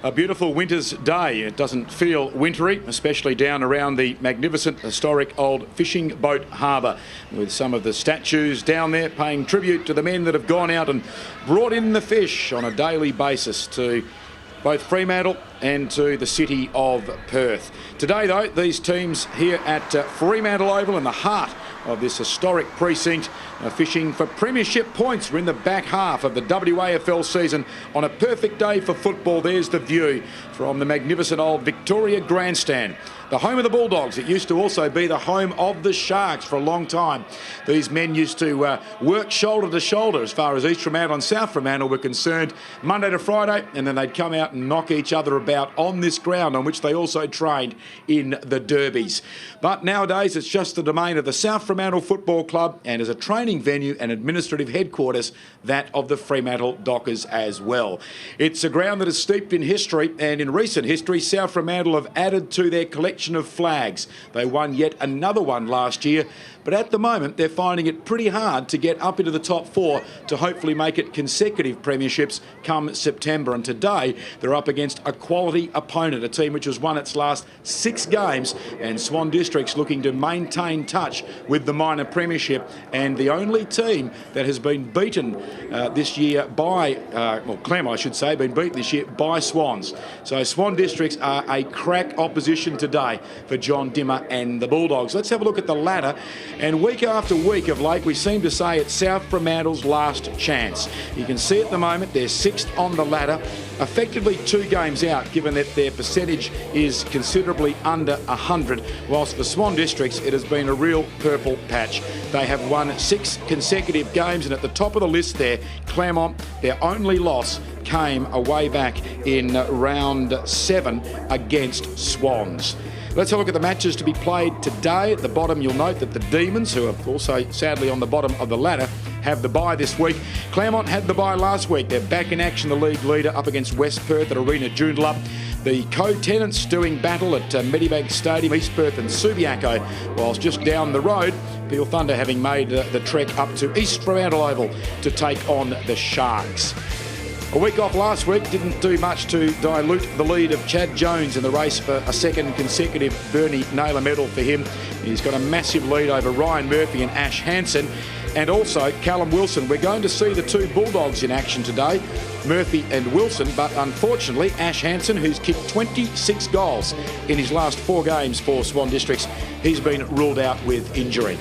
A beautiful winter's day. It doesn't feel wintry, especially down around the magnificent historic old fishing boat harbour, with some of the statues down there paying tribute to the men that have gone out and brought in the fish on a daily basis to both Fremantle and to the city of Perth. Today, though, these teams here at Fremantle Oval, in the heart of this historic precinct, are fishing for premiership points. We're in the back half of the WAFL season on a perfect day for football. There's the view from the magnificent old Victoria Grandstand, the home of the Bulldogs. It used to also be the home of the Sharks for a long time. These men used to work shoulder to shoulder as far as East Fremantle and South Fremantle were concerned, Monday to Friday, and then they'd come out and knock each other about on this ground on which they also trained in the derbies. But nowadays it's just the domain of the South Fremantle Football Club, and as a training venue and administrative headquarters, that of the Fremantle Dockers as well. It's a ground that is steeped in history, and in recent history South Fremantle have added to their collection of flags. They won yet another one last year, but at the moment they're finding it pretty hard to get up into the top four to hopefully make it consecutive premierships come September. And today they're up against a quality opponent, a team which has won its last 6 games, and Swan District's looking to maintain touch with the minor premiership, and the only team that has been beaten this year by, Clem I should say, been beaten this year by Swans. So Swan Districts are a crack opposition today for John Dimmer and the Bulldogs. Let's have a look at the ladder. And week after week of late, we seem to say it's South Fremantle's last chance. You can see at the moment they're 6th on the ladder, effectively 2 games out, given that their percentage is considerably under 100, whilst for Swan Districts it has been a real purple patch. They have won 6 consecutive games, and at the top of the list there, Claremont, their only loss came away back in round 7 against Swans. Let's have a look at the matches to be played today. At the bottom, you'll note that the Demons, who are also sadly on the bottom of the ladder, have the bye this week. Claremont had the bye last week. They're back in action, the league leader, up against West Perth at Arena Joondalup. The co-tenants doing battle at Medibank Stadium, East Perth and Subiaco, whilst just down the road, Peel Thunder having made the trek up to East Fremantle Oval to take on the Sharks. A week off last week didn't do much to dilute the lead of Chad Jones in the race for a second consecutive Bernie Naylor medal for him. He's got a massive lead over Ryan Murphy and Ash Hansen, and also Callum Wilson. We're going to see the 2 Bulldogs in action today, Murphy and Wilson, but unfortunately Ash Hansen, who's kicked 26 goals in his last 4 games for Swan Districts, he's been ruled out with injury.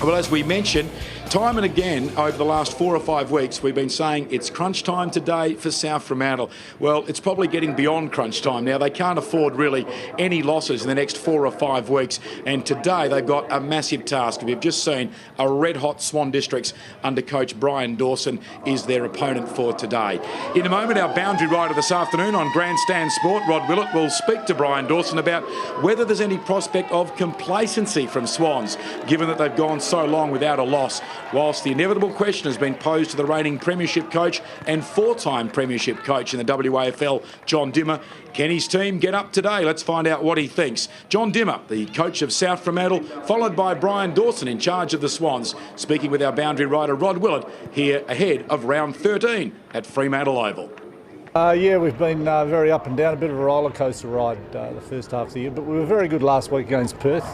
Well, as we mentioned, time and again over the last 4 or 5 weeks, we've been saying it's crunch time today for South Fremantle. Well, it's probably getting beyond crunch time now. They can't afford really any losses in the next 4 or 5 weeks, and today they've got a massive task. We've just seen a red-hot Swan Districts under coach Brian Dawson is their opponent for today. In a moment, our boundary rider this afternoon on Grandstand Sport, Rod Willett, will speak to Brian Dawson about whether there's any prospect of complacency from Swans, given that they've gone so long without a loss, whilst the inevitable question has been posed to the reigning premiership coach and 4-time premiership coach in the WAFL, John Dimmer. Can his team get up today? Let's find out what he thinks. John Dimmer, the coach of South Fremantle, followed by Brian Dawson in charge of the Swans, speaking with our boundary rider Rod Willett here ahead of round 13 at Fremantle Oval. Yeah, we've been very up and down, a bit of a roller coaster ride the first half of the year, but we were very good last week against Perth.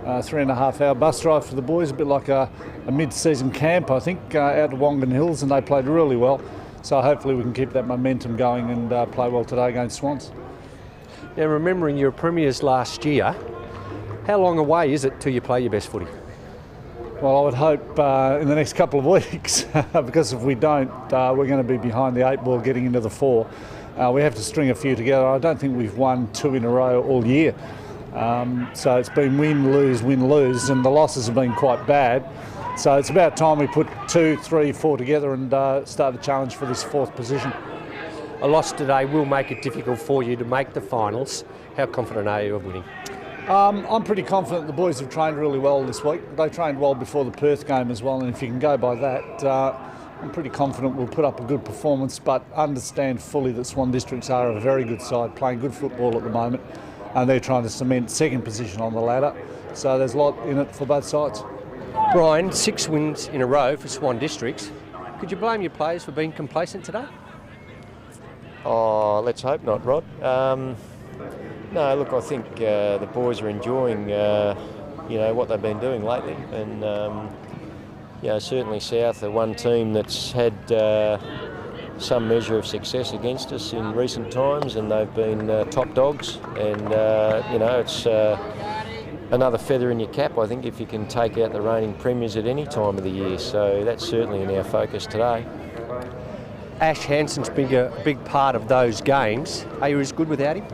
3.5-hour bus drive for the boys, a bit like a mid-season camp, I think, out to Wongan Hills, and they played really well. So hopefully we can keep that momentum going and play well today against Swans. Now, remembering your premiers last year, how long away is it till you play your best footy? Well, I would hope in the next couple of weeks, because if we don't, we're going to be behind the 8 ball getting into the 4. We have to string a few together. I don't think we've won 2 in a row all year. So it's been win, lose, and the losses have been quite bad. So it's about time we put 2, 3, 4 together and start a challenge for this 4th position. A loss today will make it difficult for you to make the finals. How confident are you of winning? I'm pretty confident the boys have trained really well this week. They trained well before the Perth game as well, and if you can go by that, I'm pretty confident we'll put up a good performance, but understand fully that Swan Districts are a very good side, playing good football at the moment, and they're trying to cement 2nd position on the ladder. So there's a lot in it for both sides. Brian, 6 wins in a row for Swan Districts. Could you blame your players for being complacent today? Oh, let's hope not, Rod. No, look, I think the boys are enjoying, what they've been doing lately, and certainly South are one team that's had some measure of success against us in recent times, and they've been top dogs, and it's another feather in your cap, I think, if you can take out the reigning premiers at any time of the year. So that's certainly in our focus today. Ash Hansen's been a big part of those games. Are you as good without him?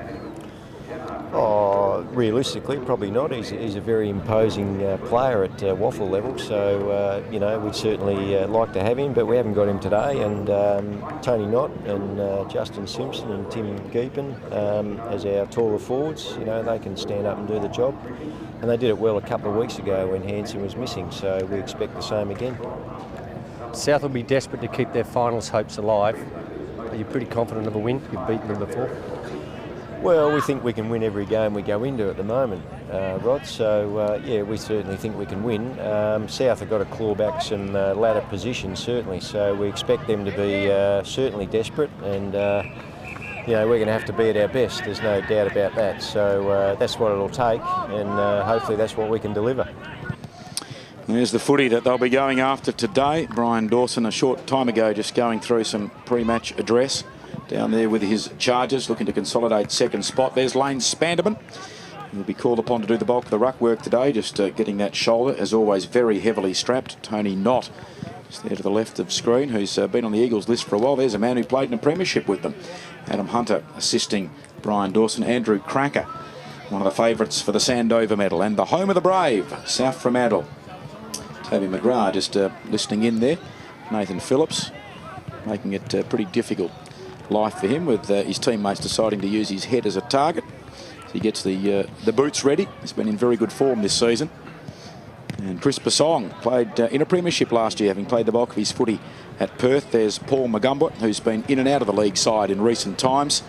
Oh, realistically, probably not. He's a very imposing player at WAFL level, so we'd certainly like to have him, but we haven't got him today. And Tony Knott and Justin Simpson and Tim Geepen as our taller forwards, they can stand up and do the job. And they did it well a couple of weeks ago when Hansen was missing, so we expect the same again. South will be desperate to keep their finals hopes alive. Are you pretty confident of a win? You've beaten them before. Well, we think we can win every game we go into at the moment, Rod. So, we certainly think we can win. South have got to claw back some ladder positions, certainly. So we expect them to be certainly desperate, and we're going to have to be at our best. There's no doubt about that. So that's what it'll take, and hopefully that's what we can deliver. There's the footy that they'll be going after today. Brian Dawson, a short time ago, just going through some pre-match address down there with his charges, looking to consolidate second spot. There's Lane Spanderman. He'll be called upon to do the bulk of the ruck work today, just getting that shoulder, as always, very heavily strapped. Tony Knott, just there to the left of screen, who's been on the Eagles list for a while. There's a man who played in a premiership with them. Adam Hunter assisting Brian Dawson. Andrew Cracker, one of the favourites for the Sandover medal. And the home of the brave, South Fremantle. Toby McGrath just listening in there. Nathan Phillips making it pretty difficult life for him, with his teammates deciding to use his head as a target. So he gets the boots ready. He's been in very good form this season. And Chris Basong played in a premiership last year, having played the bulk of his footy at Perth. There's Paul Magumba, who's been in and out of the league side in recent times.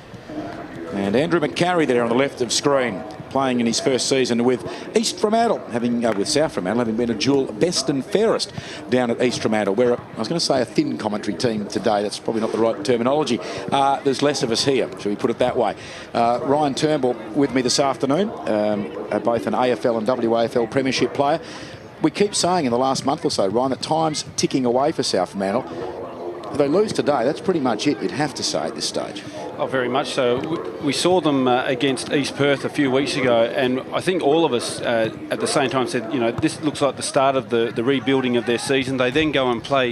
And Andrew McCarry there on the left of screen, playing in his first season with East Fremantle, with South Fremantle, having been a dual best and fairest down at East Fremantle. We're, I was going to say, a thin commentary team today. That's probably not the right terminology. There's less of us here, shall we put it that way. Ryan Turnbull with me this afternoon, both an AFL and WAFL premiership player. We keep saying in the last month or so, Ryan, that time's ticking away for South Fremantle. If they lose today, that's pretty much it, you'd have to say, at this stage. Oh, very much so. We saw them against East Perth a few weeks ago, and I think all of us at the same time said, this looks like the start of the rebuilding of their season. They then go and play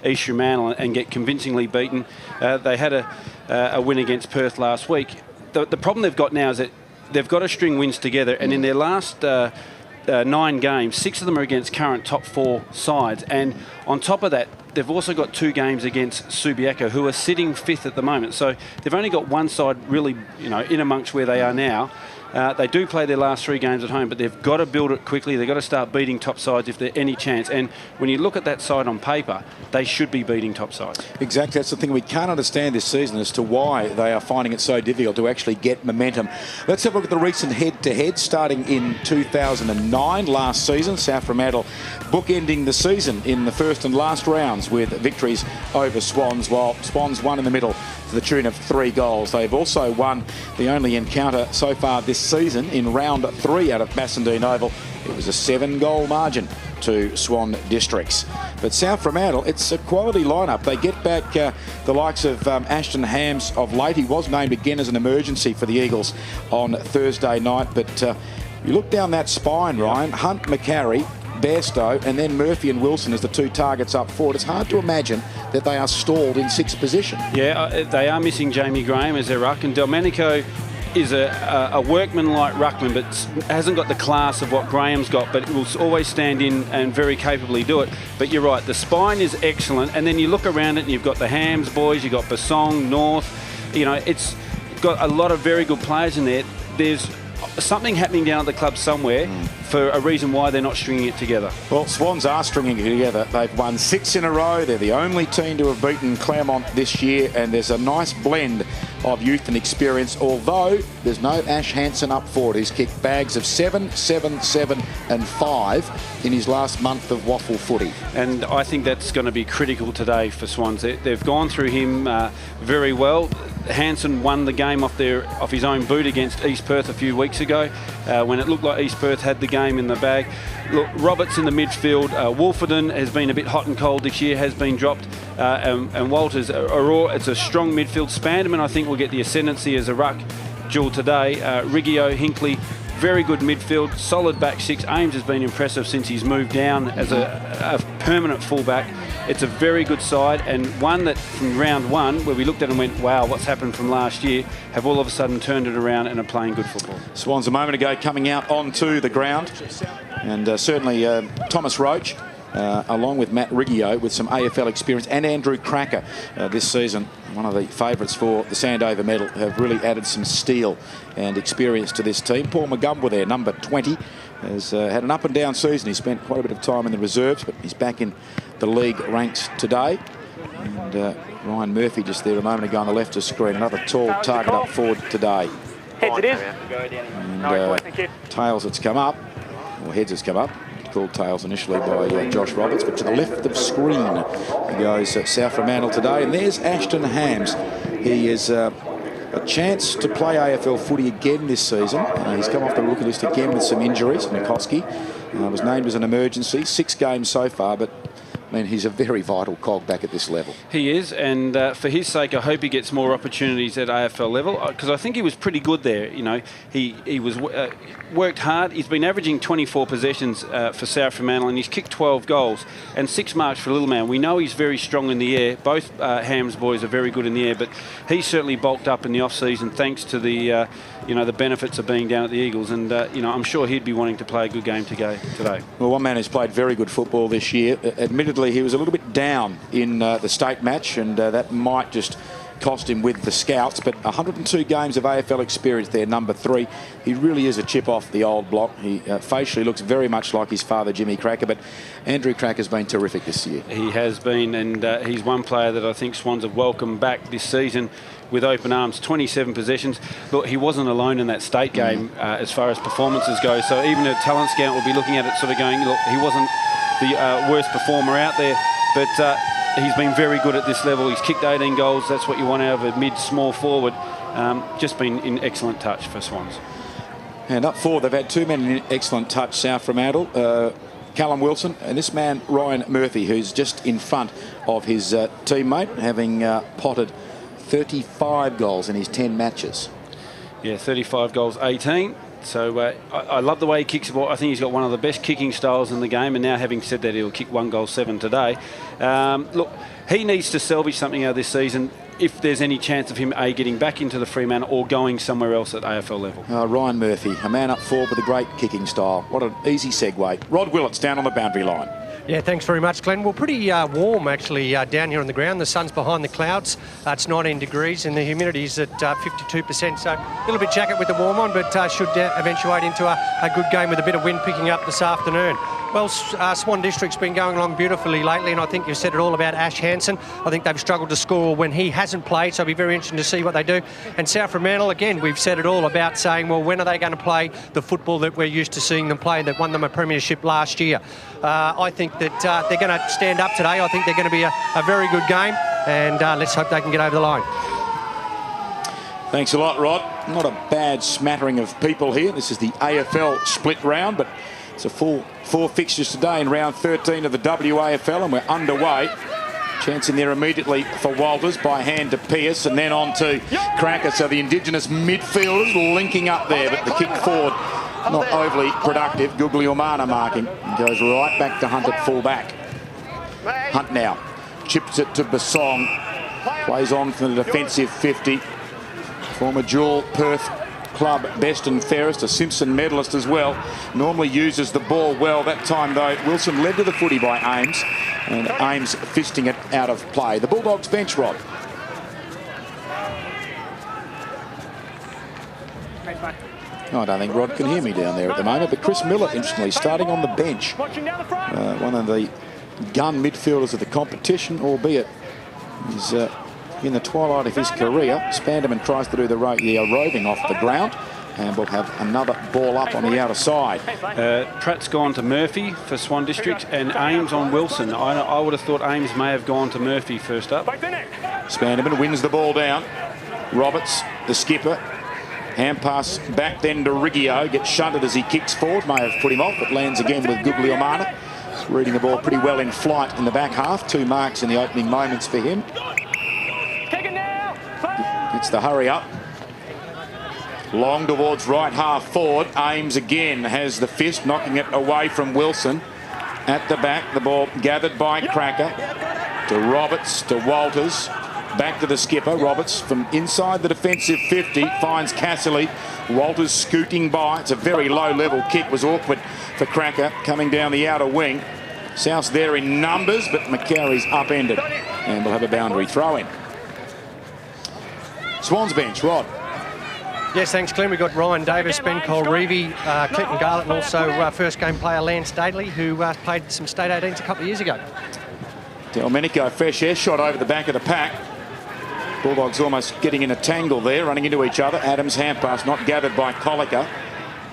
East Fremantle and get convincingly beaten. They had a win against Perth last week. The problem they've got now is that they've got to string wins together, and in their last 9 games, 6 of them are against current top 4 sides, and on top of that, they've also got 2 games against Subiaco, who are sitting 5th at the moment. So they've only got one side really, in amongst where they are now. They do play their last 3 games at home, but they've got to build it quickly. They've got to start beating top sides if there's any chance. And when you look at that side on paper, they should be beating top sides. Exactly. That's the thing we can't understand this season as to why they are finding it so difficult to actually get momentum. Let's have a look at the recent head-to-head starting in 2009, last season. South Fremantle bookending the season in the first and last rounds with victories over Swans, while Swans won in the middle to the tune of 3 goals. They've also won the only encounter so far this season in round 3 out of Bassendean Oval. It was a 7-goal margin to Swan Districts. But South Fremantle, it's a quality lineup. They get back the likes of Ashton Hams of late. He was named again as an emergency for the Eagles on Thursday night. But you look down that spine, Ryan, Hunt, McCarry, Bairstow, and then Murphy and Wilson as the 2 targets up forward. It's hard to imagine that they are stalled in 6th position. Yeah, they are missing Jamie Graham as their ruck, and Delmenico is a workman-like ruckman, but hasn't got the class of what Graham's got, but will always stand in and very capably do it. But you're right, the spine is excellent, and then you look around it and you've got the Hams boys, you've got Basong, North, it's got a lot of very good players in there. There's something happening down at the club somewhere for a reason why they're not stringing it together. Well, Swans are stringing it together. They've won 6 in a row. They're the only team to have beaten Claremont this year, and there's a nice blend of youth and experience, although there's no Ash Hansen up forward. He's kicked bags of 7, 7, 7 and 5 in his last month of WAFL footy. And I think that's going to be critical today for Swans. They've gone through him very well. Hansen won the game off his own boot against East Perth a few weeks ago when it looked like East Perth had the game in the bag. Look, Roberts in the midfield. Wolferton has been a bit hot and cold this year, has been dropped. And Walters are all, it's a strong midfield. Spanderman, I think, will get the ascendancy as a ruck duel today. Riggio, Hinkley, very good midfield, solid back six. Ames has been impressive since he's moved down as a permanent fullback. It's a very good side, and one that from round one, where we looked at and went, wow, what's happened from last year, have all of a sudden turned it around and are playing good football. Swans a moment ago coming out onto the ground, and certainly Thomas Roach, along with Matt Riggio, with some AFL experience, and Andrew Cracker this season, one of the favourites for the Sandover medal, have really added some steel and experience to this team. Paul McGumble there, number 20, has had an up and down season. He spent quite a bit of time in the reserves, but he's back in the league ranks today. And Ryan Murphy just there a moment ago on the left of screen, another tall target up forward today. Heads it is. And tails it's come up, or heads it's come up. Called tails initially by Josh Roberts, but to the left of screen goes South Fremantle today. And there's Ashton Hams. He is a chance to play AFL footy again this season. He's come off the rookie list again with some injuries. Nikoski was named as an emergency, 6 games so far, but I mean, he's a very vital cog back at this level. He is, and for his sake, I hope he gets more opportunities at AFL level, because I think he was pretty good there. You know, he was worked hard. He's been averaging 24 possessions for South Fremantle, and he's kicked 12 goals and 6 marks for a little man. We know he's very strong in the air. Both Hams boys are very good in the air, but he's certainly bulked up in the off-season thanks to the the benefits of being down at the Eagles, and I'm sure he'd be wanting to play a good game today. Well, one man who's played very good football this year, admittedly he was a little bit down in the state match, and that might just cost him with the Scouts, but 102 games of AFL experience there, number 3. He really is a chip off the old block. He facially looks very much like his father, Jimmy Cracker, but Andrew Cracker's been terrific this year. He has been, and he's one player that I think Swans have welcomed back this season with open arms. 27 possessions. Look, he wasn't alone in that state game as far as performances go, so even a talent scout will be looking at it sort of going, look, he wasn't the worst performer out there, but he's been very good at this level. He's kicked 18 goals. That's what you want out of a mid-small forward. Just been in excellent touch for Swans. And up forward, they've had 2 men in excellent touch, South Fremantle. Callum Wilson and this man, Ryan Murphy, who's just in front of his teammate, having potted 35 goals in his 10 matches. Yeah, 35 goals, 18. So I love the way he kicks the ball. I think he's got one of the best kicking styles in the game, and now having said that, he'll kick 1 goal 7 today. Look, he needs to salvage something out of this season if there's any chance of him getting back into the Fremantle or going somewhere else at AFL level. Ryan Murphy, a man up forward with a great kicking style. What an easy segue. Rod Willett's down on the boundary line. Yeah, thanks very much, Glenn. Well, pretty warm, actually, down here on the ground. The sun's behind the clouds. It's 19 degrees and the humidity's at 52%, so a little bit jacket with the warm on, but should eventuate into a good game with a bit of wind picking up this afternoon. Well, Swan District's been going along beautifully lately, and I think you've said it all about Ash Hansen. I think they've struggled to score when he hasn't played, so it'll be very interesting to see what they do. And South Fremantle, again, we've said it all about saying, well, when are they going to play the football that we're used to seeing them play that won them a premiership last year? I think that they're going to stand up today. I think they're going to be a very good game, and let's hope they can get over the line. Thanks a lot, Rod. Not a bad smattering of people here. This is the AFL split round, but it's a full 4 fixtures today in round 13 of the WAFL, and we're underway. Chance in there immediately for Walters, by hand to Pearce, and then on to Cracker. So the Indigenous midfielders linking up there, but the kick forward not overly productive. Guglielmana marking. Goes right back to Hunt at full back. Hunt now chips it to Basong. Plays on for the defensive 50. Former dual Perth club best and fairest, a Simpson medalist as well. Normally uses the ball well. That time, though, Wilson led to the footy by Ames, and Ames fisting it out of play. The Bulldogs bench, Rod. I don't think Rod can hear me down there at the moment, but Chris Miller, interestingly, starting on the bench. One of the gun midfielders of the competition, albeit he's in the twilight of his career. Spanderman tries to do the roving off the ground, and we'll have another ball up on the outer side. Pratt's gone to Murphy for Swan District, and Ames on Wilson. I would have thought Ames may have gone to Murphy first up. Spanderman wins the ball down. Roberts, the skipper. Hand pass back then to Riggio. Gets shunted as he kicks forward. May have put him off, but lands again with Guglielmana. Reading the ball pretty well in flight in the back half. 2 marks in the opening moments for him. Gets the hurry up. Long towards right half forward. Aims again. Has the fist, knocking it away from Wilson. At the back, the ball gathered by Cracker. To Roberts, to Walters. Back to the skipper. Roberts from inside the defensive 50 finds Cassidy. Walters scooting by. It's a very low level kick. Was awkward for Cracker coming down the outer wing. South's there in numbers, but McCarry's upended. And we'll have a boundary throw in. Swans bench, Rod. Yes, thanks, Glenn. We've got Ryan Davis, Ben Colreevy, Clinton Garlett, and also first game player Lance Daly, who played some state 18s a couple of years ago. Delmenico, fresh air shot over the back of the pack. Bulldogs almost getting in a tangle there, running into each other. Adams hand pass not gathered by Colliker.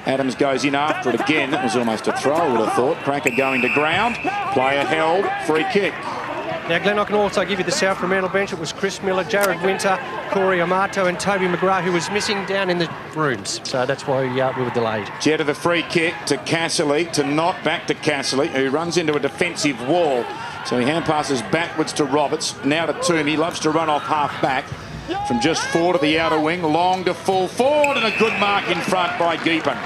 Adams goes in after it again. That was almost a throw, I would have thought. Cracker going to ground. Player held. Free kick. Now, Glenn, I can also give you the South Fremantle bench. It was Chris Miller, Jared Winter, Corey Amato and Toby McGrath, who was missing down in the rooms. So that's why we were delayed. Jet of the free kick to Cassidy, to Knott, back to Cassidy, who runs into a defensive wall. So he hand passes backwards to Roberts. Now to Toomey. Loves to run off half back. From just 4 to the outer wing. Long to full forward, and a good mark in front by Geepen.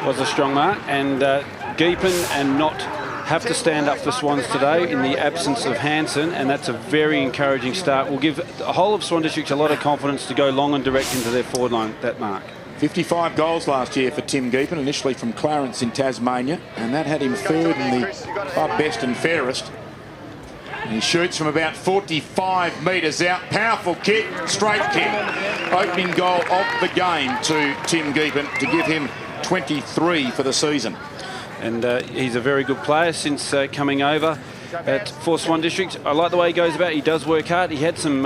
Was a strong mark, and Geepen and Knott have to stand up for Swans today in the absence of Hansen, and that's a very encouraging start. Will give the whole of Swan District a lot of confidence to go long and direct into their forward line, that mark. 55 goals last year for Tim Geepen, initially from Clarence in Tasmania, and that had him third in the club best and fairest. And he shoots from about 45 metres out. Powerful kick, straight kick. Opening goal of the game to Tim Geepen to give him 23 for the season. And he's a very good player since coming over for Swan District. I like the way he goes about it. He does work hard. He had some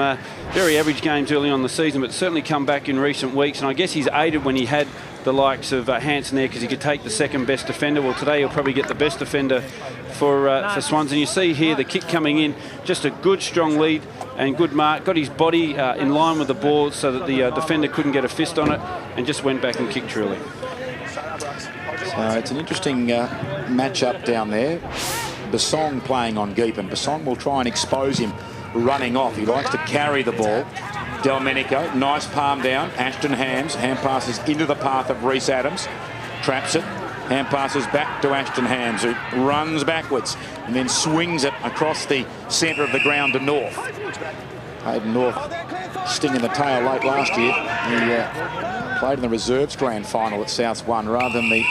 very average games early on the season, but certainly come back in recent weeks. And I guess he's aided when he had the likes of Hansen there, because he could take the second best defender. Well, today he'll probably get the best defender for Swans. And you see here the kick coming in, just a good strong lead and good mark. Got his body in line with the ball so that the defender couldn't get a fist on it, and just went back and kicked truly. So it's an interesting match-up down there. Basong playing on Geepen. Basong will try and expose him running off. He likes to carry the ball. Delmenico, nice palm down. Ashton Hams, hand passes into the path of Reece Adams. Traps it. Hand passes back to Ashton Hams, who runs backwards and then swings it across the centre of the ground to North. Hayden North sting in the tail late last year. He played in the reserves grand final that South won rather than the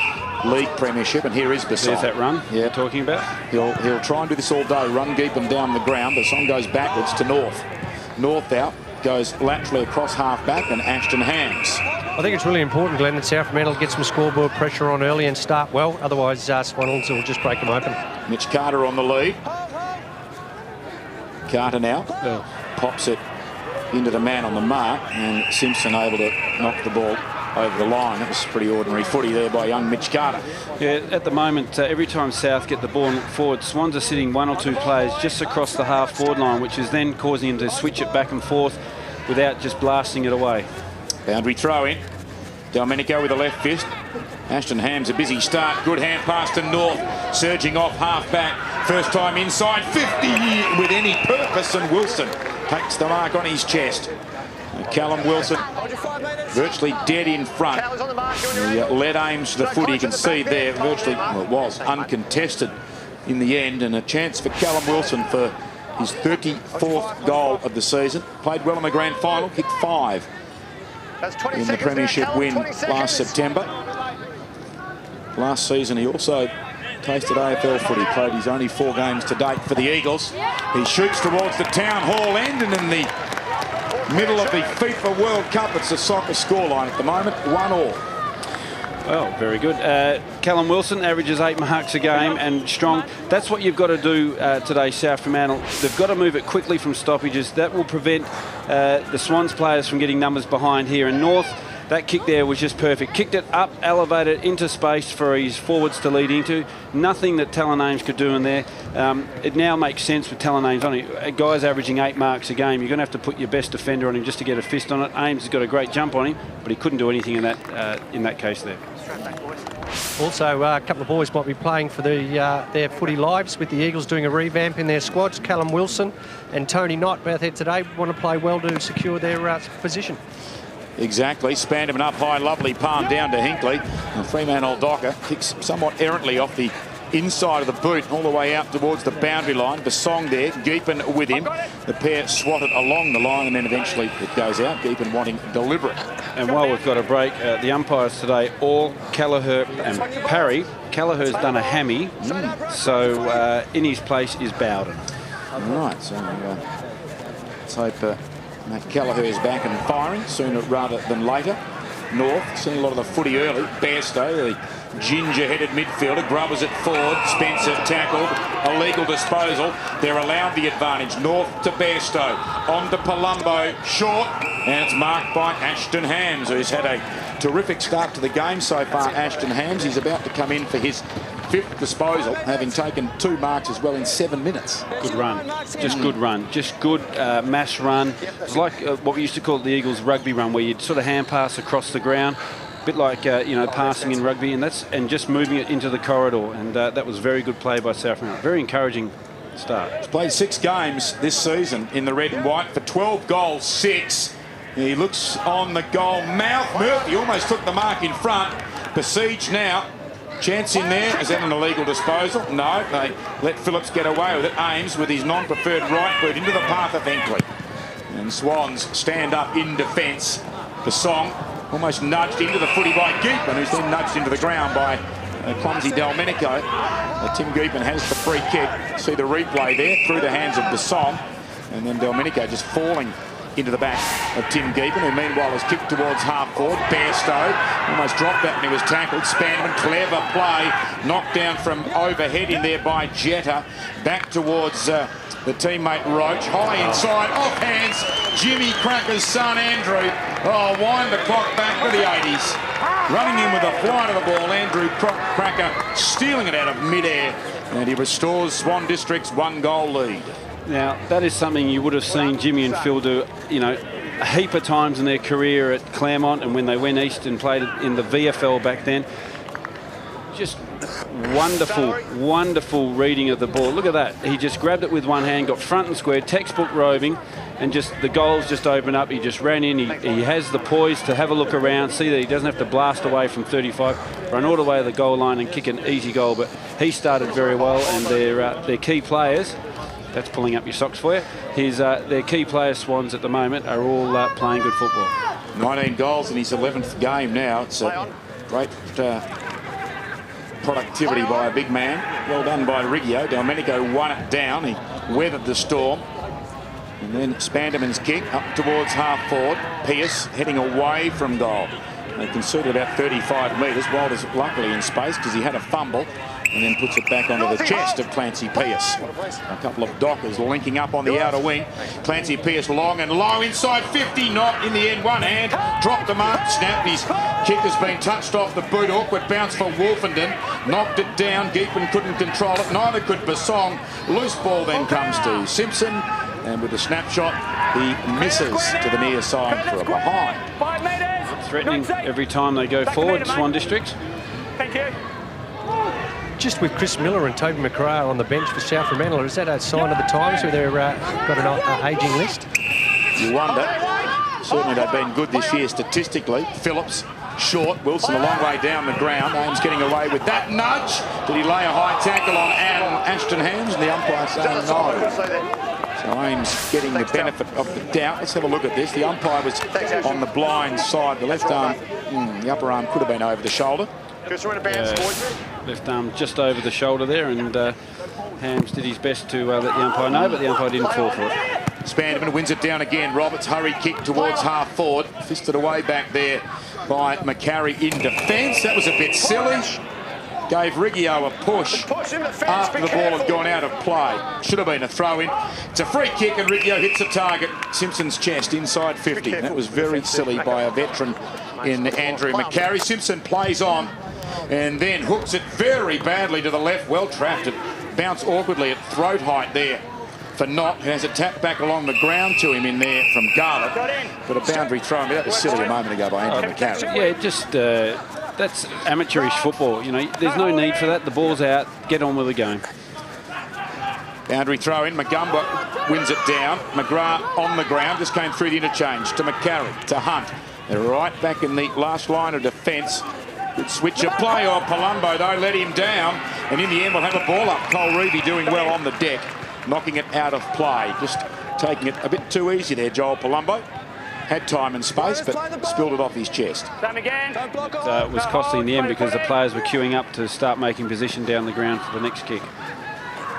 league premiership, and here is Basong. There's that run you're talking about. He'll try and do this all day, run Geepen down the ground. Basong goes backwards to North. North out, goes laterally across half back, and Ashton Hams. I think it's really important, Glenn, that South Fremantle get some scoreboard pressure on early and start well. Otherwise, Swanlands will just break them open. Mitch Carter on the lead. Carter now pops it into the man on the mark, and Simpson able to knock the ball over the line. That was pretty ordinary footy there by young Mitch Carter. Yeah, at the moment, every time South get the ball and look forward, Swans are sitting 1 or 2 players just across the half forward line, which is then causing him to switch it back and forth without just blasting it away. Boundary throw in. Delmenico with a left fist. Ashton Hams a busy start. Good hand pass to North. Surging off half back. First time inside 50 with any purpose, and Wilson takes the mark on his chest. And Callum Wilson virtually dead in front. He led aims to the foot. You can see there virtually, well, it was uncontested in the end, and a chance for Callum Wilson for his 34th goal of the season. Played well in the grand final, kicked 5 in the premiership win last September. Last season he also tasted AFL footy, played his only 4 games to date for the Eagles. He shoots towards the Town Hall end, and in the middle of the FIFA World Cup, it's a soccer scoreline at the moment, 1-1. Well, very good. Callum Wilson averages 8 marks a game and strong. That's what you've got to do today, South Fremantle. They've got to move it quickly from stoppages. That will prevent the Swans players from getting numbers behind here. And North, that kick there was just perfect. Kicked it up, elevated into space for his forwards to lead into. Nothing that Talon Ames could do in there. It now makes sense with Talon Ames on it. A guy's averaging 8 marks a game. You're going to have to put your best defender on him just to get a fist on it. Ames has got a great jump on him, but he couldn't do anything in that case there. Also, a couple of boys might be playing for their footy lives with the Eagles doing a revamp in their squads. Callum Wilson and Tony Knight both here today want to play well to secure their position. Exactly. Spanderman up high, lovely palm down to Hinkley. And Fremantle Docker kicks somewhat errantly off the inside of the boot all the way out towards the boundary line. Basong there, Geepan with him. The pair swatted along the line and then eventually it goes out. Geepan wanting deliberate. And while we've got a break, the umpires today, all Kelleher and Parry. Kelleher's done a hammy, so in his place is Bowden. Right, so let's hope Matt Kelleher is back and firing sooner rather than later. North, seeing a lot of the footy early. Bairstow, the ginger-headed midfielder, Grubbers at forward. Spencer tackled, illegal disposal. They're allowed the advantage. North to Bairstow, on to Palumbo, short, and it's marked by Ashton Hams, who's had a terrific start to the game so far. Ashton Hams, he's about to come in for his 5th disposal, having taken 2 marks as well in 7 minutes. Good run, just good run, just good mass run. It's like what we used to call the Eagles rugby run, where you'd sort of hand pass across the ground, a bit like passing in rugby, and just moving it into the corridor. And that was very good play by South Fremantle. Very encouraging start. He's played 6 games this season in the red and white for 12 goals, 6. He looks on the goal mouth. Murphy almost took the mark in front. Besieged now. Chance in there. Is that an illegal disposal? No, they let Phillips get away with it. Ames with his non-preferred right boot into the path of Hinkley. And Swans stand up in defence. Basong almost nudged into the footy by Geepan, who's then nudged into the ground by clumsy Delmenico. Tim Geepan has the free kick. See the replay there through the hands of Basong. And then Delmenico just falling into the back of Tim Geepan, who meanwhile has kicked towards half forward. Bairstow almost dropped that when he was tackled. Spanderman, clever play, knocked down from overhead in there by Jetta. Back towards the teammate Roach, high inside, off hands, Jimmy Cracker's son Andrew. Oh, wind the clock back to the 80s. Running in with a flight of the ball, Andrew Cracker stealing it out of midair, and he restores Swan District's 1-goal lead. Now, that is something you would have seen Jimmy and Phil do, a heap of times in their career at Claremont, and when they went east and played in the VFL back then. Just wonderful, wonderful reading of the ball. Look at that. He just grabbed it with one hand, got front and square, textbook roving, and just the goals just opened up. He just ran in. He has the poise to have a look around, see that he doesn't have to blast away from 35, run all the way to the goal line and kick an easy goal. But he started very well, and their key players, that's pulling up your socks for you. Their key players, Swans, at the moment, are all playing good football. 19 goals in his 11th game now. It's a great productivity by a big man. Well done by Riggio. Delmenico won it down. He weathered the storm. And then Spanderman's kick up towards half forward. Pearce heading away from goal. They conceded about 35 metres. Walters luckily in space because he had a fumble, and then puts it back onto the chest of Clancy Pearce. A couple of Dockers linking up on the outer wing. Clancy Pearce long and low inside 50, not in the end. One hand, dropped the mark, snapped. His kick has been touched off the boot. Awkward bounce for Wolfenden. Knocked it down. Geepan couldn't control it. Neither could Basong. Loose ball then comes to Simpson. And with a snapshot, he misses to the near side for a behind. Threatening every time they go forward, Swan District. Thank you. Just with Chris Miller and Toby McRae on the bench for South Fremantle, is that a sign of the times where they've got an ageing list? You wonder. Certainly they've been good this year statistically. Phillips, short. Wilson a long way down the ground. Ames getting away with that nudge. Did he lay a high tackle on Ashton Hams? And the umpire saying no. So Ames getting the benefit of the doubt. Let's have a look at this. The umpire was on the blind side. The left arm, the upper arm could have been over the shoulder. Left arm just over the shoulder there, and Hams did his best to let the umpire know, but the umpire didn't fall for it. Spanderman wins it down again. Roberts hurry kick towards half forward. Fisted away back there by McCarry in defence. That was a bit silly. Gave Riggio a push after the ball had gone out of play. Should have been a throw-in. It's a free kick and Riggio hits a target. Simpson's chest inside 50. That was very silly by a veteran in Andrew McCarry. Simpson plays on and then hooks it very badly to the left. Well trapped. It bounced awkwardly at throat height there for Knott, who has it tapped back along the ground to him in there from Garlick. But a boundary throw. I mean, that was silly a moment ago by Andrew McCarry. Yeah, just that's amateurish football. You know, there's no need for that. The ball's out. Get on with the game. Boundary throw in. Magumba wins it down. McGrath on the ground. Just came through the interchange to McCarry, to Hunt. They're right back in the last line of defence. Good switch of play on Palumbo, though, let him down. And in the end, we'll have a ball up. Cole Reevy doing well on the deck, knocking it out of play. Just taking it a bit too easy there, Joel Palumbo. Had time and space, but spilled it off his chest. It was costly in the end because the players were queuing up to start making position down the ground for the next kick.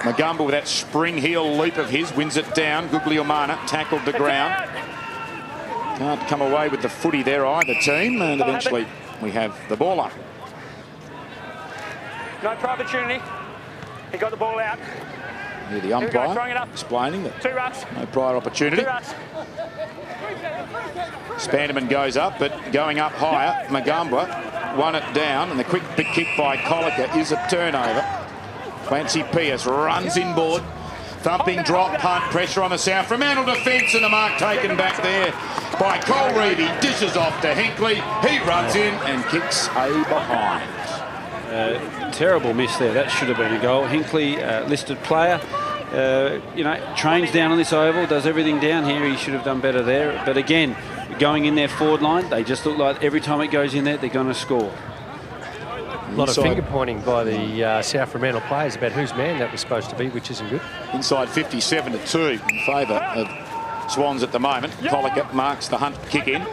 Magumba with that spring heel leap of his wins it down. Guglielmana tackled the ground. Can't come away with the footy there either team, and eventually we have the ball up. No prior opportunity. He got the ball out. Here the umpire explaining that no prior opportunity. Spanderman goes up, but going up higher, Magumba won it down, and the quick big kick by Colliker is a turnover. Clancy Pierce runs inboard. Thumping drop punt, pressure on the South Fremantle defence, and the mark taken back there by Cole Reevy. Dishes off to Hinkley. He runs in and kicks a behind. Terrible miss there. That should have been a goal. Hinkley, listed player, you know, trains down on this oval, does everything down here. He should have done better there. But again, going in their forward line, they just look like every time it goes in there, they're going to score. A lot of finger pointing by the South Fremantle players about whose man that was supposed to be, which isn't good. Inside 57-2 in favour of Swans at the moment. Colliker marks the Hunt kick in.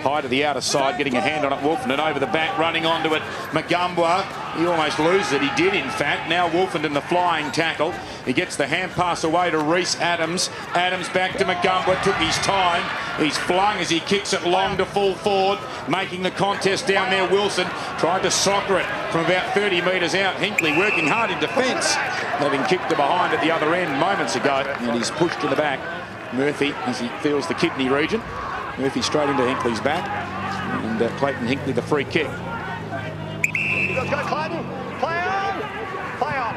High to the outer side, getting a hand on it. Wolfenden over the back, running onto it. Magumba, he almost loses it. He did, in fact. Now Wolfenden, the flying tackle. He gets the hand pass away to Reece Adams. Adams back to Magumba, took his time. He's flung as he kicks it long to full forward, making the contest down there. Wilson tried to soccer it from about 30 metres out. Hinkley working hard in defence, having kicked to behind at the other end moments ago, and he's pushed to the back. Murphy, as he feels the kidney region. Murphy straight into Hinkley's back, and Clayton Hinkley the free kick. Let's go, Clayton. Play on. Play on.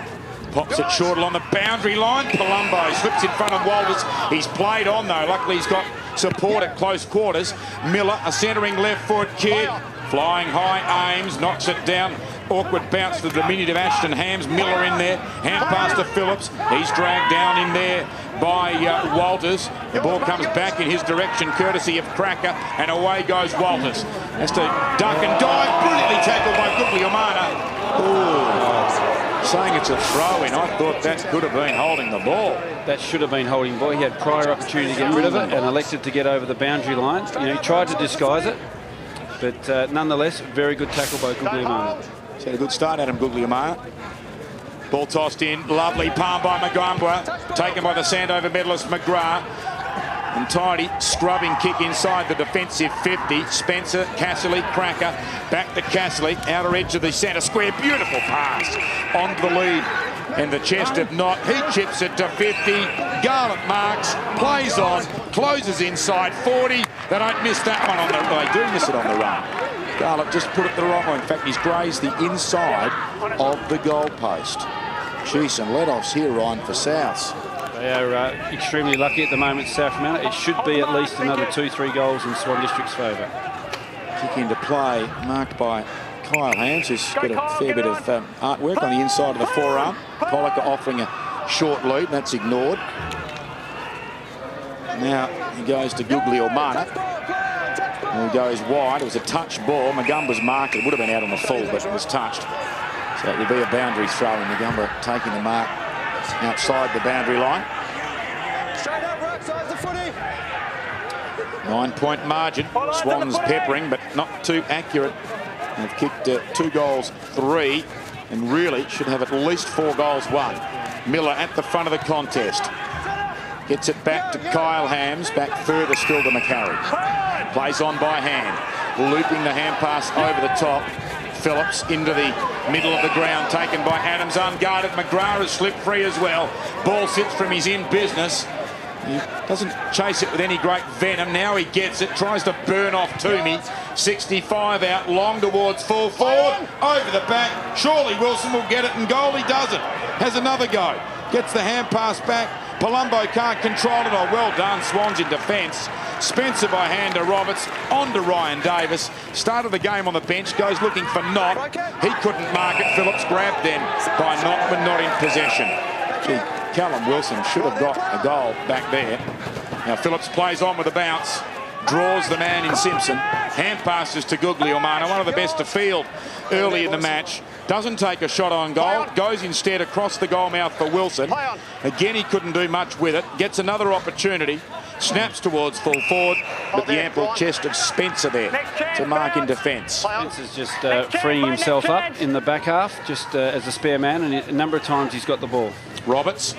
Pops it short along the boundary line. Palumbo slips in front of Walters. He's played on though. Luckily he's got support at close quarters. Miller, a centering left foot kid. Flying high, Ames knocks it down. Awkward bounce to the diminutive Ashton Hams. Miller in there. Hand pass to Phillips. He's dragged down in there by Walters. The ball comes back in his direction courtesy of Cracker, and away goes Walters. Has to duck and dive. Brilliantly tackled by Guglielmana. Saying it's a throw-in. I thought that could have been holding the ball. That should have been holding the ball. He had prior opportunity to get rid of it and elected to get over the boundary line. You know, he tried to disguise it, but nonetheless, very good tackle by Guglielmana. He's had a good start, Adam Guglielmana. Ball tossed in, lovely palm by Magumba, taken by the Sandover medalist McGrath. And tidy, scrubbing kick inside the defensive 50. Spencer, Casserly, Cracker, back to Casserly, outer edge of the centre square. Beautiful pass onto the lead. And the chest of Knott, he chips it to 50. Garlick marks, plays on, closes inside 40. They don't miss that one on the run. They do miss it on the run. Garlick just put it the wrong way. In fact, he's grazed the inside of the goalpost. Gee, some let-offs here, Ryan, for Souths. They are extremely lucky at the moment, South Fremantle. It should be at least another 2-3 goals in Swan District's favour. Kick into play, marked by Kyle Hams, who's got a fair bit of artwork on the inside of the forearm. Colliker offering a short lead, that's ignored. Now he goes to Guglielmana. And he goes wide. It was a touch ball. Magumba's marked. It would have been out on the full, but it was touched. So it will be a boundary throw, and Magumba taking the mark outside the boundary line. Straight up, right side the footy. 9-point margin. Swans peppering, but not too accurate. They've kicked 2 goals, 3, and really should have at least 4 goals won. Miller at the front of the contest. Gets it back to Kyle Hams, back further still to McCarry. Plays on by hand, looping the hand pass over the top. Phillips into the middle of the ground, taken by Adams, unguarded. McGrath has slipped free as well. Ball sits from his in business. He doesn't chase it with any great venom. Now he gets it, tries to burn off Toomey. 65 out, long towards full forward, over the back. Surely Wilson will get it, and goal he doesn't. Has another go. Gets the hand pass back. Palumbo can't control it. Oh, well done, Swans in defence. Spencer by hand to Roberts, on to Ryan Davis. Started the game on the bench, goes looking for Knott. He couldn't mark it. Phillips grabbed then by Knott, but not in possession. Gee, Callum Wilson should have got a goal back there. Now Phillips plays on with a bounce, draws the man in Simpson. Hand passes to Guglielmano, one of the best to field early in the match. Doesn't take a shot on goal, goes instead across the goal mouth for Wilson. Again, he couldn't do much with it. Gets another opportunity, snaps towards full forward, but the ample chest of Spencer there to mark in defence. Spencer's just freeing himself up in the back half, just as a spare man, and a number of times he's got the ball. Roberts,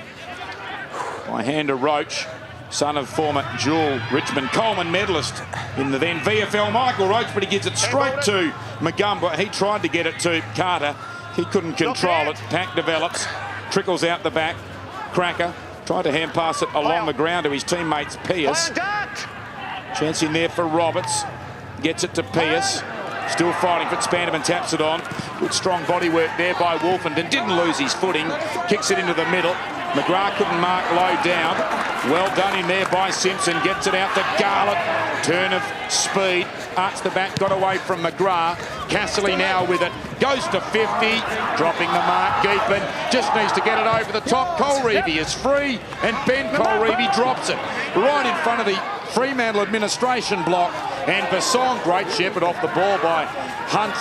by hand to Roach, son of former dual Richmond Coleman medalist in the then VFL. Michael Roach, but he gives it straight to Magumba. He tried to get it to Carter. He couldn't control it. Pack develops, trickles out the back. Cracker tried to hand pass it along the ground to his teammates Pearce. Chance in there for Roberts. Gets it to Pearce. Still fighting for Spanderman, taps it on. Good strong body work there by Wolfenden. Didn't lose his footing. Kicks it into the middle. McGrath couldn't mark low down. Well done in there by Simpson. Gets it out to Garlett. Turn of speed. Arts the back, got away from McGrath. Casserly now with it. Goes to 50. Dropping the mark. Geekman just needs to get it over the top. Colreevy is free, and Ben Colreevy drops it right in front of the Fremantle administration block. And Basong, great shepherd off the ball by Hunt.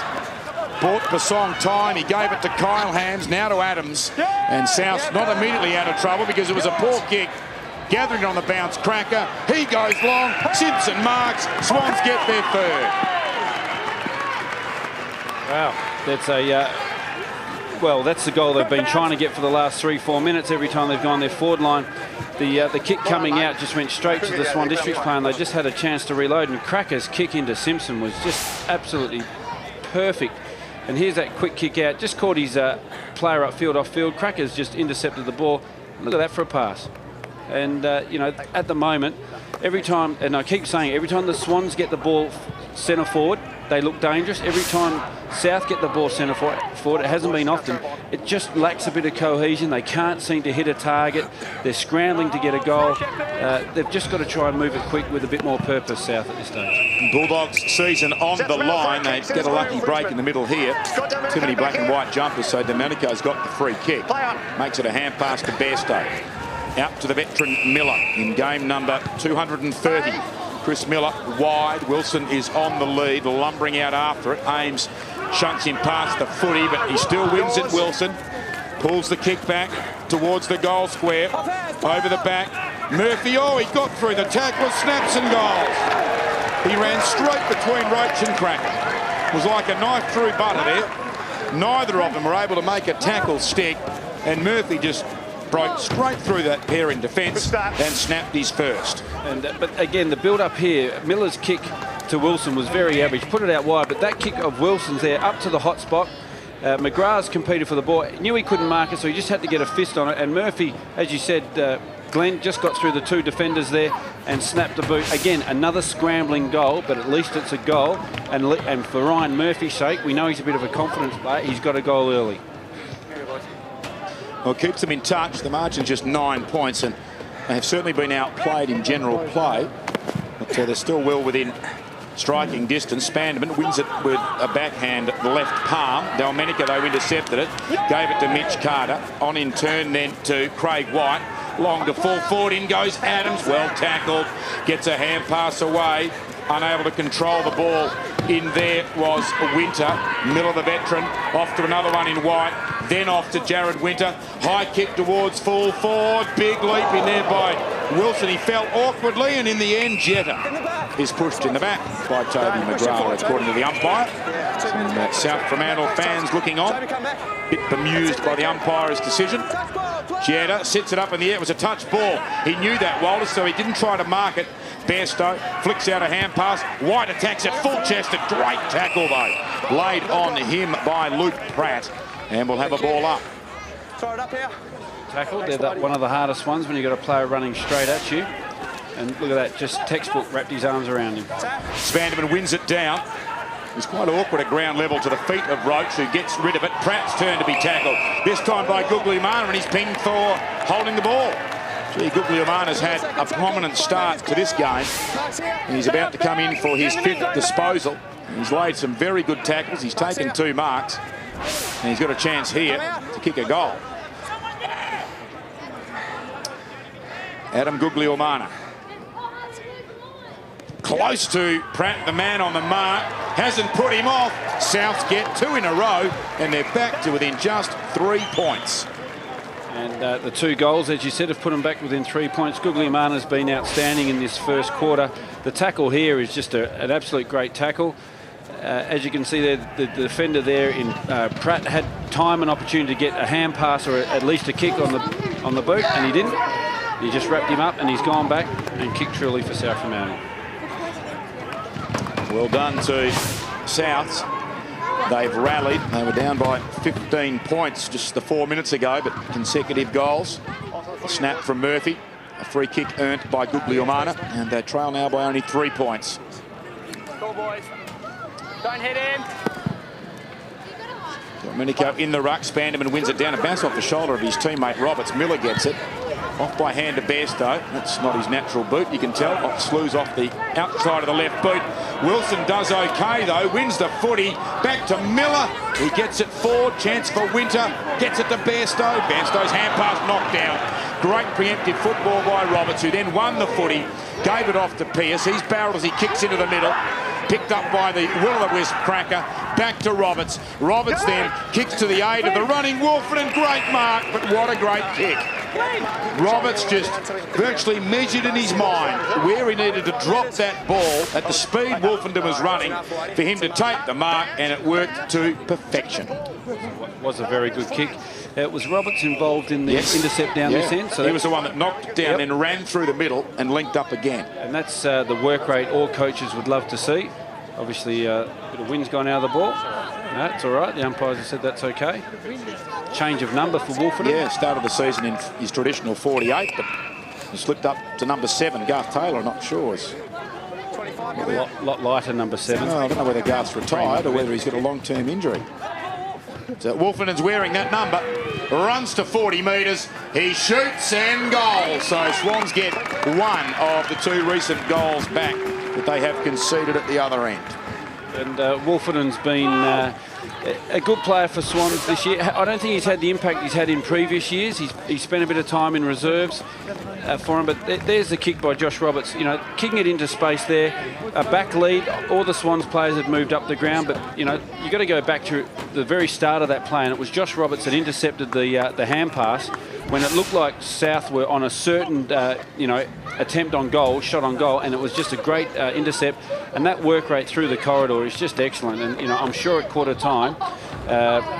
Bought Basong time. He gave it to Kyle Hams, now to Adams. And South not immediately out of trouble because it was a poor kick. Gathering on the bounce, Cracker. He goes long. Simpson marks. Swans get their third. Wow, that's that's the goal they've been trying to get for the last 3-4 minutes. Every time they've gone their forward line, the kick coming out just went straight to the Swan Districts player, and they just had a chance to reload. And Cracker's kick into Simpson was just absolutely perfect. And here's that quick kick out, just caught his player upfield, off-field. Cracker's just intercepted the ball. Look at that for a pass. And, you know, at the moment, every time, and I keep saying, every time the Swans get the ball centre forward, they look dangerous. Every time South get the ball centre forward, it hasn't been often. It just lacks a bit of cohesion. They can't seem to hit a target. They're scrambling to get a goal. They've just got to try and move it quick with a bit more purpose, South, at this stage. Bulldogs season on the line. They get a lucky break in the middle here. Too many black and white jumpers, so Domenico's got the free kick. Makes it a hand pass to Bairstow. Out to the veteran Miller in game number 230. Chris Miller wide. Wilson is on the lead, lumbering out after it. Ames shunts him past the footy, but he still wins it, Wilson. Pulls the kick back towards the goal square. Over the back. Murphy, he got through the tackle, snaps and goals. He ran straight between Roach and Cracker. It was like a knife through butter there. Neither of them were able to make a tackle stick, and Murphy just broke straight through that pair in defence and snapped his first. And but again, the build-up here, Miller's kick to Wilson was very average. Put it out wide, but that kick of Wilson's there up to the hot spot. McGrath's competed for the ball. Knew he couldn't mark it, so he just had to get a fist on it. And Murphy, as you said, Glenn just got through the two defenders there and snapped the boot. Again, another scrambling goal, but at least it's a goal. And for Ryan Murphy's sake, we know he's a bit of a confidence player. He's got a goal early. Well, keeps them in touch. The margin's just 9 points, and they have certainly been outplayed in general play. But they're still well within striking distance. Spanderman wins it with a backhand left palm. Domenico, though, intercepted it. Gave it to Mitch Carter. On in turn then to Craig White. Long to full forward. In goes Adams. Well tackled. Gets a hand pass away. Unable to control the ball. In there was Winter. Miller, the veteran. Off to another one in White. Then off to Jared Winter. High kick towards full forward. Big leap in there by Wilson. He fell awkwardly, and in the end, Jetta is pushed in the back by Toby McGrath, according to the umpire. Some South Fremantle fans looking on. Bit bemused by the umpire's decision. Jetta sits it up in the air. It was a touch ball. He knew that, Walters, so he didn't try to mark it. Bairstow flicks out a hand pass. White attacks it full-chested. Great tackle, though. Laid on him by Luke Pratt. And we'll have a ball up. Throw it up here. tackle. They're one of the hardest ones when you've got a player running straight at you. And look at that, just textbook wrapped his arms around him. Spanderman wins it down. It's quite awkward at ground level to the feet of Roach, who gets rid of it. Pratt's turn to be tackled. This time by Guglielmana, and he's pinged for holding the ball. Gee, Guglielmana's had a prominent start to this game. He's about to come in for his 5th disposal. He's laid some very good tackles. He's taken 2 marks. And he's got a chance here to kick a goal. Adam Guglielmana. Close to Pratt, the man on the mark. Hasn't put him off. Souths get 2 in a row, and they're back to within just 3 points. And the 2 goals, as you said, have put them back within 3 points. Guglielmana's been outstanding in this first quarter. The tackle here is just an absolute great tackle. As you can see there, the defender there in Pratt had time and opportunity to get a hand pass or at least a kick on the boot, and he didn't. He just wrapped him up, and he's gone back and kicked truly for South Fremantle. Well done to Souths. They've rallied. They were down by 15 points just the 4 minutes ago, but consecutive goals. A snap from Murphy. A free kick earned by Guglielmana, and they trail now by only 3 points. Go, boys. Don't hit him. Domenico in the ruck. Spanderman wins it down and bounce off the shoulder of his teammate Roberts. Miller gets it. Off by hand to Bairstow. That's not his natural boot, you can tell. Slews off the outside of the left boot. Wilson does okay, though. Wins the footy. Back to Miller. He gets it forward. Chance for Winter. Gets it to Bairstow. Bairstow's hand pass knocked down. Great preemptive football by Roberts, who then won the footy. Gave it off to Pearce. He's barreled as he kicks into the middle. Picked up by the will-o'-the-wisp cracker. Back to Roberts. Roberts then kicks to the aid of the running Wolfen, and great mark, but what a great kick. Roberts just virtually measured in his mind where he needed to drop that ball at the speed Wolfenden was running for him to take the mark, and it worked to perfection. It was a very good kick. Was Roberts involved in the intercept down this end? So he was the one that knocked it down and ran through the middle and linked up again. And that's the work rate all coaches would love to see. Obviously, a bit of wind's gone out of the ball. No, it's all right. The umpires have said that's okay. Change of number for Wolfenden. Yeah, started the season in his traditional 48, but he slipped up to number 7. Garth Taylor, I'm not sure, is a lot lighter, number 7. I don't know whether Garth's retired or whether he's got a long-term injury. So Wolfenden's wearing that number. Runs to 40 metres. He shoots and goal. So Swans get 1 of the 2 recent goals back that they have conceded at the other end. And Wolfenden's been a good player for Swans this year. I don't think he's had the impact he's had in previous years. He's spent a bit of time in reserves for him, but there's the kick by Josh Roberts. You know, kicking it into space there. A back lead. All the Swans players have moved up the ground, but, you know, you've got to go back to the very start of that play, and it was Josh Roberts that intercepted the hand pass when it looked like South were on a certain, attempt on goal, shot on goal, and it was just a great intercept. And that work rate through the corridor is just excellent. And, you know, I'm sure at quarter time,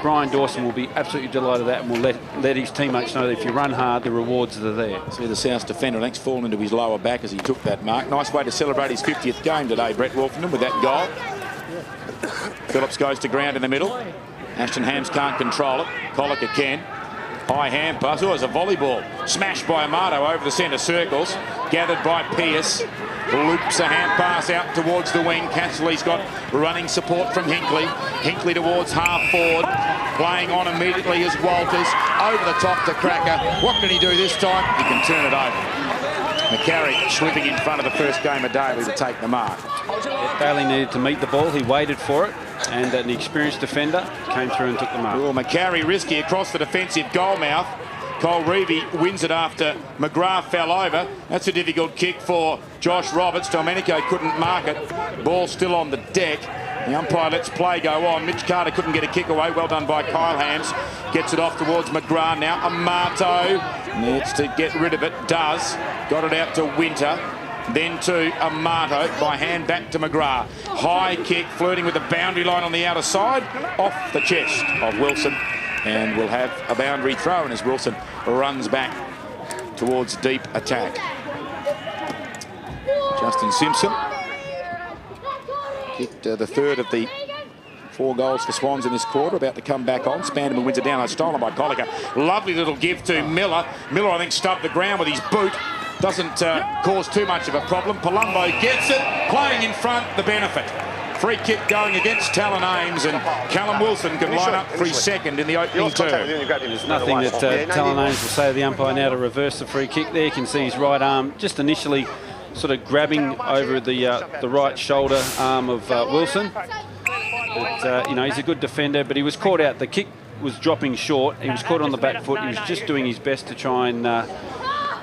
Brian Dawson will be absolutely delighted with that, and will let his teammates know that if you run hard, the rewards are there. See the South defender next fall into his lower back as he took that mark. Nice way to celebrate his 50th game today, Brett Wolfenden, with that goal. Phillips goes to ground in the middle. Ashton Hams can't control it. Colica can. High hand pass. Oh, it's a volleyball. Smashed by Amato over the centre circles. Gathered by Pearce. Loops a hand pass out towards the wing. Castley's got running support from Hinkley. Hinkley towards half forward. Playing on immediately is Walters. Over the top to Cracker. What can he do this time? He can turn it over. McCarry slipping in front of the first game of Daly to take the mark. Daly needed to meet the ball. He waited for it. And an experienced defender came through and took the mark. Oh, McCarry risky across the defensive goal mouth. Cole Reevy wins it after McGrath fell over. That's a difficult kick for Josh Roberts. Domenico couldn't mark it. Ball still on the deck. The umpire lets play go on. Mitch Carter couldn't get a kick away. Well done by Kyle Hams. Gets it off towards McGrath now. Amato needs to get rid of it. Does. Got it out to Winter. Then to Amato, by hand back to McGrath. High kick, flirting with the boundary line on the outer side, off the chest of Wilson, and we'll have a boundary throw, and as Wilson runs back towards deep attack. Justin Simpson kicked the third of the 4 goals for Swans in this quarter, about to come back on. Spanderman wins it down, stolen by Colliker. Lovely little give to Miller. Miller, I think, stubbed the ground with his boot. Doesn't cause too much of a problem. Palumbo gets it, playing in front, the benefit. Free kick going against Talon Ames, and Callum Wilson can line up for his second in the opening term. There's nothing that Talon Ames will say to the umpire now to reverse the free kick there. You can see his right arm just initially sort of grabbing over the right shoulder arm of Wilson. But, you know, he's a good defender, but he was caught out. The kick was dropping short. He was caught on the back foot. He was just doing his best to try and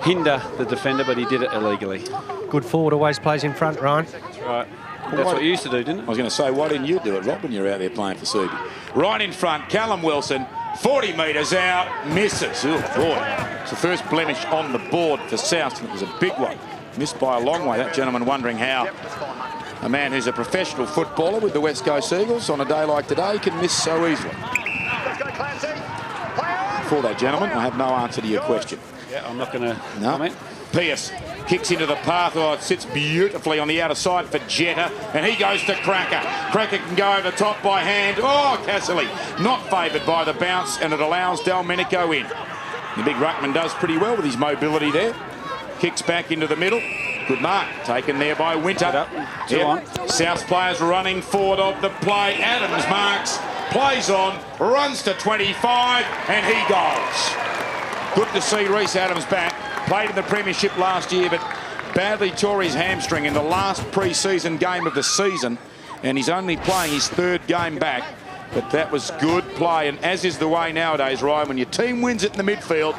hinder the defender, but he did it illegally. Good forward always plays in front, Ryan. That's right. That's what you used to do, didn't it? I was going to say, why didn't you do it, Rob, when you were out there playing for Subi? Right in front, Callum Wilson, 40 metres out, misses. Oh, boy. It's the first blemish on the board for South, and it was a big one. Missed by a long way. That gentleman wondering how a man who's a professional footballer with the West Coast Eagles on a day like today can miss so easily. For that, gentleman, I have no answer to your question. Yeah, I'm not going to comment. Pierce kicks into the path. Oh, it sits beautifully on the outer side for Jetta, and he goes to Cracker. Cracker can go over the top by hand. Oh, Cassidy not favoured by the bounce, and it allows Delmenico in. The big ruckman does pretty well with his mobility there. Kicks back into the middle. Good mark taken there by Winter. South players running forward of the play. Adams marks, plays on, runs to 25, and he goes. Good to see Reece Adams back. Played in the premiership last year, but badly tore his hamstring in the last pre-season game of the season, and he's only playing his 3rd game back. But that was good play, and as is the way nowadays, Ryan, when your team wins it in the midfield,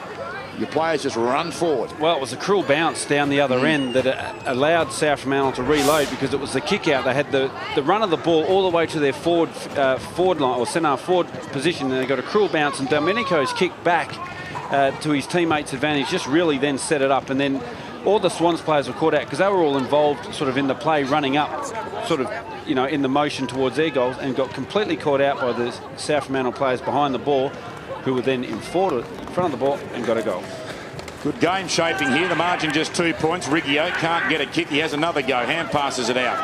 your players just run forward. Well, it was a cruel bounce down the other end that allowed South Fremantle to reload, because it was the kick out. They had the run of the ball all the way to their forward line, or centre forward position, and they got a cruel bounce, and Domenico's kick back to his teammates' advantage just really then set it up. And then all the Swans players were caught out because they were all involved sort of in the play, running up sort of, you know, in the motion towards their goals, and got completely caught out by the South Fremantle players behind the ball, who were then in front of the ball and got a goal. Good game shaping here. The margin just 2 points. Riggio can't get a kick. He has another go. Hand passes it out.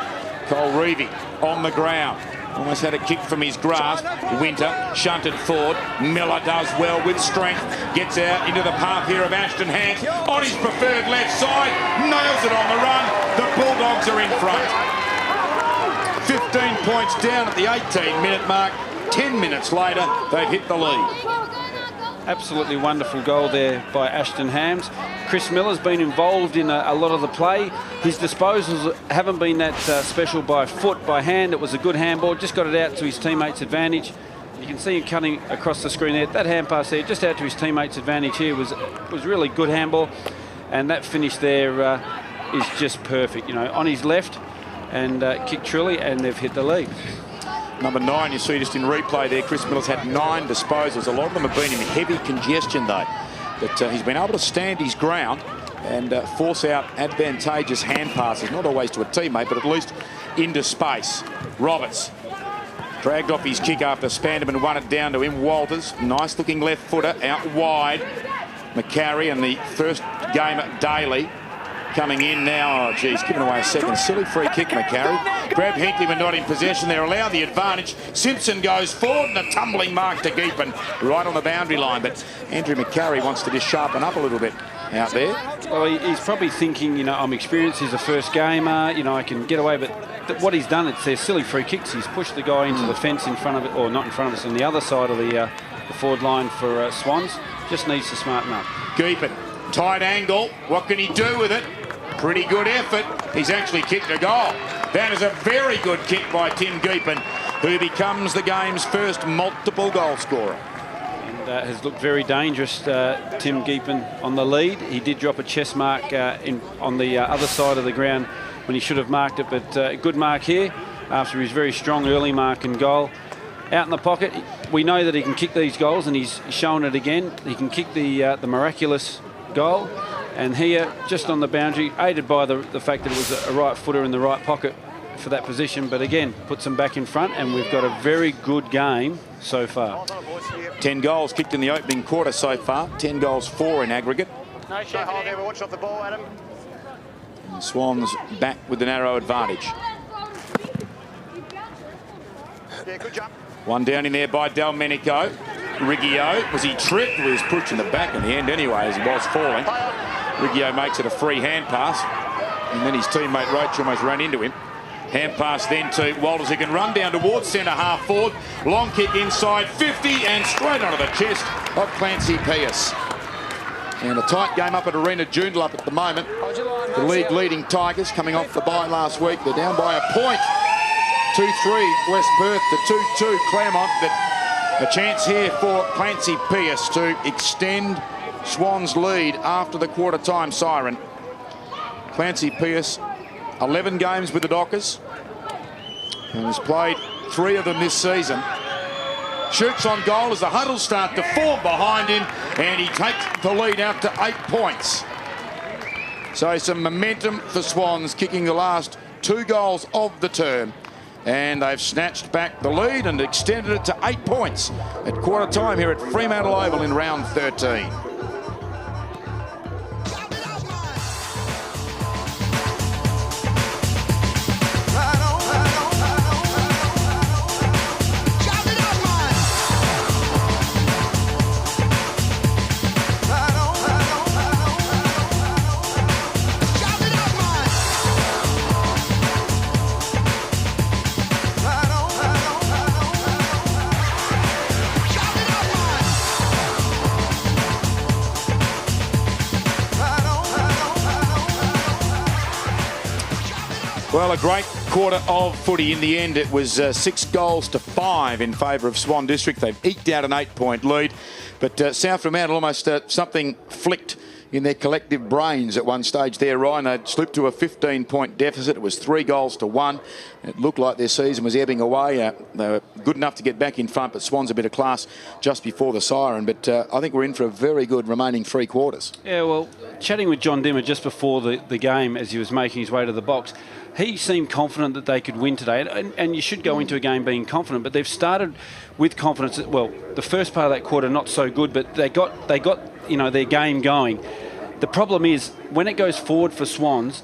Cole Reevy on the ground. Almost had a kick from his grasp. Winter shunted forward. Miller does well with strength. Gets out into the path here of Ashton Hanks. On his preferred left side. Nails it on the run. The Bulldogs are in front. 15 points down at the 18-minute mark. 10 minutes later, they've hit the lead. Absolutely wonderful goal there by Ashton Hams. Chris Miller's been involved in a lot of the play. His disposals haven't been that special by foot, by hand. It was a good handball, just got it out to his teammates' advantage. You can see him cutting across the screen there. That hand pass there, just out to his teammates' advantage here, was really good handball. And that finish there is just perfect. You know, on his left, and kicked truly, and they've hit the lead. Number 9, you see just in replay there, Chris Miller's had 9 disposals. A lot of them have been in heavy congestion, though. But he's been able to stand his ground and force out advantageous hand passes, not always to a teammate, but at least into space. Roberts dragged off his kick after Spanderman won it down to him. Walters, nice-looking left footer, out wide. McCarry and the first game at Daly coming in now. Oh, geez, giving away a second. Silly free kick, McCarry. Grab Hinkley when not in possession. They're allowed the advantage. Simpson goes forward and a tumbling mark to Geepan right on the boundary line. But Andrew McCarry wants to just sharpen up a little bit out there. Well, he's probably thinking, you know, I'm experienced. He's a first gamer. You know, I can get away. But what he's done, it's their silly free kicks. He's pushed the guy into the fence in front of it, or not in front of us, on the other side of the forward line for Swans. Just needs to smarten up. Geepan, tight angle. What can he do with it? Pretty good effort. He's actually kicked a goal. That is a very good kick by Tim Geepan, who becomes the game's first multiple goal scorer. And has looked very dangerous, Tim Geepan, on the lead. He did drop a chest mark on the other side of the ground when he should have marked it, but a good mark here after his very strong early mark and goal. Out in the pocket, we know that he can kick these goals, and he's shown it again. He can kick the miraculous goal. And here, just on the boundary, aided by the fact that it was a right footer in the right pocket for that position, but again, puts them back in front, and we've got a very good game so far. 10 goals kicked in the opening quarter so far, 10 goals 4 in aggregate. No hold there, we're watching off the ball, Adam. And Swans back with the narrow advantage. Yeah, good jump. One down in there by Delmenico. Riggio, was he tripped? He was pushed in the back in the end anyway as he was falling. Riggio makes it a free hand pass. And then his teammate Roach almost ran into him. Hand pass then to Walters, who can run down towards centre half forward. Long kick inside 50 and straight onto the chest of Clancy Pierce. And a tight game up at Arena Joondalup at the moment. The league leading Tigers coming off the bye last week. They're down by a point. 2-3 West Perth to 2-2 Claremont. But a chance here for Clancy Pierce to extend Swan's lead after the quarter-time siren. Clancy Pierce, 11 games with the Dockers and has played 3 of them this season. Shoots on goal as the huddles start to form behind him, and he takes the lead out to 8 points. So some momentum for Swans, kicking the last 2 goals of the term, and they've snatched back the lead and extended it to 8 points at quarter time here at Fremantle Oval in round 13. Well, a great quarter of footy. In the end, it was 6 goals to 5 in favour of Swan District. They've eked out an 8-point lead. But South Fremantle almost something flicked in their collective brains at one stage there, Ryan. They'd slipped to a 15-point deficit. It was 3 goals to 1. It looked like their season was ebbing away. They were good enough to get back in front, but Swan's a bit of class just before the siren. But I think we're in for a very good remaining 3 quarters. Yeah, well, chatting with John Dimmer just before the game as he was making his way to the box, he seemed confident that they could win today, and you should go into a game being confident. But they've started with confidence. Well, the first part of that quarter not so good, but they got their game going. The problem is when it goes forward for Swans,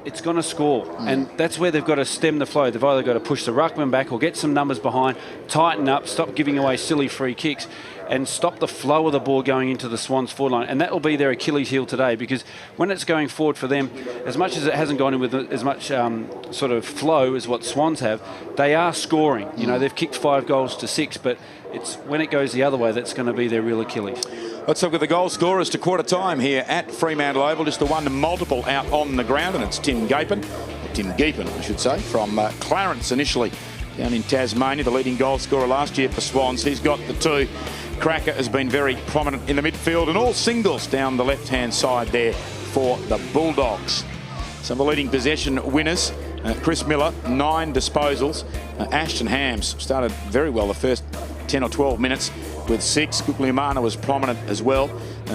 it's going to score, and that's where they've got to stem the flow. They've either got to push the ruckman back or get some numbers behind, tighten up, stop giving away silly free kicks, and stop the flow of the ball going into the Swans forward line. And that will be their Achilles heel today, because when it's going forward for them, as much as it hasn't gone in with as much sort of flow as what Swans have, they are scoring. You know, they've kicked 5 goals to 6, but it's when it goes the other way that's going to be their real Achilles. Let's look at the goal scorers to quarter time here at Fremantle Oval. Just the one multiple out on the ground, and it's Tim Geepen, I should say, from Clarence initially down in Tasmania, the leading goal scorer last year for Swans. He's got the 2. Cracker has been very prominent in the midfield, and all singles down the left-hand side there for the Bulldogs. Some of the leading possession winners. Chris Miller, 9 disposals. Ashton Hams started very well the first 10 or 12 minutes with 6. Guglielmana was prominent as well.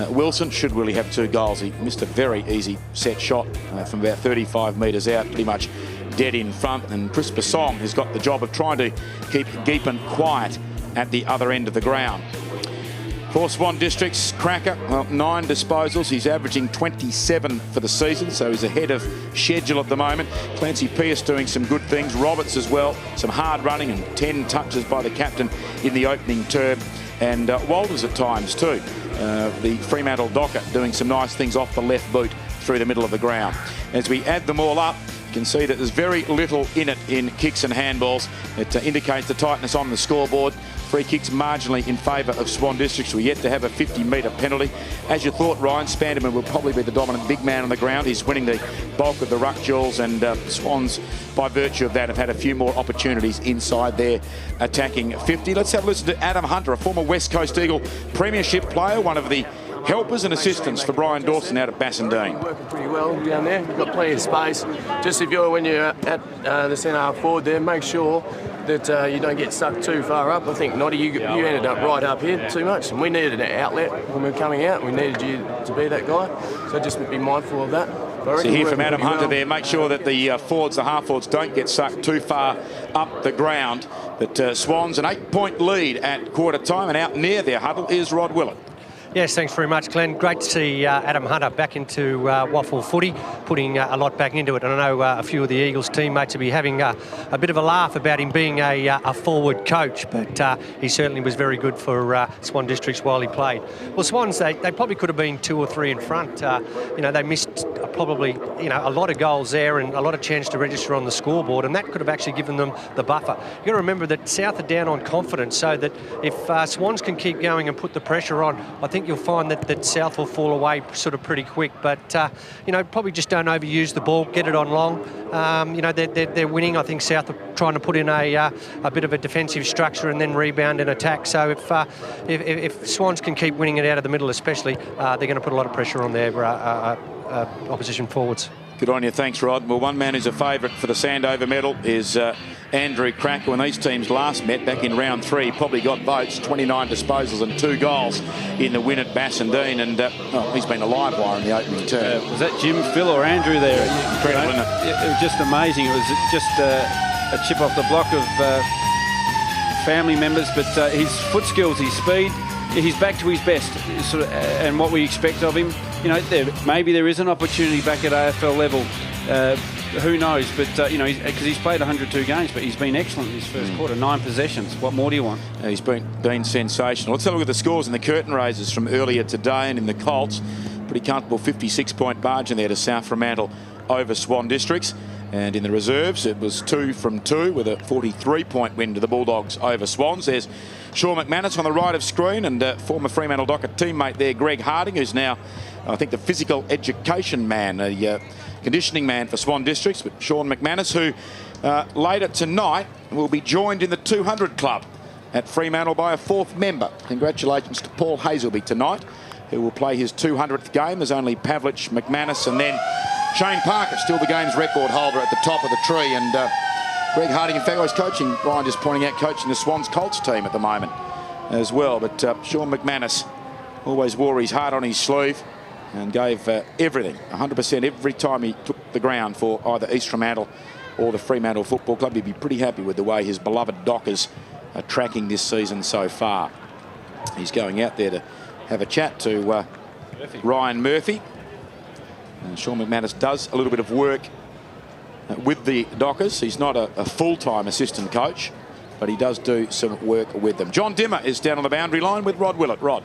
Wilson should really have 2 goals. He missed a very easy set shot from about 35 metres out, pretty much dead in front. And Chris Basong has got the job of trying to keep Geepen quiet at the other end of the ground. For Swan District's Cracker, well, 9 disposals. He's averaging 27 for the season, so he's ahead of schedule at the moment. Clancy Pierce doing some good things. Roberts as well, some hard running and 10 touches by the captain in the opening term. And Walters at times too. The Fremantle Docker doing some nice things off the left boot through the middle of the ground. As we add them all up, you can see that there's very little in it in kicks and handballs. It indicates the tightness on the scoreboard. Free kicks marginally in favour of Swan Districts. We're yet to have a 50-metre penalty. As you thought, Ryan, Spanderman will probably be the dominant big man on the ground. He's winning the bulk of the ruck duels, and Swans, by virtue of that, have had a few more opportunities inside their attacking 50. Let's have a listen to Adam Hunter, a former West Coast Eagle premiership player, one of the helpers and assistants for Brian Dawson out at Bassendean. Working pretty well down there. You've got plenty of space. Just when you're at the centre half forward there, make sure that you don't get stuck too far up. I think, Noddy, you ended up right up here too much, and we needed an outlet when we were coming out. We needed you to be that guy, so just be mindful of that. So hear from Adam Hunter there. Make sure that the half forwards don't get sucked too far up the ground. But Swans an 8-point lead at quarter time, and out near their huddle is Rod Willett. Yes, thanks very much, Glenn. Great to see Adam Hunter back into WAFL footy, putting a lot back into it. And I know a few of the Eagles teammates will be having a bit of a laugh about him being a forward coach, but he certainly was very good for Swan Districts while he played. Well, Swans, they probably could have been 2 or 3 in front. They missed probably a lot of goals there and a lot of chance to register on the scoreboard, and that could have actually given them the buffer. You've got to remember that South are down on confidence, so that if Swans can keep going and put the pressure on, I think you'll find that South will fall away sort of pretty quick. But probably just don't overuse the ball, get it on long. They're winning. I think South are trying to put in a bit of a defensive structure and then rebound and attack. So if Swans can keep winning it out of the middle, especially, they're going to put a lot of pressure on their opposition forwards. Good on you. Thanks, Rod. Well, one man who's a favourite for the Sandover medal is Andrew Cracker. When these teams last met back in round 3, probably got votes, 29 disposals and 2 goals in the win at Bassendean, and he's been a live wire in the opening term. Was that Jim, Phil or Andrew there? Incredible, isn't it? It was just amazing. It was just a chip off the block of family members, but his foot skills, his speed, he's back to his best, and what we expect of him. Maybe there is an opportunity back at AFL level. Who knows? But because he's played 102 games, but he's been excellent in his first quarter. 9 possessions. What more do you want? He's been sensational. Let's have a look at the scores in the curtain raisers from earlier today, and in the Colts, pretty comfortable 56-point margin there to South Fremantle over Swan Districts. And in the reserves, it was 2 from 2 with a 43-point win to the Bulldogs over Swans. There's Sean McManus on the right of screen, and former Fremantle Docker teammate there, Greg Harding, who's now, I think, the physical education man, a conditioning man for Swan Districts. But Sean McManus, who later tonight will be joined in the 200 club at Fremantle by a 4th member. Congratulations to Paul Hazelby tonight, who will play his 200th game. There's only Pavlich, McManus, and then Shane Parker, still the game's record holder at the top of the tree. And Greg Harding, in fact, I was coaching, Brian just pointing out, coaching the Swans Colts team at the moment as well. But Sean McManus always wore his heart on his sleeve and gave everything, 100% every time he took the ground for either East Fremantle or the Fremantle Football Club. He'd be pretty happy with the way his beloved Dockers are tracking this season so far. He's going out there to have a chat to Ryan Murphy. And Sean McManus does a little bit of work with the Dockers. He's not a full-time assistant coach, but he does do some work with them. John Dimmer is down on the boundary line with Rod Willett. Rod.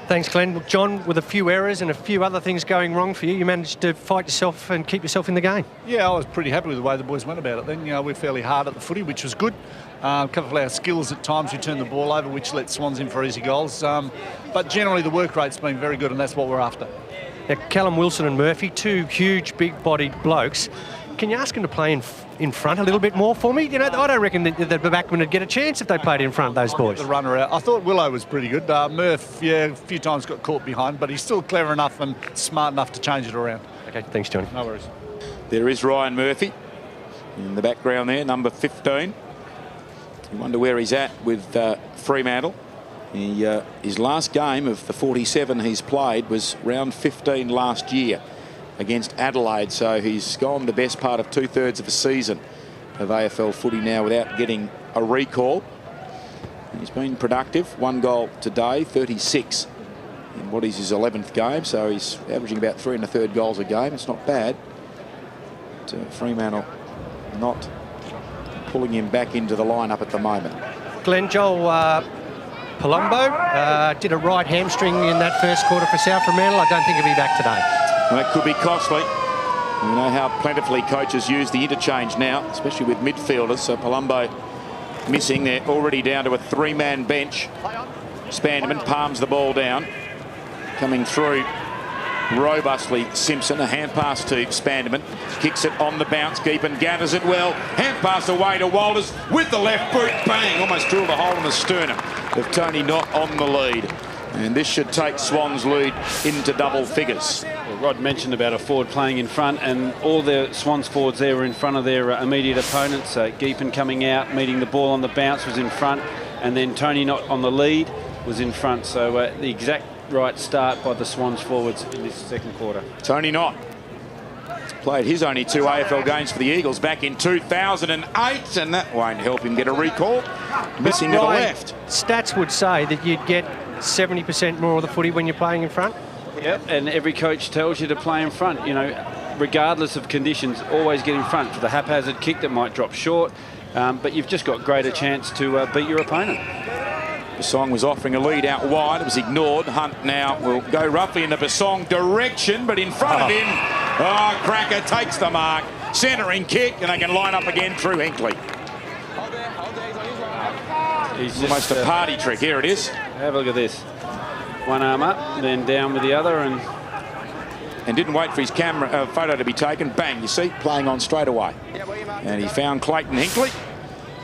Thanks, Glenn. Well, John, with a few errors and a few other things going wrong for you, you managed to fight yourself and keep yourself in the game. Yeah, I was pretty happy with the way the boys went about it then. We're fairly hard at the footy, which was good. A couple of our skills at times, we turned the ball over, which let Swans in for easy goals. But generally the work rate's been very good, and that's what we're after. Now, Callum Wilson and Murphy, 2 huge, big-bodied blokes. Can you ask them to play in front a little bit more for me? I don't reckon that the backmen would get a chance if they played in front, those boys. The runner out. I thought Willow was pretty good. Murph, a few times got caught behind, but he's still clever enough and smart enough to change it around. Okay, thanks, Johnny. No worries. There is Ryan Murphy in the background there, number 15. You wonder where he's at with Fremantle. His last game of the 47 he's played was round 15 last year against Adelaide, so he's gone the best part of 2/3 of a season of AFL footy now without getting a recall. He's been productive, 1 goal today, 36 in what is his 11th game, so he's averaging about 3 1/3 goals a game. It's not bad. But, Fremantle not pulling him back into the lineup at the moment. Glenn, Joel Palumbo did a right hamstring in that first quarter for South Fremantle. I don't think he'll be back today. Well, that could be costly. We know how plentifully coaches use the interchange now, especially with midfielders. So Palumbo missing. They're already down to a 3-man bench. Spanderman palms the ball down. Coming through robustly, Simpson. A hand pass to Spanderman. Kicks it on the bounce. Geepan gathers it well. Hand pass away to Walters with the left boot. Bang! Almost drilled a hole in the sternum of Tony Knott on the lead. And this should take Swan's lead into double figures. Well, Rod mentioned about a forward playing in front, and all the Swans forwards there were in front of their immediate opponents. Geepan coming out, meeting the ball on the bounce, was in front, and then Tony Knott on the lead was in front. So the exact right start by the Swans forwards in this second quarter. Tony Knott played his only 2 AFL games for the Eagles back in 2008, and that won't help him get a recall. Missing to the left. Stats would say that you'd get 70% more of the footy when you're playing in front. Yep, and every coach tells you to play in front, you know, regardless of conditions, always get in front for the haphazard kick that might drop short, but you've just got greater chance to beat your opponent. Basong was offering a lead out wide. It was ignored. Hunt now will go roughly in the Basong direction, but in front of him, Cracker takes the mark. Centering kick, and they can line up again through Hinkley. He's almost a party trick. Here it is. Have a look at this. One arm up, then down with the other, and didn't wait for his camera photo to be taken. Bang, you see, playing on straight away. And he found Clayton Hinkley.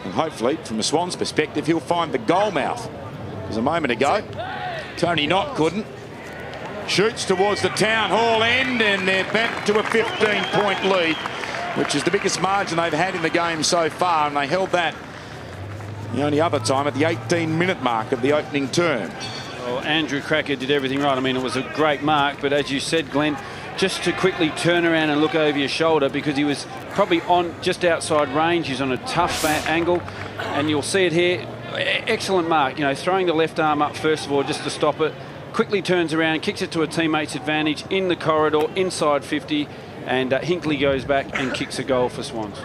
And hopefully, from a Swans perspective, he'll find the goal mouth. Because a moment ago, Tony Knott couldn't. Shoots towards the Town Hall end, and they're back to a 15-point lead, which is the biggest margin they've had in the game so far, and they held that the only other time at the 18-minute mark of the opening term. Well, Andrew Cracker did everything right. I mean, it was a great mark, but as you said, Glenn, just to quickly turn around and look over your shoulder, because he was probably on just outside range. He's on a tough angle, and you'll see it here. Excellent mark, you know, throwing the left arm up first of all just to stop it. Quickly turns around, kicks it to a teammate's advantage in the corridor, inside 50, and Hinkley goes back and kicks a goal for Swans.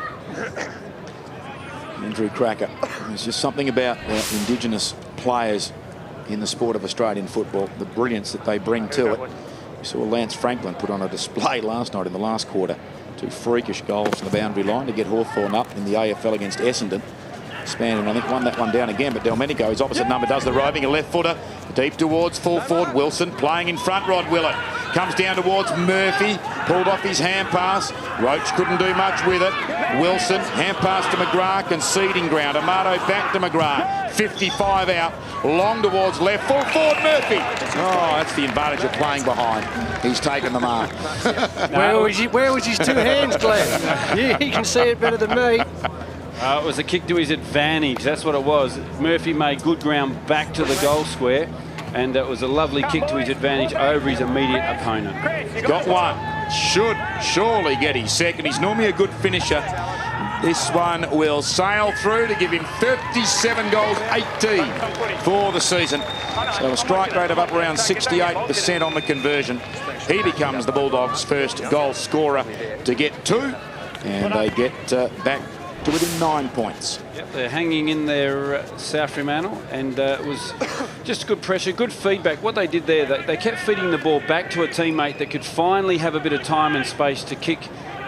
Andrew Cracker. There's just something about Indigenous players in the sport of Australian football, the brilliance that they bring to it. We saw Lance Franklin put on a display last night in the last quarter. 2 freakish goals from the boundary line to get Hawthorn up in the AFL against Essendon. Spann, I think, won that one down again, but Delmenico, his opposite number, does the roving, a left footer deep towards full forward. Wilson playing in front. Rod Willett comes down towards Murphy, pulled off his hand pass. Roach couldn't do much with it. Wilson, hand pass to McGrath, conceding ground. Amato back to McGrath, 55 out, long towards left, full forward Murphy. Oh, that's the advantage of playing behind. He's taken the mark. Where was his 2 hands, Glenn? Yeah, he can see it better than me. It was a kick to his advantage. That's what it was. Murphy made good ground back to the goal square, and it was a lovely kick to his advantage over his immediate opponent. He's got one. Should surely get his second. He's normally a good finisher. This one will sail through to give him 37 goals, 18 for the season. So a strike rate of up around 68% on the conversion. He becomes the Bulldogs' first goal scorer to get 2, and they get back to within 9 points. Yep, they're hanging in there, South Fremantle, and it was just good pressure, good feedback. What they did there, they kept feeding the ball back to a teammate that could finally have a bit of time and space to kick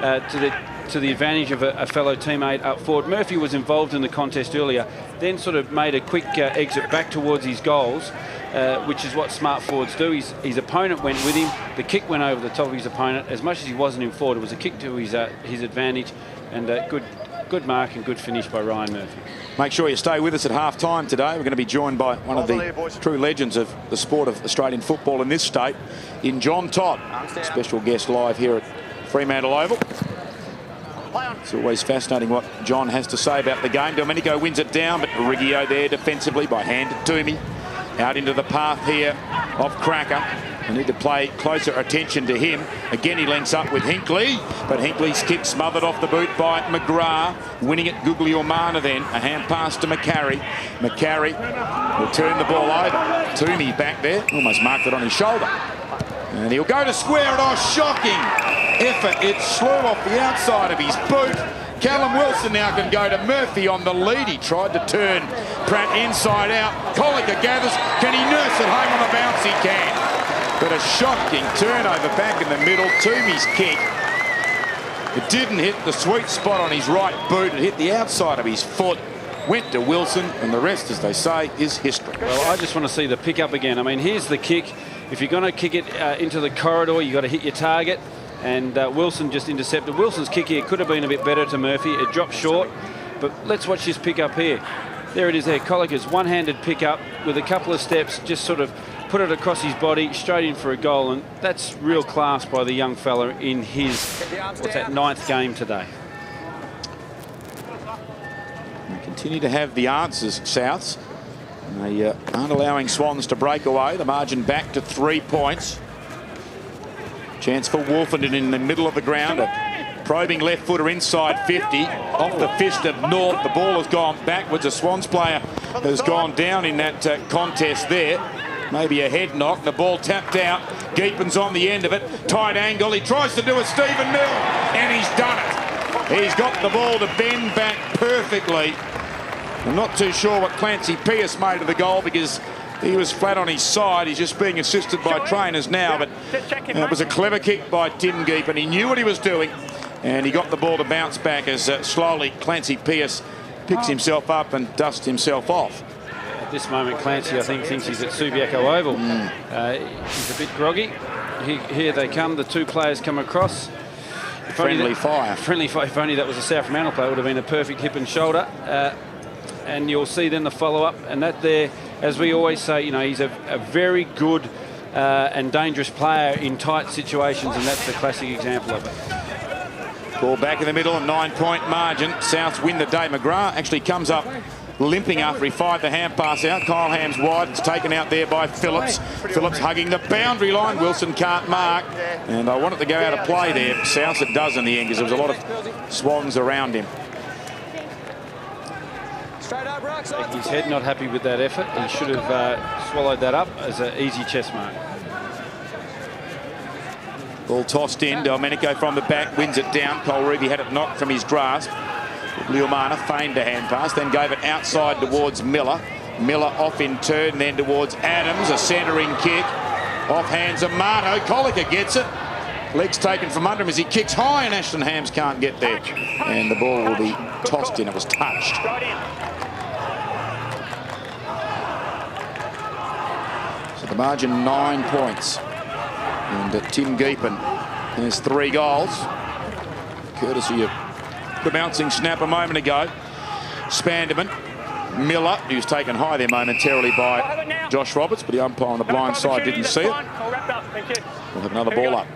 to the advantage of a fellow teammate up forward. Murphy was involved in the contest earlier, then sort of made a quick exit back towards his goals, which is what smart forwards do. His opponent went with him. The kick went over the top of his opponent. As much as he wasn't in forward, it was a kick to his advantage, and good mark and good finish by Ryan Murphy. Make sure you stay with us at half-time today. We're going to be joined by one of the true legends of the sport of Australian football in this state, in John Todd. Special guest live here at Fremantle Oval. It's always fascinating what John has to say about the game. Domenico wins it down, but Riggio there defensively by handed to me. Out into the path here of Cracker. We need to pay closer attention to him. Again, he links up with Hinkley, but Hinkley's kick smothered off the boot by McGrath. Winning it, Guglielmana then. A hand pass to McCarry. McCarry will turn the ball over. Toomey back there, almost marked it on his shoulder. And he'll go to square it. Oh, shocking effort. It slew off the outside of his boot. Callum Wilson now can go to Murphy on the lead. He tried to turn Pratt inside out. Colliker gathers. Can he nurse it home on the bounce? He can. But a shocking turnover back in the middle. Toomey's kick. It didn't hit the sweet spot on his right boot. It hit the outside of his foot. Went to Wilson, and the rest, as they say, is history. Well, I just want to see the pick up again. I mean, here's the kick. If you're going to kick it into the corridor, you've got to hit your target. And Wilson just intercepted. Wilson's kick here could have been a bit better to Murphy. It dropped short. But let's watch this pick up here. There it is there. Colliker's one-handed pick up with a couple of steps, just sort of put it across his body, straight in for a goal. And that's real class by the young fella in his, 9th game today. We continue to have the answers, Souths. They aren't allowing Swans to break away. The margin back to 3 points. Chance for Wolfenden in the middle of the ground. A probing left footer inside 50. Off the fist of North. The ball has gone backwards. A Swans player has gone down in that contest there. Maybe a head knock. The ball tapped out. Geepin's on the end of it. Tight angle. He tries to do a Stephen Mill, and he's done it. He's got the ball to bend back perfectly. I'm not too sure what Clancy Pearce made of the goal because he was flat on his side. He's just being assisted by trainers now, but it was a clever kick by Tim Geepin. He knew what he was doing, and he got the ball to bounce back as slowly Clancy Pearce picks himself up and dusts himself off. At this moment, Clancy, I think, thinks he's at Subiaco Oval. He's a bit groggy. Here they come. The two players come across. Friendly fire. Friendly fire. If only that was a South Fremantle player, it would have been a perfect hip and shoulder. And you'll see then the follow-up. And that there, as we always say, you know, he's a very good and dangerous player in tight situations, and that's the classic example of it. Ball back in the middle, a 9-point margin. Souths win the day. McGrath actually comes up limping after he fired the hand pass out. Kyle Ham's wide. It's taken out there by Phillips. Phillips hugging the boundary line. Wilson can't mark. And I want it to go out of play there. Souths it does in the end because there was a lot of Swans around him. His head not happy with that effort. He should have swallowed that up as an easy chest mark. Ball tossed in. Domenico from the back wins it down. Cole Reevy had it knocked from his grasp. Liumana feigned a hand pass, then gave it outside towards Miller. Miller off in turn, then towards Adams. A centering kick. Off hands Amato. Colica gets it. Legs taken from under him as he kicks high, and Ashton Hams can't get there. And the ball will be tossed in. It was touched. So the margin 9 points. And Tim Geepin has 3 goals, courtesy of the bouncing snap a moment ago. Spanderman, Miller, who's taken high there momentarily by Josh Roberts, but the umpire on the blind side didn't see it. We'll have another ball up.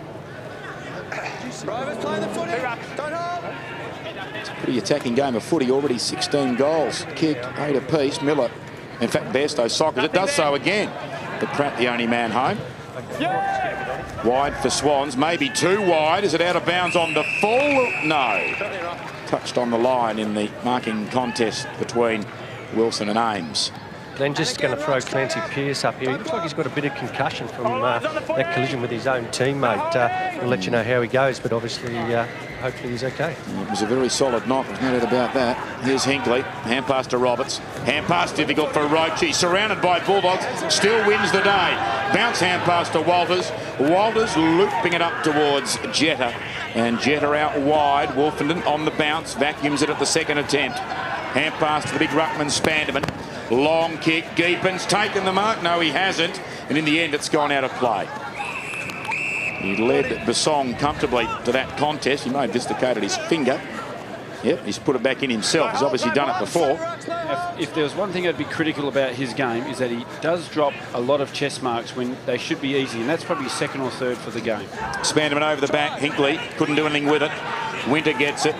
It's a pretty attacking game of footy already. 16 goals kicked, 8 apiece. Miller, in fact, Bairstow sockers. It does so again. But Pratt the only man home. Wide for Swans, maybe too wide. Is it out of bounds on the full? No. Touched on the line in the marking contest between Wilson and Ames. Then just going to throw Clancy Pearce up here. He looks like he's got a bit of concussion from that collision with his own teammate. We'll let you know how he goes, but obviously, hopefully he's okay. It was a very solid knock, there's no doubt about that. Here's Hinkley, hand pass to Roberts. Hand pass difficult for Roach. He's surrounded by Bulldogs, still wins the day. Bounce hand pass to Walters. Walters looping it up towards Jetta. And Jetta out wide. Wolfenden on the bounce, vacuums it at the second attempt. Hand pass to the big ruckman Spanderman. Long kick, Geepin's taken the mark. No, he hasn't. And in the end, it's gone out of play. He led Basong comfortably to that contest. He may have dislocated his finger. Yep, he's put it back in himself. He's obviously done it before. If there was one thing I'd be critical about his game is that he does drop a lot of chest marks when they should be easy, and that's probably second or third for the game. Spanderman over the back. Hinkley couldn't do anything with it. Winter gets it.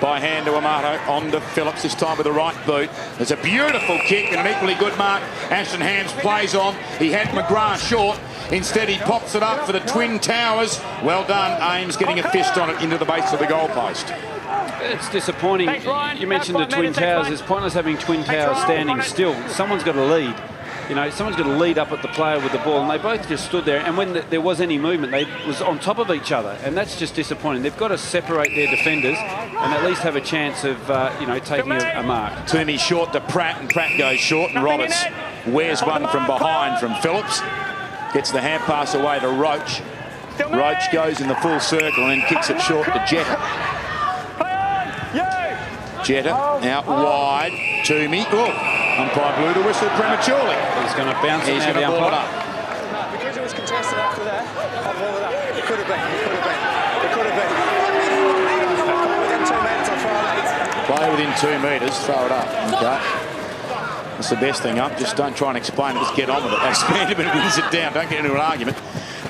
By hand to Amato, on to Phillips, this time with the right boot. There's a beautiful kick and an equally good mark. Ashton Hams plays on. He had McGrath short. Instead, he pops it up for the Twin Towers. Well done. Ames getting a fist on it into the base of the goalpost. It's disappointing. You mentioned the Twin Towers. It's pointless having Twin Towers standing still. Someone's got to lead. You know, someone's got to lead up at the player with the ball, and they both just stood there, and when there was any movement, they was on top of each other, and that's just disappointing. They've got to separate their defenders and at least have a chance of, you know, taking a mark. Toomey short to Pratt, and Pratt goes short, and Roberts wears one from behind from Phillips. Gets the hand pass away to Roach. Roach goes in the full circle and then kicks it short to Jetta. Jetta out wide. Toomey. Umpire blew the whistle prematurely. He's going to bounce it. He's going to ball it up. Because it was contested after that, I'll ball it up. It could have been. It could have been. It could have been. Play within 2 metres, I'll throw Play within 2 metres, throw it up. it up. Okay. That's the best thing up. Just don't try and explain it. Just get on with it. As Spanderman wins it down. Don't get into an argument.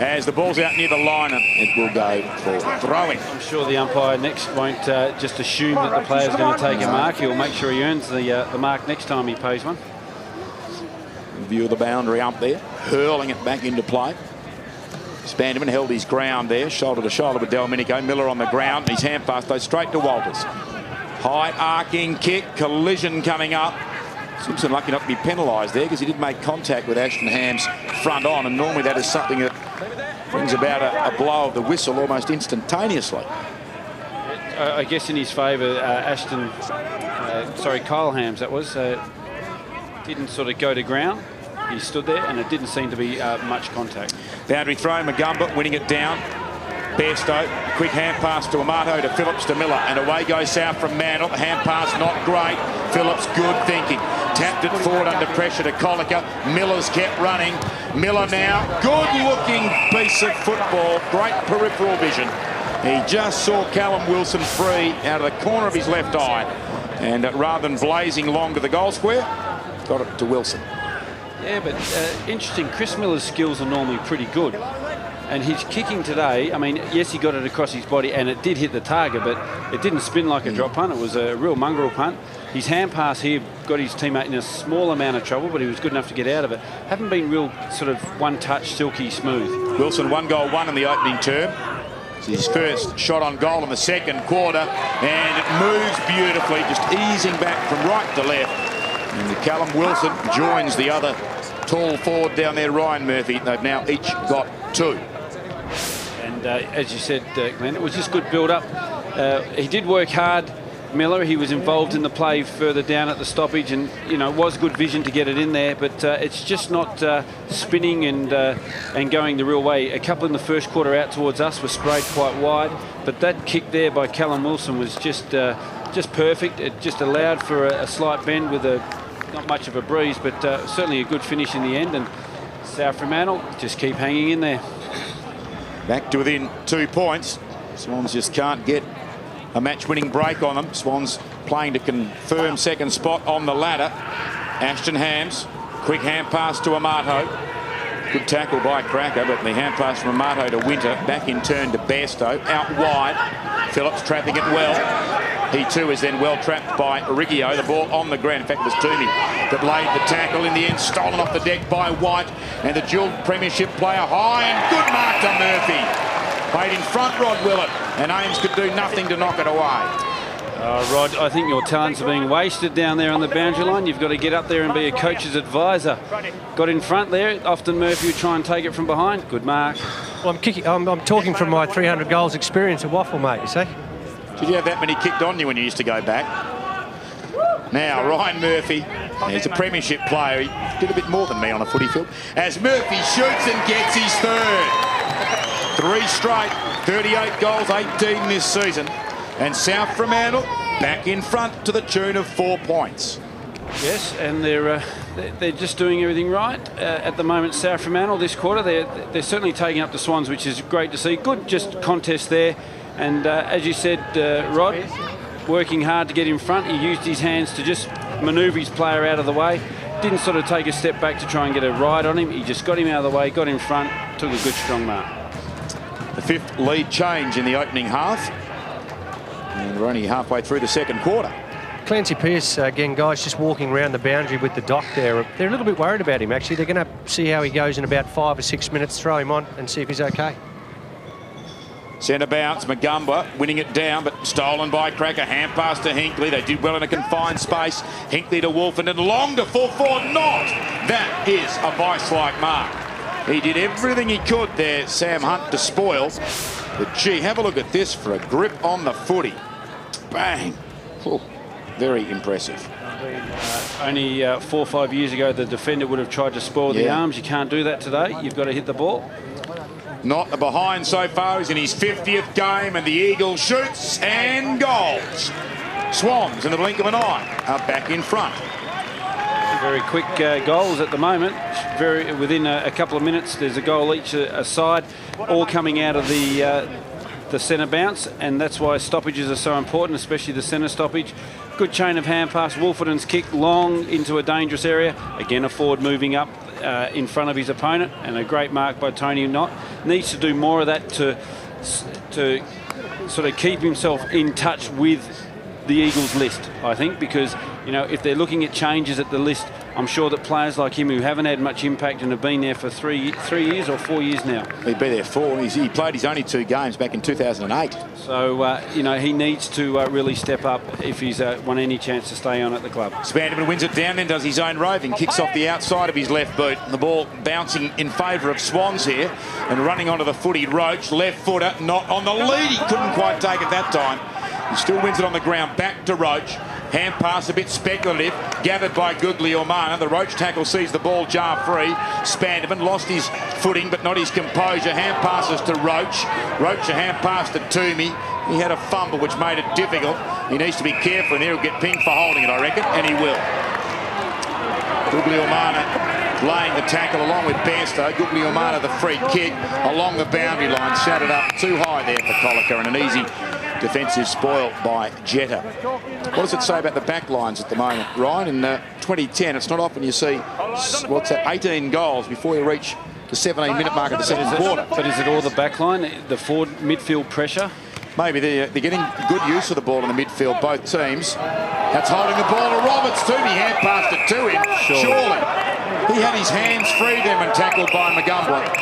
As the ball's out near the line, it will go for throwing. I'm sure the umpire next won't just assume that the player's going to take a mark. He'll make sure he earns the mark next time he pays one. View of the boundary up there, hurling it back into play. Spanderman held his ground there, shoulder to shoulder with Domenico. Miller on the ground. His hand pass goes straight to Walters. High arcing kick, collision coming up. Simpson lucky not to be penalised there because he did make contact with Ashton Ham's front on, and normally that is something that brings about a blow of the whistle almost instantaneously. I guess in his favour, Kyle Hams, that was, didn't sort of go to ground. He stood there and it didn't seem to be much contact. Boundary throw, Magumba winning it down. Bairstow, quick hand pass to Amato, to Phillips, to Miller, and away goes South Fremantle. Hand pass not great. Phillips, good thinking. Tapped it forward under pressure to Colliker. Miller's kept running. Miller now, good-looking piece of football. Great peripheral vision. He just saw Callum Wilson free out of the corner of his left eye. And rather than blazing long to the goal square, got it to Wilson. Yeah, but interesting. Chris Miller's skills are normally pretty good. And his kicking today, I mean, yes, he got it across his body and it did hit the target, but it didn't spin like a drop punt. It was a real mongrel punt. His hand pass here got his teammate in a small amount of trouble, but he was good enough to get out of it. Haven't been real sort of one-touch, silky smooth. Wilson 1 goal 1 in the opening term. It's his first shot on goal in the second quarter, and it moves beautifully, just easing back from right to left. And Callum Wilson joins the other tall forward down there, Ryan Murphy. They've now each got 2. And as you said, Glenn, it was just good build-up. He did work hard, Miller. He was involved in the play further down at the stoppage, and was good vision to get it in there. But it's just not spinning and going the real way. A couple in the first quarter out towards us were sprayed quite wide, but that kick there by Callum Wilson was just perfect. It just allowed for a slight bend with not much of a breeze, but certainly a good finish in the end. And South Fremantle just keep hanging in there. Back to within 2 points. Swans just can't get a match-winning break on them. Swans playing to confirm second spot on the ladder. Ashton Hams, quick hand pass to Amato. Good tackle by Cracker, but the hand pass from Amato to Winter. Back in turn to Bairstow, out wide. Phillips trapping it well. He too is then well trapped by Riggio. The ball on the ground. In fact, it was Toomey that laid the tackle. In the end, stolen off the deck by White. And the dual premiership player high, and good mark to Murphy. Played in front, Rod Willett, and Ames could do nothing to knock it away. Rod, I think your talents are being wasted down there on the boundary line. You've got to get up there and be a coach's advisor. Got in front there. Often Murphy would try and take it from behind. Good mark. Well, I'm talking from my 300 goals experience at WAFL, mate, you see. Did you have that many kicked on you when you used to go back? Now, Ryan Murphy, he's a premiership player. He did a bit more than me on a footy field. As Murphy shoots and gets his third. 3 straight, 38 goals, 18 this season. And South Fremantle back in front to the tune of 4 points. Yes, and they're just doing everything right at the moment. South Fremantle this quarter, they're certainly taking up the Swans, which is great to see. Good just contest there. And as you said, Rod, working hard to get in front. He used his hands to just manoeuvre his player out of the way. Didn't sort of take a step back to try and get a ride on him. He just got him out of the way, got in front, took a good strong mark. The 5th lead change in the opening half. And we're only halfway through the second quarter. Clancy Pearce, again, guys, just walking around the boundary with the dock there. They're a little bit worried about him, actually. They're going to see how he goes in about 5 or 6 minutes, throw him on and see if he's okay. Centre bounce, Magumba winning it down, but stolen by Cracker. Hand pass to Hinkley. They did well in a confined space. Hinkley to Wolfen and long to full forward. Not. That is a vice-like mark. He did everything he could there, Sam Hunt, to spoil. But gee, have a look at this for a grip on the footy. Bang. Ooh, very impressive. Only 4 or 5 years ago, the defender would have tried to spoil the arms. You can't do that today. You've got to hit the ball. Not a behind so far. He's in his 50th game, and the Eagles shoots and goals. Swans, in the blink of an eye, are back in front. Very quick goals at the moment. Within a couple of minutes, there's a goal each aside, all coming out of the centre bounce, and that's why stoppages are so important, especially the centre stoppage. Good chain of hand pass. Wolferton's kick long into a dangerous area. Again, a forward moving up in front of his opponent, and a great mark by Tony Knott. Needs to do more of that to sort of keep himself in touch with the Eagles list, I think, because if they're looking at changes at the list I'm sure that players like him who haven't had much impact and have been there for 3 years or 4 years now. He'd be there 4. He played his only 2 games back in 2008. So, you know, he needs to really step up if he's won any chance to stay on at the club. Spanderman wins it down, then does his own roving. Kicks off the outside of his left boot. The ball bouncing in favour of Swans here. And running onto the footy, Roach, left footer, not on the lead. He couldn't quite take it that time. He still wins it on the ground. Back to Roach. Hand pass a bit speculative, gathered by Guglielmana. The Roach tackle sees the ball jar free. Spanderman lost his footing but not his composure. Hand passes to Roach. Roach a hand pass to Toomey. He had a fumble which made it difficult. He needs to be careful and he'll get pinged for holding it, I reckon, and he will. Guglielmana laying the tackle along with Bairstow. Guglielmana the free kick along the boundary line. Shouted up too high there for Colica, and an easy defensive spoil by Jetta. What does it say about the back lines at the moment, Ryan? In 2010, it's not often you see, what's that, 18 goals before you reach the 17-minute mark of the second quarter. But is it all the back line, the forward midfield pressure? Maybe they're getting good use of the ball in the midfield, both teams. That's holding the ball to Roberts. Toomey hand passed it to him. Surely. He had his hands free then when tackled by Magumba.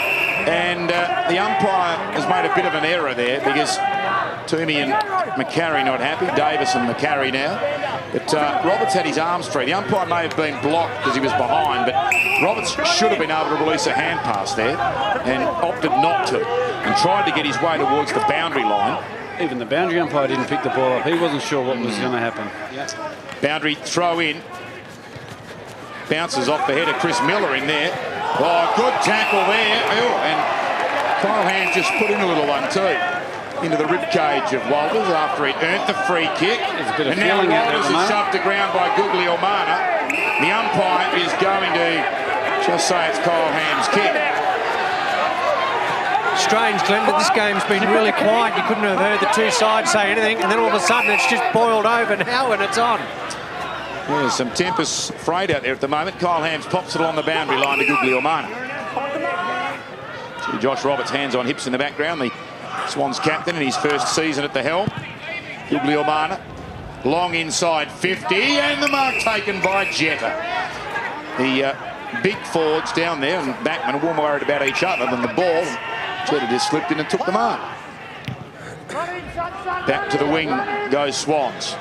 And the umpire has made a bit of an error there because Toomey and McCarry not happy. Davis and McCarry now. But Roberts had his arms free. The umpire may have been blocked because he was behind, but Roberts should have been able to release a hand pass there and opted not to and tried to get his way towards the boundary line. Even the boundary umpire didn't pick the ball up. He wasn't sure what was going to happen. Boundary throw in. Bounces off the head of Chris Miller in there. Oh, good tackle there. Oh, and Kyle Hands just put in a little one too. Into the rib cage of Walters after he'd earned the free kick. And now Walters is shoved to ground by Guglielmana. The umpire is going to just say it's Kyle Hands' kick. Strange, Glenn, but this game's been really quiet. You couldn't have heard the two sides say anything, and then all of a sudden it's just boiled over now and it's on. Yeah, some tempest frayed out there at the moment. Kyle Hams pops it along the boundary line to Guglielmana. See Josh Roberts, hands on hips in the background. The Swans captain in his first season at the helm. Guglielmana, long inside 50, and the mark taken by Jetta. The big forwards down there, and Backman were more worried about each other than the ball. Jetta just slipped in and took the mark. Back to the wing goes Swans.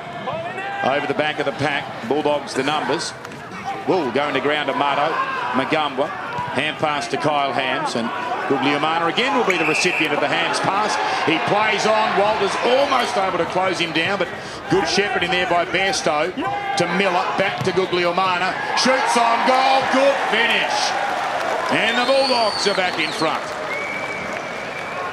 Over the back of the pack, Bulldogs the numbers. Wool going to ground to Mato. Magumba, hand pass to Kyle Hams, and Guglielmana again will be the recipient of the Hams pass. He plays on. Walters almost able to close him down, but good shepherd in there by Bairstow to Miller. Back to Guglielmana. Shoots on goal. Good finish. And the Bulldogs are back in front.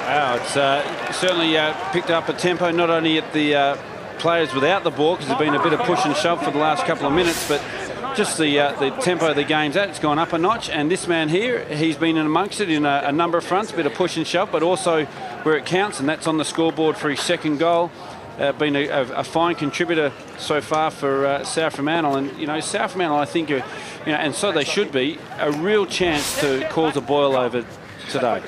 Wow, it's certainly picked up a tempo, not only at the players without the ball, because there's been a bit of push and shove for the last couple of minutes, but just the tempo of the game's at, it's gone up a notch. And this man here, he's been in amongst it in a number of fronts, a bit of push and shove, but also where it counts, and that's on the scoreboard for his second goal. Been a fine contributor so far for South Fremantle, and you know, South Fremantle, I think, and so they should be, a real chance to cause a boil over today.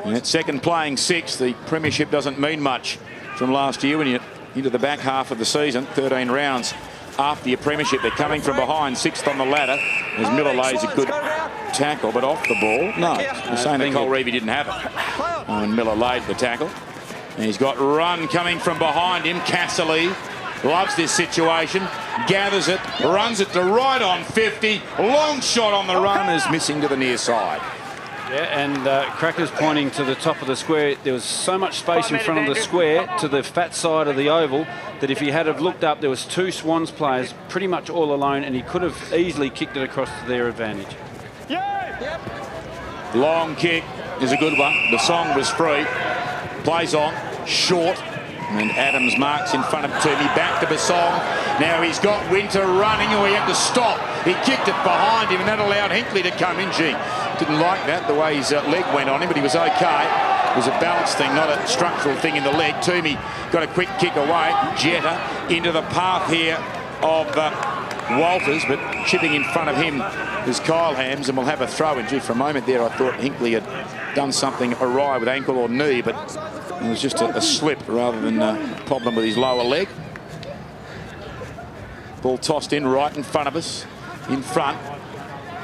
And at second playing six, the premiership doesn't mean much from last year when you're into the back half of the season. 13 rounds after your premiership, they're coming from behind, sixth on the ladder as Miller lays a good tackle, but off the ball. No, you're saying that Cole Reevy didn't have it when Miller laid the tackle. And he's got run coming from behind him. Casserly loves this situation, gathers it, runs it to right on 50. Long shot on the run is missing to the near side. Yeah, and Cracker's pointing to the top of the square. There was so much space in front of the square to the fat side of the oval that if he had have looked up, there was two Swans players pretty much all alone, and he could have easily kicked it across to their advantage. Long kick is a good one. The song was free. Plays on, short, and Adams marks in front of Toomey. Back to Basong. Now he's got Winter running, or he had to stop. He kicked it behind him, and that allowed Hinkley to come in. Gee, didn't like that, the way his leg went on him, but he was okay. It was a balance thing, not a structural thing in the leg. Toomey got a quick kick away. Jetta into the path here of Walters, but chipping in front of him is Kyle Hams, and we'll have a throw in. Gee, for a moment there, I thought Hinkley had done something awry with ankle or knee, but it was just a slip rather than a problem with his lower leg. Ball tossed in right in front of us. In front,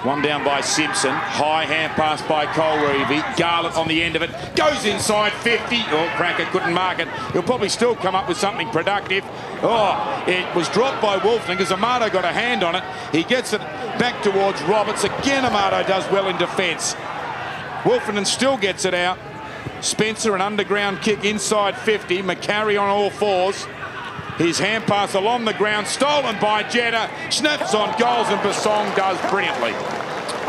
One down by Simpson. High hand pass by Colreevy. Garlett on the end of it. Goes inside 50. Oh, Cracker couldn't mark it. He'll probably still come up with something productive. Oh, it was dropped by Wolfling because Amato got a hand on it. He gets it back towards Roberts. Again, Amato does well in defence. Wolfenden still gets it out. Spencer, an underground kick inside 50. McCarry on all fours. His hand pass along the ground, stolen by Jetta, snaps on goals, and Basong does brilliantly,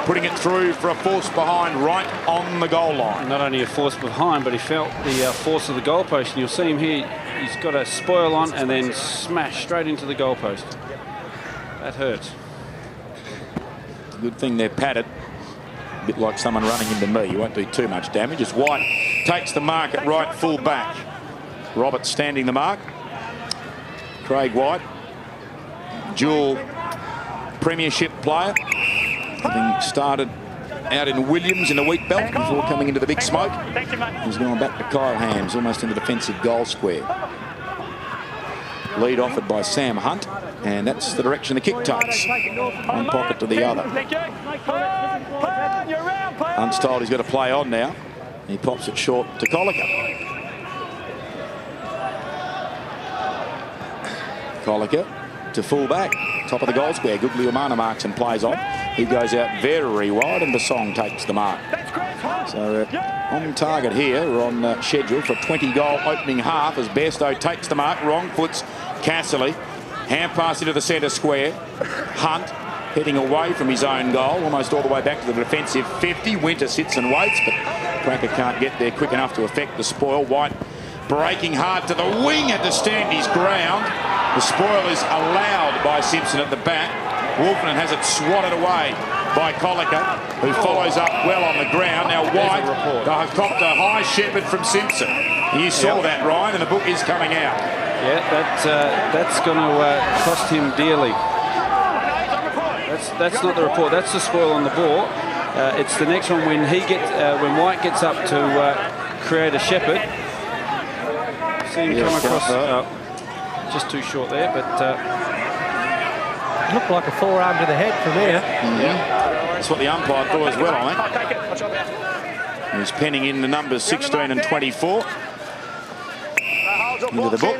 putting it through for a force behind right on the goal line. Not only a force behind, but he felt the force of the goalpost. And you'll see him here, he's got a spoil on and then smash straight into the goalpost. That hurts. Good thing they're padded. A bit like someone running into me. You won't do too much damage. As White takes the mark at right full back. Roberts standing the mark. Craig White, dual premiership player, having started out in Williams in the wheat belt before coming into the big smoke. He's gone back to Kyle Hams, almost into the defensive goal square. Lead offered by Sam Hunt, and that's the direction the kick takes. One pocket to the other. Hunt's told he's got to play on now. He pops it short to Colliker. Colliker to full back, top of the goal square. Guglielmana marks and plays on. He goes out very wide, and Basong takes the mark. So on target here, we're on schedule for a 20-goal opening half as Bairstow takes the mark. Wrong foots Casserly. Hand pass into the centre square. Hunt heading away from his own goal, almost all the way back to the defensive 50. Winter sits and waits, but Cracker can't get there quick enough to affect the spoil. White breaking hard to the wing, had to stand his ground. The spoil is allowed by Simpson at the back. Wolfenden has it swatted away by Colliker, who follows up well on the ground. Now White copped a high shepherd from Simpson. You saw that, Ryan, and the book is coming out. Yeah, that's going to cost him dearly. That's not the report. That's the spoil on the ball. It's the next one when when White gets up to create a shepherd. See him come across. Just too short there, but looked like a forearm to the head from there. Yeah, that's what the umpire thought as well, I think. He's penning in the numbers 16 and 24 into the book.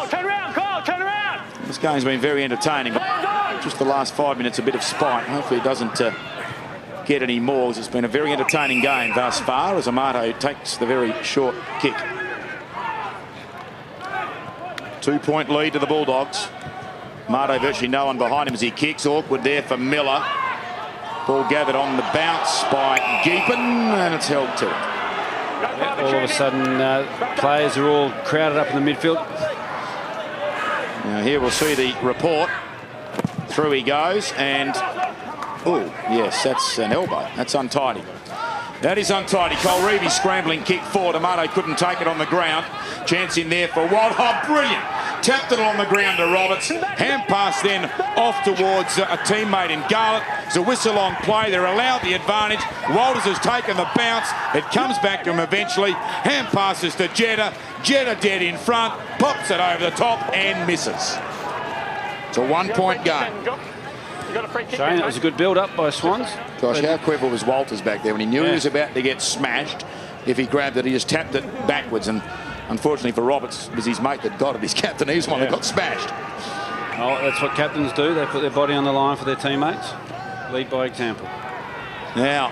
Turn around. This game's been very entertaining, but just the last 5 minutes a bit of spite. Hopefully it doesn't get any more. It's been a very entertaining game thus far as Amato takes the very short kick. 2-point lead to the Bulldogs. Amato virtually no one behind him as he kicks. Awkward there for Miller. Ball gathered on the bounce by Geepen, and it's held to it. Yeah, all of a sudden, players are all crowded up in the midfield. Now here we'll see the report. Through he goes, and oh yes, that's an elbow. That's untidy. That is untidy. Colreevy scrambling kick forward. Amato couldn't take it on the ground. Chance in there for Wild. Oh, brilliant. Tapped it on the ground to Roberts. Hand pass then off towards a teammate in Garlett. It's a whistle on play. They're allowed the advantage. Walters has taken the bounce. It comes back to him eventually. Hand passes to Jetta. Jetta dead in front. Pops it over the top and misses. It's a 1-point game. Shane, that was a good build-up by Swans. Gosh, how clever was Walters back there when he knew he was about to get smashed. If he grabbed it, he just tapped it backwards, and unfortunately for Roberts, it was his mate that got it. His captain, he was the one that got smashed. Oh, that's what captains do. They put their body on the line for their teammates. Lead by example. Now,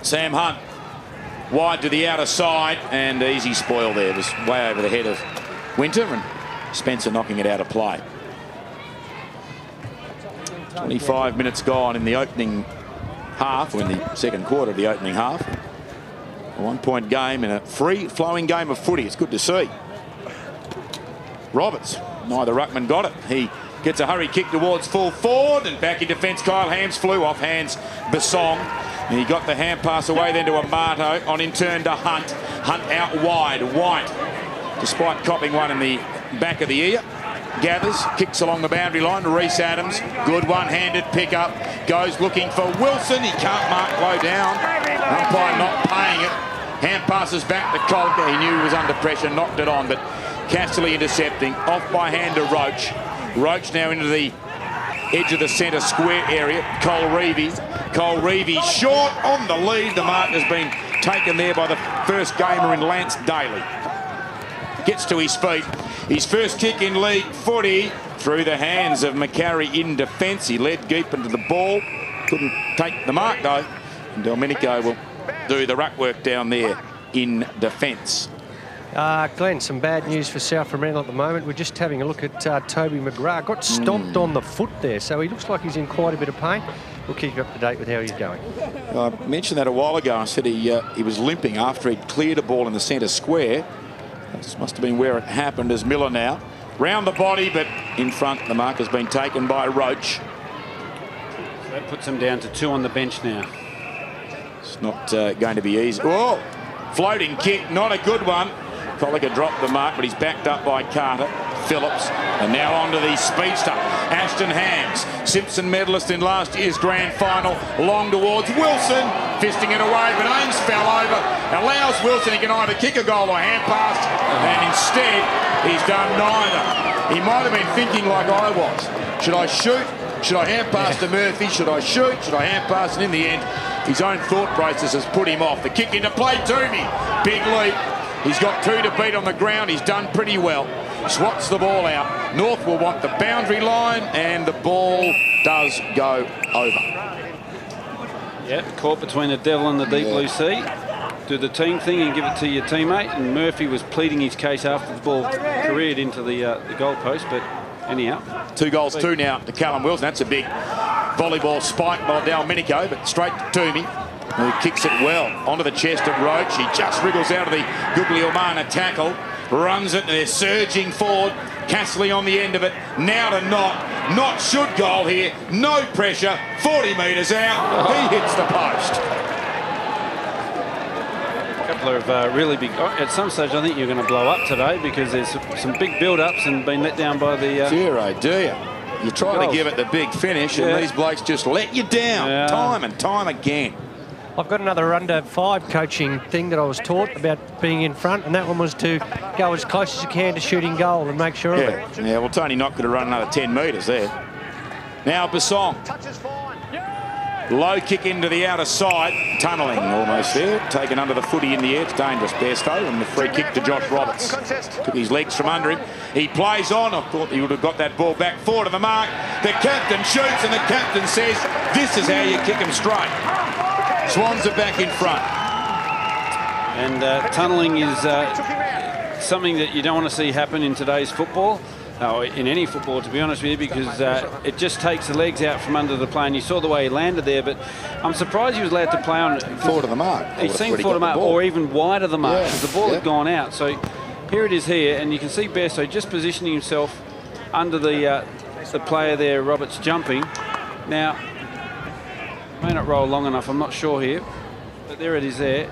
Sam Hunt wide to the outer side, and easy spoil there. It was way over the head of Winter, and Spencer knocking it out of play. 25 minutes gone in the opening half, or in the second quarter of the opening half. A 1-point game in a free-flowing game of footy. It's good to see. Roberts, neither ruckman got it. He gets a hurry kick towards full forward, and back in defence, Kyle Hams flew off hands Basong. And he got the hand pass away then to Amato, on in turn to Hunt. Hunt out wide. White, despite copping one in the back of the ear, gathers, kicks along the boundary line to Reece Adams. Good one-handed pick-up. Goes looking for Wilson. He can't mark low down. Umpire not paying it. Hand passes back to Colliker. He knew he was under pressure, knocked it on, but Casserly intercepting. Off by hand to Roach. Roach now into the edge of the centre square area. Cole Reevy short on the lead. The mark has been taken there by the first gamer in Lance Daly. Gets to his feet. His first kick in league footy through the hands of McCarry in defence. He led deep into the ball. Couldn't take the mark though. And Domenico will do the ruck work down there in defence. Glenn, some bad news for South Fremantle at the moment. We're just having a look at Toby McGrath. Got stomped on the foot there, so he looks like he's in quite a bit of pain. We'll keep you up to date with how he's going. I mentioned that a while ago. I said he was limping after he'd cleared a ball in the centre square. This must have been where it happened as Miller now. Round the body, but in front, the mark has been taken by Roach. So that puts him down to 2 on the bench now. It's not going to be easy. Whoa! Floating kick, not a good one. Colliger dropped the mark, but he's backed up by Carter. Phillips, and now on to the speedster, Ashton Hams, Simpson medalist in last year's grand final, long towards Wilson, fisting it away, but Ames fell over, allows Wilson, he can either kick a goal or hand pass, and instead he's done neither. He might have been thinking like I was, should I shoot, should I hand pass to Murphy, should I shoot, should I hand pass, and in the end his own thought process has put him off. The kick into play, Toomey, big leap, he's got 2 to beat on the ground, he's done pretty well. Swats the ball out. North will want the boundary line, and the ball does go over. Yeah, caught between the devil and the deep blue sea. Do the team thing and give it to your teammate. And Murphy was pleading his case after the ball careered into the goalpost, but anyhow. 2 goals, 2 now to Callum Wilson. That's a big volleyball spike by Domenico, but straight to Toomey, who kicks it well onto the chest of Roach. He just wriggles out of the Guglielmana tackle. Runs it, and they're surging forward. Castley on the end of it. Now to Knott. Knott should goal here. No pressure. 40 metres out. He hits the post. A couple of really big... at some stage, I think you're going to blow up today because there's some big build-ups and been let down by the... Dear, oh dear. You try to give it the big finish, and these blokes just let you down time and time again. I've got another under-5 coaching thing that I was taught about being in front, and that one was to go as close as you can to shooting goal and make sure of it. Yeah, well, Tony Knott could have run another 10 metres there. Now Basong. Low kick into the outer side. Tunnelling almost there. Taken under the footy in the air. It's dangerous, Bairstow. And the free kick to Josh Roberts. Took his legs from under him. He plays on. I thought he would have got that ball back forward to the mark. The captain shoots, and the captain says, this is how you kick him straight. Swans are back in front. And tunnelling is something that you don't want to see happen in today's football, or in any football, to be honest with you, because it just takes the legs out from under the play. And you saw the way he landed there, but I'm surprised he was allowed to play on... Forward of the mark. He seemed forward of the mark, or even wide of the mark, because the ball had gone out. So here it is here, and you can see Bairstow just positioning himself under the player there, Roberts, jumping. Now, may not roll long enough, I'm not sure here, but there it is there.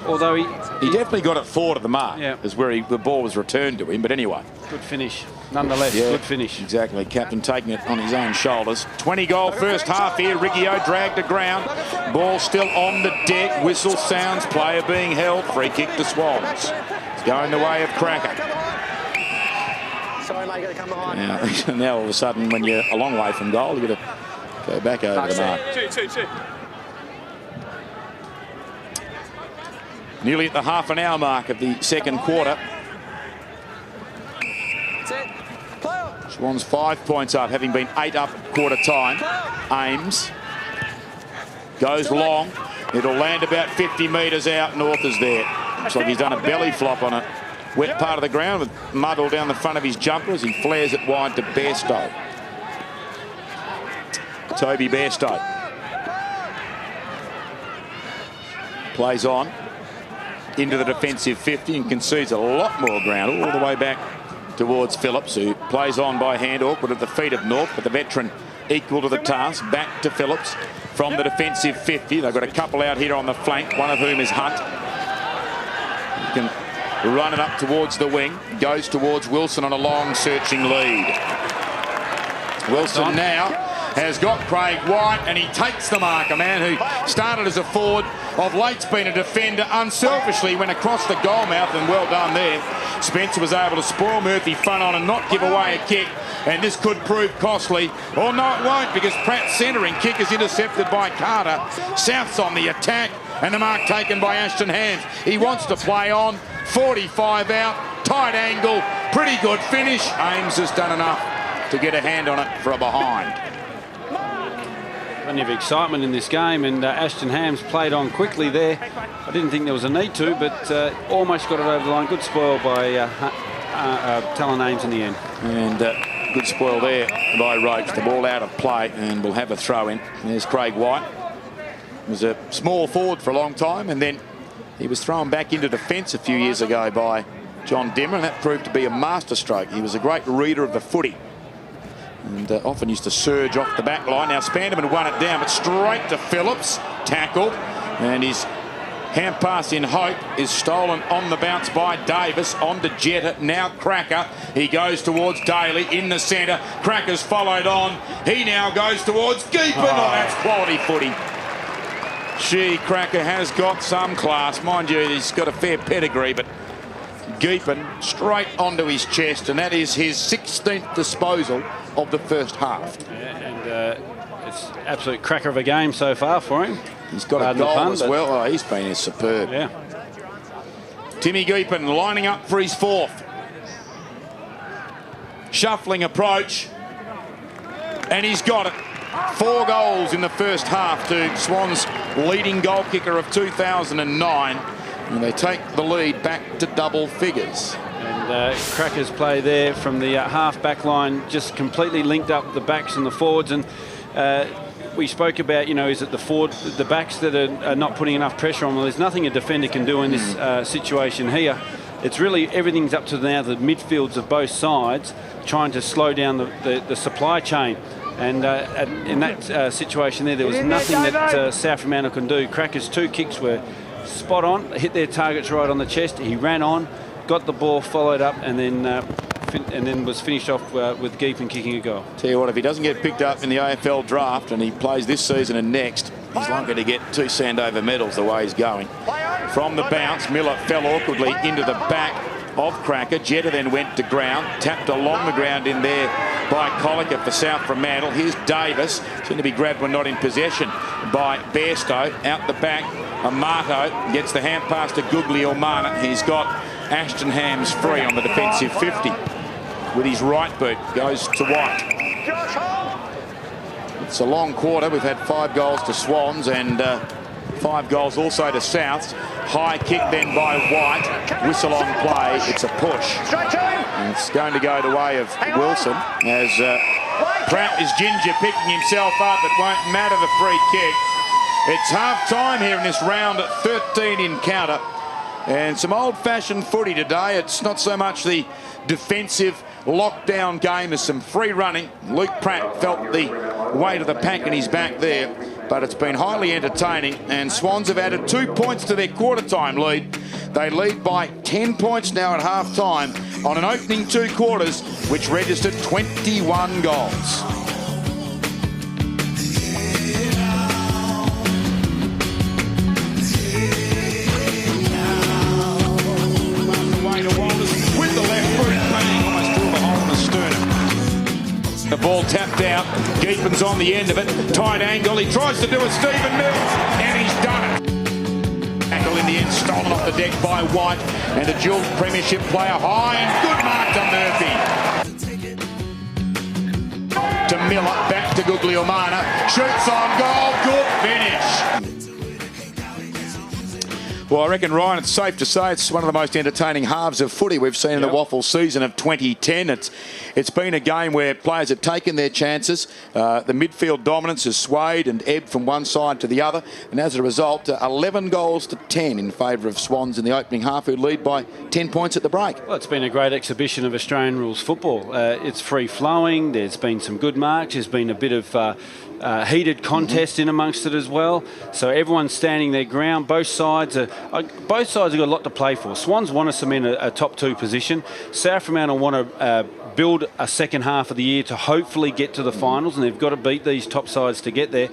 Although he definitely got it forward of the mark, is where the ball was returned to him, but anyway. Good finish, nonetheless, good finish. Exactly, captain taking it on his own shoulders. 20-goal first half here, Riggio dragged to ground. Ball still on the deck, whistle sounds, player being held, free kick to Swans. It's going the way of Cracker. Sorry, mate, got to come behind. Now all of a sudden, when you're a long way from goal, you've got to go back over the mark. Two. Nearly at the half an hour mark of the second quarter. Swans 5 points up, having been 8 up at quarter time. Ames goes long. It'll land about 50 metres out. North is there. Looks like he's done a belly flop on a wet part of the ground with mud all down the front of his jumper as he flares it wide to Bairstow. Toby Bairstow plays on into the defensive 50 and concedes a lot more ground all the way back towards Phillips, who plays on by hand, awkward at the feet of North, but the veteran equal to the task. Back to Phillips from the defensive 50. They've got a couple out here on the flank, one of whom is Hunt. He can run it up towards the wing, goes towards Wilson on a long searching lead. Wilson now has got Craig White, and he takes the mark. A man who started as a forward, of late's been a defender, unselfishly went across the goal mouth, and well done there. Spencer was able to spoil Murphy front on and not give away a kick, and this could prove costly. Or no, it won't, because Pratt's centering kick is intercepted by Carter. South's on the attack, and the mark taken by Ashton Hams. He wants to play on. 45 out, tight angle, pretty good finish. Ames has done enough to get a hand on it for a behind. Plenty of excitement in this game, and Ashton Hams played on quickly there. I didn't think there was a need to, but almost got it over the line. Good spoil by Talon Ames in the end. And good spoil there by Roach. The ball out of play, and we'll have a throw in. There's Craig White. He was a small forward for a long time, and then he was thrown back into defence a few years ago by John Dimmer, and that proved to be a masterstroke. He was a great reader of the footy, and often used to surge off the back line. Now Spanderman won it down, but straight to Phillips, tackled, and his hand pass in hope is stolen on the bounce by Davis. On to Jetta, now Cracker. He goes towards Daly in the centre. Cracker's followed on. He now goes towards Geepan. Oh, that's quality footy. Cracker has got some class. Mind you, he's got a fair pedigree, but Geepan straight onto his chest, and that is his 16th disposal of the first half. Yeah, and it's absolute cracker of a game so far for him. He's got a goal as well. Oh, he's been superb. Yeah. Timmy Geepan lining up for his fourth. Shuffling approach, and he's got it. 4 goals in the first half to Swan's leading goal kicker of 2009. And they take the lead back to double figures. And Cracker's play there from the half-back line just completely linked up the backs and the forwards. And we spoke about, you know, is it the backs that are not putting enough pressure on? Well, there's nothing a defender can do in this situation here. It's really everything's up to now the midfields of both sides trying to slow down the supply chain. And in that situation there was nothing that South Fremantle can do. Cracker's 2 kicks were spot on, hit their targets right on the chest. He ran on, got the ball, followed up, and then was finished off with Geepan kicking a goal. Tell you what, if he doesn't get picked up in the AFL draft and he plays this season and next, he's likely to get 2 Sandover medals the way he's going. From the bounce, Miller fell awkwardly into the back of Cracker. Jetta then went to ground, tapped along the ground in there by Colliker for South Fremantle. Here's Davis, soon to be grabbed when not in possession by Bairstow. Out the back, Amato gets the hand pass to Guglielmana. He's got Ashton Hams free on the defensive 50 with his right boot. Goes to White. It's a long quarter. We've had 5 goals to Swans and 5 goals also to Souths. High kick then by White. Whistle on play. It's a push. And it's going to go the way of Wilson as Pratt is ginger picking himself up. It won't matter the free kick. It's half time here in this round 13 encounter. And some old-fashioned footy today. It's not so much the defensive lockdown game as some free running. Luke Pratt felt the weight of the pack in his back there, but it's been highly entertaining, and Swans have added 2 points to their quarter-time lead. They lead by 10 points now at half-time on an opening 2 quarters, which registered 21 goals. With the left foot, bang, almost through the hole in the sternum. The ball tapped out. Geepan's on the end of it. Tight angle. He tries to do a Stephen Mills, and he's done it. Tackle in the end, stolen off the deck by White, and the dual premiership player high, and good mark to Murphy. To Miller, back to Guglielmana. Shoots on goal. Good finish. Well, I reckon, Ryan, it's safe to say it's one of the most entertaining halves of footy we've seen in the WAFL season of 2010. It's been a game where players have taken their chances. The midfield dominance has swayed and ebbed from one side to the other. And as a result, 11 goals to 10 in favour of Swans in the opening half, who lead by 10 points at the break. Well, it's been a great exhibition of Australian rules football. It's free-flowing. There's been some good marks. There's been a bit of heated contest in amongst it as well. So everyone's standing their ground. Both sides have got a lot to play for. Swans want to cement a top 2 position. South Fremantle want to build a second half of the year to hopefully get to the finals, and they've got to beat these top sides to get there.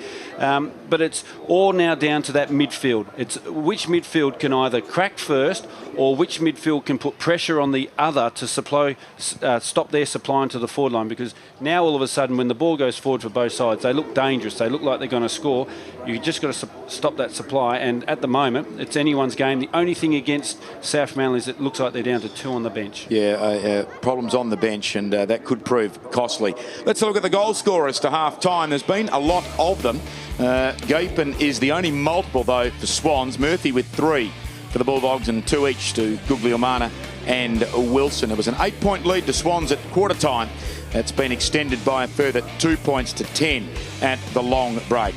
But it's all now down to that midfield. It's which midfield can either crack first, or which midfield can put pressure on the other to stop their supplying to the forward line, because now all of a sudden when the ball goes forward for both sides, they look dangerous, they look like they're going to score. You've just got to stop that supply, and at the moment it's anyone's game. The only thing against South Fremantle is it looks like they're down to 2 on the bench. Yeah, problems on the bench, and that could prove costly. Let's look at the goal scorers to half-time. There's been a lot of them. Gapin is the only multiple, though, for Swans. Murphy with 3 for the Bulldogs and 2 each to Guglielmana and Wilson. It was an 8-point lead to Swans at quarter time. That's been extended by a further 2 points to 10 at the long break.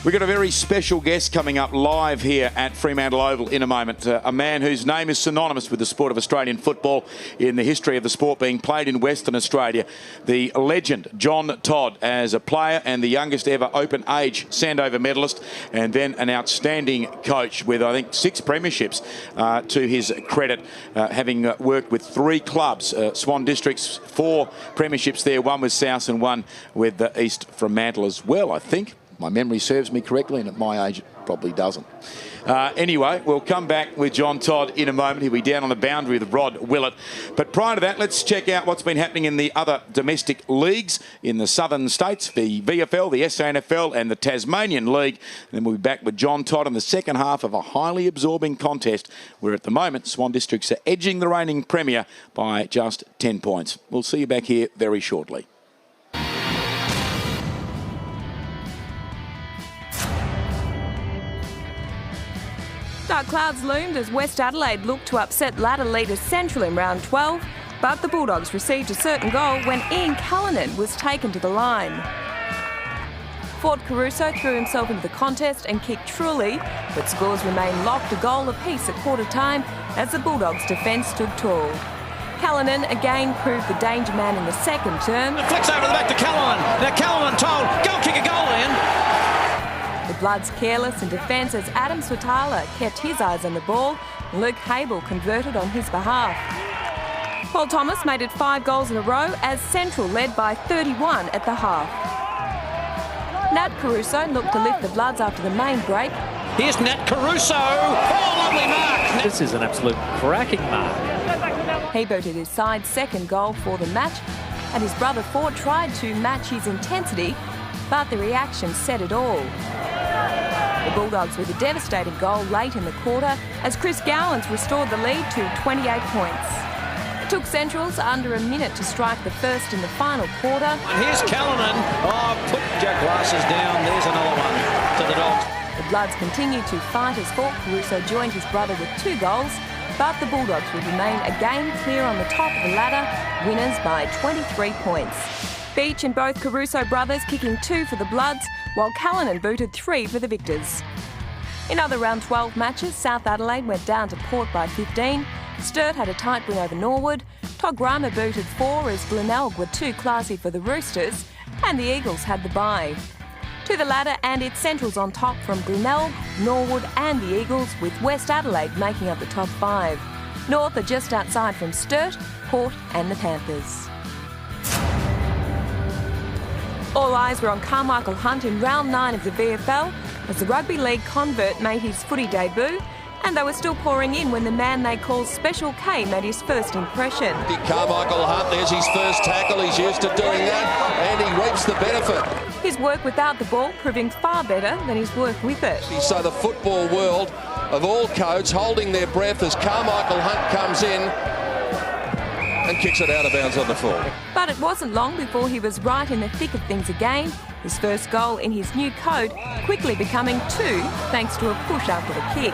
We've got a very special guest coming up live here at Fremantle Oval in a moment. A man whose name is synonymous with the sport of Australian football in the history of the sport being played in Western Australia. The legend, John Todd, as a player and the youngest ever open age Sandover medalist, and then an outstanding coach with, I think, 6 premierships to his credit, having worked with 3 clubs, Swan Districts, 4 premierships there, 1 with South and 1 with East Fremantle as well, I think. My memory serves me correctly, and at my age, it probably doesn't. Anyway, we'll come back with John Todd in a moment. He'll be down on the boundary with Rod Willett. But prior to that, let's check out what's been happening in the other domestic leagues in the southern states, the VFL, the SANFL and the Tasmanian League. And then we'll be back with John Todd in the second half of a highly absorbing contest where at the moment Swan Districts are edging the reigning premier by just 10 points. We'll see you back here very shortly. Dark clouds loomed as West Adelaide looked to upset ladder leader Central in round 12, but the Bulldogs received a certain goal when Ian Callanan was taken to the line. Ford Caruso threw himself into the contest and kicked truly, but scores remained locked, a goal apiece at quarter time as the Bulldogs' defence stood tall. Callanan again proved the danger man in the second term. It flicks over the back to Callanan. Now Callanan told, go kick a goal in. The Bloods careless in defence as Adam Swatala kept his eyes on the ball. Luke Hable converted on his behalf. Paul Thomas made it 5 goals in a row as Central led by 31 at the half. Nat Caruso looked to lift the Bloods after the main break. Here's Nat Caruso. Oh, lovely mark. This is an absolute cracking mark. He booted his side's second goal for the match, and his brother Ford tried to match his intensity, but the reaction said it all. The Bulldogs with a devastating goal late in the quarter as Chris Gowans restored the lead to 28 points. It took Centrals under a minute to strike the first in the final quarter. And here's Callanan. Oh, put your glasses down. There's another one to the Dogs. The Bloods continued to fight as Fort Caruso joined his brother with 2 goals, but the Bulldogs would remain a game clear on the top of the ladder, winners by 23 points. Beach and both Caruso brothers kicking 2 for the Bloods, while Callanan booted 3 for the Victors. In other round 12 matches, South Adelaide went down to Port by 15, Sturt had a tight win over Norwood, Tograma booted 4 as Glenelg were too classy for the Roosters, and the Eagles had the bye. To the ladder and its Centrals on top from Glenelg, Norwood and the Eagles, with West Adelaide making up the top 5. North are just outside from Sturt, Port and the Panthers. All eyes were on Carmichael Hunt in round 9 of the VFL as the Rugby League convert made his footy debut, and they were still pouring in when the man they call Special K made his first impression. Carmichael Hunt, there's his first tackle, he's used to doing that, and he reaps the benefit. His work without the ball proving far better than his work with it. So the football world of all codes holding their breath as Carmichael Hunt comes in and kicks it out of bounds on the full. But it wasn't long before he was right in the thick of things again, his first goal in his new code quickly becoming 2 thanks to a push after the kick.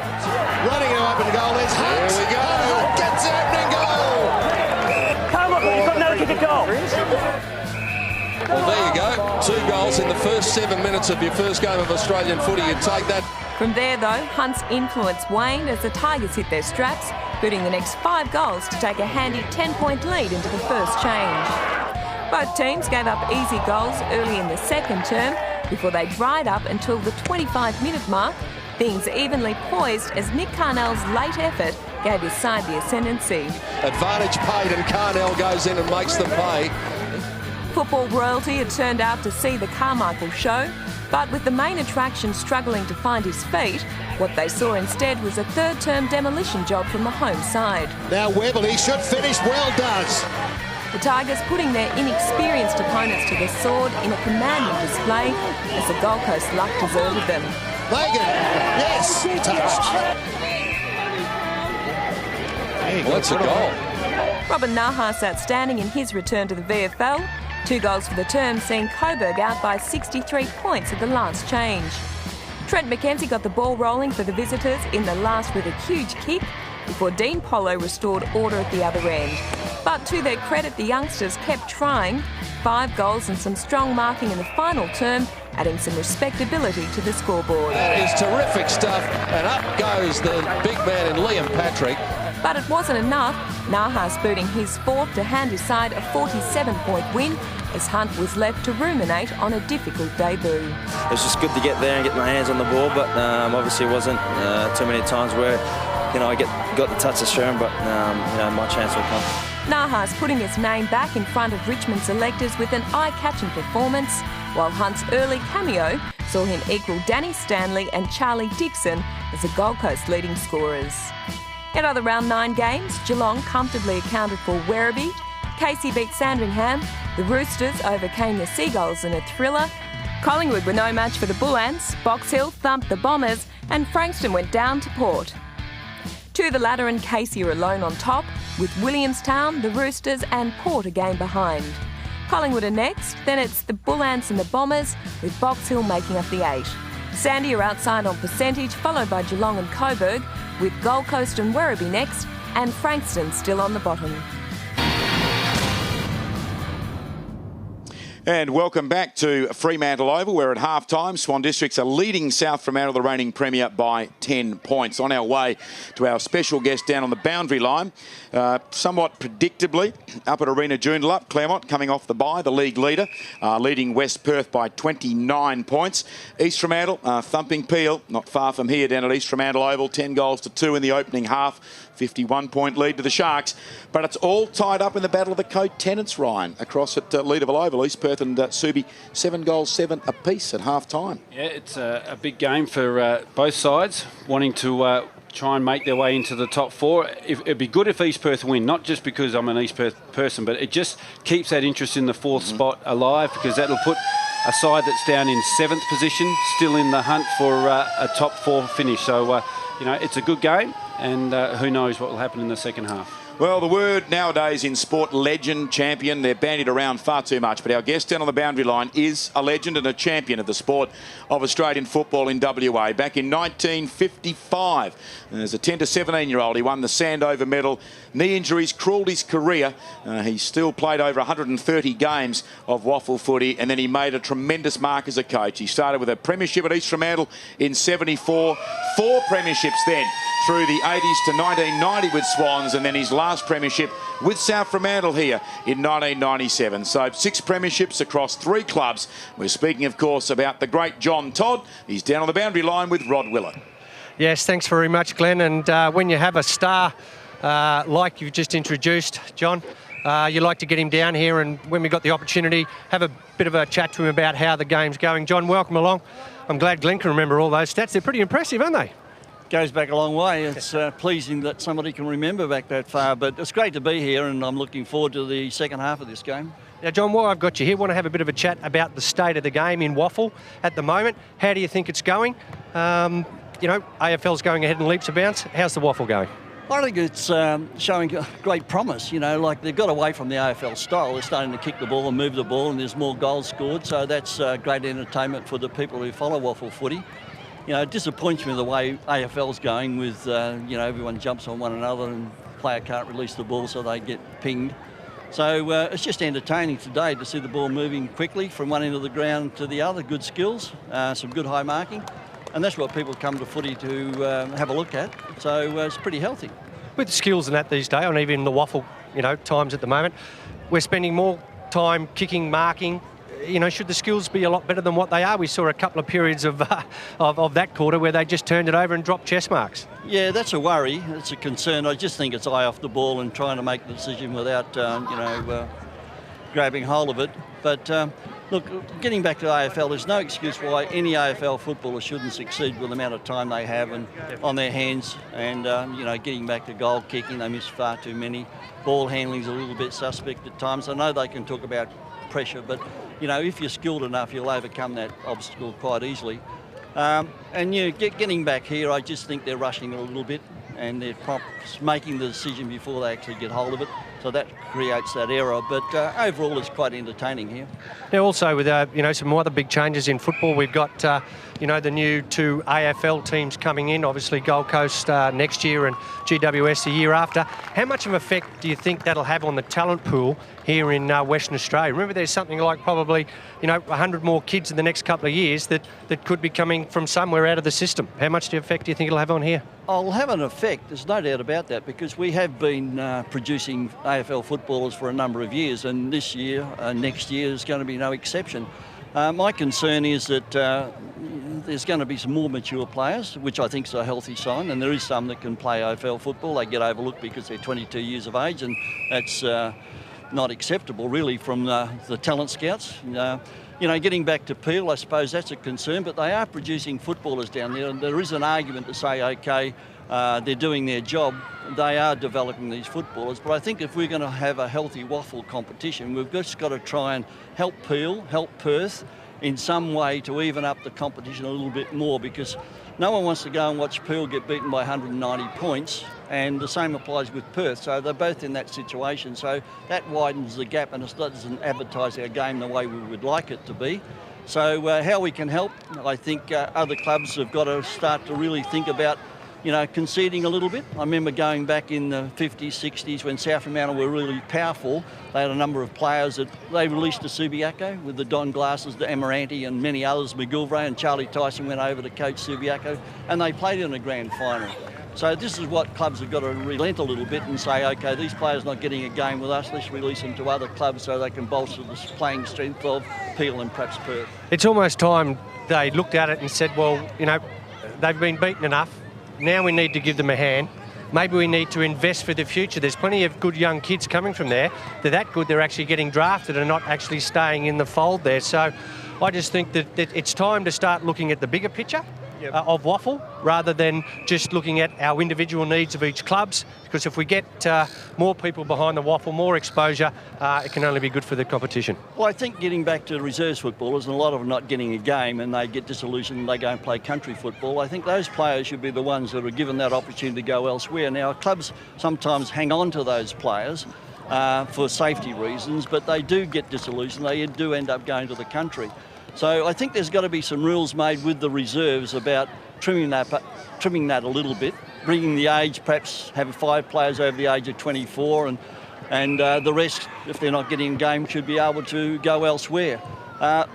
Running to open goal, there's Hunt. Here we go, Hunt gets it, opening goal. Come on, you've got another kick a goal. Well, there you go, 2 goals in the first 7 minutes of your first game of Australian footy. You take that. From there, though, Hunt's influence waned as the Tigers hit their straps, booting the next 5 goals to take a handy 10-point lead into the first change. Both teams gave up easy goals early in the second term, before they dried up until the 25-minute mark, things evenly poised as Nick Carnell's late effort gave his side the ascendancy. Advantage paid and Carnell goes in and makes them pay. Football royalty had turned out to see the Carmichael show, but with the main attraction struggling to find his feet, what they saw instead was a third-term demolition job from the home side. Now Webber, he should finish well, does. The Tigers putting their inexperienced opponents to the sword in a commanding display as the Gold Coast luck deserted them. Megan, yes, touched. Well, that's a goal. Robin Nahas outstanding in his return to the VFL. 2 goals for the term, seeing Coburg out by 63 points at the last change. Trent McKenzie got the ball rolling for the visitors in the last with a huge kick before Dean Polo restored order at the other end. But to their credit, the youngsters kept trying. 5 goals and some strong marking in the final term, adding some respectability to the scoreboard. That is terrific stuff, and up goes the big man in Liam Patrick. But it wasn't enough. Nahas booting his 4th to hand his side a 47-point win as Hunt was left to ruminate on a difficult debut. It was just good to get there and get my hands on the ball, but obviously it wasn't too many times where I got the touch of Sherman, but my chance will come. Nahas putting his name back in front of Richmond selectors with an eye-catching performance, while Hunt's early cameo saw him equal Danny Stanley and Charlie Dixon as the Gold Coast leading scorers. In other round 9 games, Geelong comfortably accounted for Werribee, Casey beat Sandringham, the Roosters overcame the Seagulls in a thriller, Collingwood were no match for the Bull Ants, Box Hill thumped the Bombers, and Frankston went down to Port. To the latter and Casey are alone on top, with Williamstown, the Roosters and Port a game behind. Collingwood are next, then it's the Bull Ants and the Bombers, with Box Hill making up the 8. Sandy are outside on percentage, followed by Geelong and Coburg, with Gold Coast and Werribee next, and Frankston still on the bottom. And welcome back to Fremantle Oval, where at half-time Swan Districts are leading South Fremantle, the reigning premier, by 10 points. On our way to our special guest down on the boundary line, somewhat predictably, up at Arena Joondalup, Claremont coming off the bye, the league leader, leading West Perth by 29 points. East Fremantle thumping Peel, not far from here down at East Fremantle Oval, 10 goals to 2 in the opening half. 51-point lead to the Sharks, but it's all tied up in the battle of the co-tenants, Ryan, across at Leederville Oval. East Perth and Subi, 7 goals, 7 apiece at half-time. Yeah, it's a big game for both sides, wanting to try and make their way into the top 4. It'd be good if East Perth win, not just because I'm an East Perth person, but it just keeps that interest in the 4th spot alive, because that'll put a side that's down in 7th position still in the hunt for a top 4 finish. So, it's a good game, and who knows what will happen in the second half. Well, the word nowadays in sport, legend, champion, they're bandied around far too much. But our guest down on the boundary line is a legend and a champion of the sport of Australian football in WA. Back in 1955, as a 10 to 17-year-old, he won the Sandover medal. Knee injuries cruelled his career. He still played over 130 games of WAFL footy, and then he made a tremendous mark as a coach. He started with a premiership at East Fremantle in 74, 4 premierships then through the 80s to 1990 with Swans, and then his last premiership with South Fremantle here in 1997. So 6 premierships across 3 clubs. We're speaking, of course, about the great John Todd. He's down on the boundary line with Rod Willett. Yes, thanks very much, Glenn. And when you have a star like you've just introduced, John, you like to get him down here, and when we got the opportunity, have a bit of a chat to him about how the game's going. John, welcome along. I'm glad Glenn can remember all those stats. They're pretty impressive, aren't they? Goes back a long way. It's pleasing that somebody can remember back that far, but it's great to be here, and I'm looking forward to the second half of this game. Now, John, while I've got you here, I want to have a bit of a chat about the state of the game in WAFL at the moment. How do you think it's going? AFL's going ahead in leaps and bounds. How's the WAFL going? I think it's showing great promise. Like they've got away from the AFL style. They're starting to kick the ball and move the ball, and there's more goals scored, so that's great entertainment for the people who follow WAFL footy. It disappoints me the way AFL's going with, everyone jumps on one another and the player can't release the ball, so they get pinged. So it's just entertaining today to see the ball moving quickly from one end of the ground to the other. Good skills, some good high marking, and that's what people come to footy to have a look at. So it's pretty healthy. With the skills and that these days, and even the WAFL, times at the moment, we're spending more time kicking, marking. should the skills be a lot better than what they are? We saw a couple of periods of that quarter where they just turned it over and dropped chess marks. Yeah, that's a worry. It's a concern. I just think it's eye off the ball and trying to make the decision without, grabbing hold of it. But look, getting back to AFL, there's no excuse why any AFL footballer shouldn't succeed with the amount of time they have and on their hands. And, getting back to goal kicking, they miss far too many. Ball handling's a little bit suspect at times. I know they can talk about pressure, but, if you're skilled enough, you'll overcome that obstacle quite easily. Getting back here, I just think they're rushing a little bit and they're making the decision before they actually get hold of it. So that creates that error. But overall, it's quite entertaining here. Now, also with some more other big changes in football, we've got the new 2 AFL teams coming in. Obviously, Gold Coast next year and GWS the year after. How much of an effect do you think that'll have on the talent pool here in Western Australia? Remember, there's something like probably 100 more kids in the next couple of years that could be coming from somewhere out of the system. How much effect do you think it'll have on here? I'll have an effect, there's no doubt about that, because we have been producing AFL footballers for a number of years, and this year, next year, is going to be no exception. My concern is that there's going to be some more mature players, which I think is a healthy sign, and there is some that can play AFL football. They get overlooked because they're 22 years of age, and that's not acceptable, really, from the talent scouts. Getting back to Peel, I suppose that's a concern, but they are producing footballers down there, and there is an argument to say, OK, they're doing their job, they are developing these footballers. But I think if we're going to have a healthy WAFL competition, we've just got to try and help Peel, help Perth in some way to even up the competition a little bit more, because no one wants to go and watch Peel get beaten by 190 points, and the same applies with Perth. So they're both in that situation. So that widens the gap, and it doesn't advertise our game the way we would like it to be. So how we can help, I think other clubs have got to start to really think about conceding a little bit. I remember going back in the 50s, 60s when South Fremantle were really powerful. They had a number of players that they released to Subiaco with the Don Glasses, the Amaranti and many others, McGilvray, and Charlie Tyson went over to coach Subiaco, and they played in a grand final. So this is what clubs have got to relent a little bit and say, OK, these players not getting a game with us, let's release them to other clubs so they can bolster the playing strength of Peel and perhaps Perth. It's almost time they looked at it and said, well, they've been beaten enough. Now we need to give them a hand. Maybe we need to invest for the future. There's plenty of good young kids coming from there. They're that good, they're actually getting drafted and not actually staying in the fold there. So I just think that it's time to start looking at the bigger picture of WAFL rather than just looking at our individual needs of each clubs, because if we get more people behind the WAFL, more exposure, it can only be good for the competition. Well, I think getting back to reserves footballers, and a lot of them not getting a game and they get disillusioned and they go and play country football, I think those players should be the ones that are given that opportunity to go elsewhere. Now, clubs sometimes hang on to those players for safety reasons, but they do get disillusioned. They do end up going to the country. So I think there's got to be some rules made with the reserves about trimming that a little bit, bringing the age, perhaps have 5 players over the age of 24, and the rest, if they're not getting a game, should be able to go elsewhere.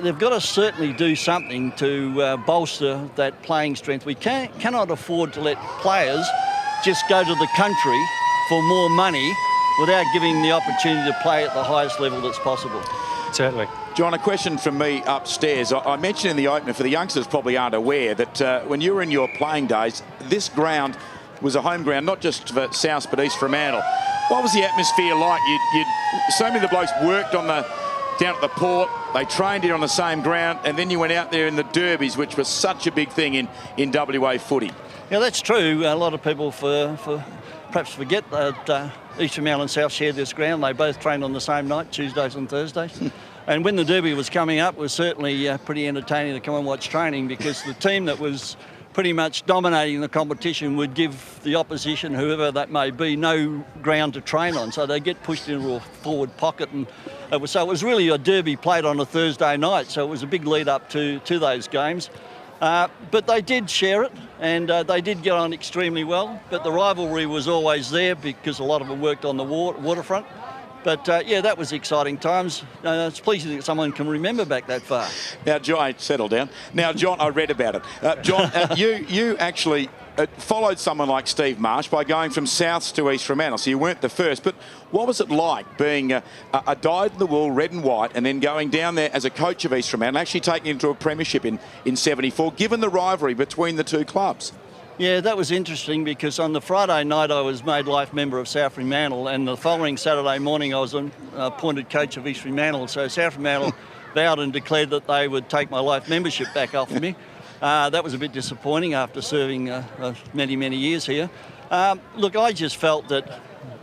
They've got to certainly do something to bolster that playing strength. We cannot afford to let players just go to the country for more money without giving them the opportunity to play at the highest level that's possible. Certainly. John, a question from me upstairs. I mentioned in the opener, for the youngsters probably aren't aware, that when you were in your playing days, this ground was a home ground, not just for South but East Fremantle. What was the atmosphere like? So many of the blokes worked down at the port, they trained here on the same ground, and then you went out there in the derbies, which was such a big thing in WA footy. Yeah, that's true. A lot of people perhaps forget that East Fremantle and South shared this ground. They both trained on the same night, Tuesdays and Thursdays. And when the derby was coming up, it was certainly pretty entertaining to come and watch training, because the team that was pretty much dominating the competition would give the opposition, whoever that may be, no ground to train on. So they get pushed into a forward pocket, and it was really a derby played on a Thursday night. So it was a big lead up to those games. But they did share it, and they did get on extremely well. But the rivalry was always there because a lot of them worked on the waterfront. But yeah, that was exciting times. It's pleasing that someone can remember back that far. Now, John, settle down. Now, John, I read about it. John, you actually it followed someone like Steve Marsh by going from Souths to East Fremantle, so you weren't the first. But what was it like being a dyed-in-the-wool red and white and then going down there as a coach of East Fremantle, actually taking it to a premiership in 74, given the rivalry between the two clubs? Yeah, that was interesting because on the Friday night I was made life member of South Fremantle, and the following Saturday morning I was appointed coach of East Fremantle. So South Fremantle vowed and declared that they would take my life membership back off me. That was a bit disappointing after serving many, many years here. Look, I just felt that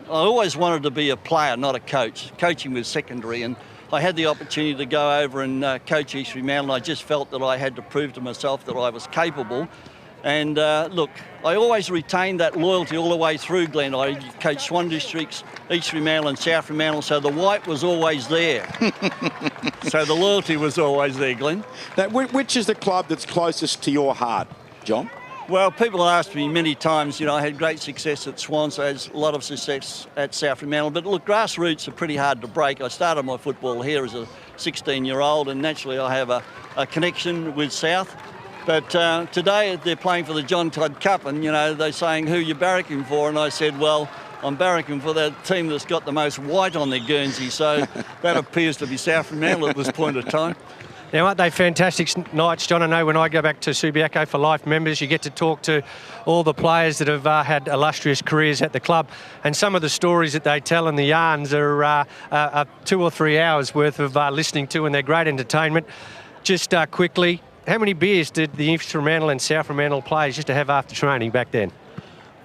I always wanted to be a player, not a coach. Coaching was secondary, and I had the opportunity to go over and coach East Fremantle. I just felt that I had to prove to myself that I was capable. And look, I always retained that loyalty all the way through, Glenn. I coached Swan districts, East Fremantle and South Fremantle, so the white was always there. So the loyalty was always there, Glenn. Now, which is the club that's closest to your heart, John? Well, people asked me many times, you know, I had great success at Swan, so I had a lot of success at South Fremantle. But look, grassroots are pretty hard to break. I started my football here as a 16-year-old, and naturally I have a connection with South. But today they're playing for the John Todd Cup, and, you know, they're saying, who you barracking for? And I said, well, I'm barracking for that team that's got the most white on their Guernsey. So that appears to be South Fremantle at this point of time. Now, aren't they fantastic nights, John? I know when I go back to Subiaco for life members, you get to talk to all the players that have had illustrious careers at the club, and some of the stories that they tell and the yarns are 2 or 3 hours worth of listening to, and they're great entertainment. Just quickly, how many beers did the East Fremantle and South Fremantle players used to have after training back then?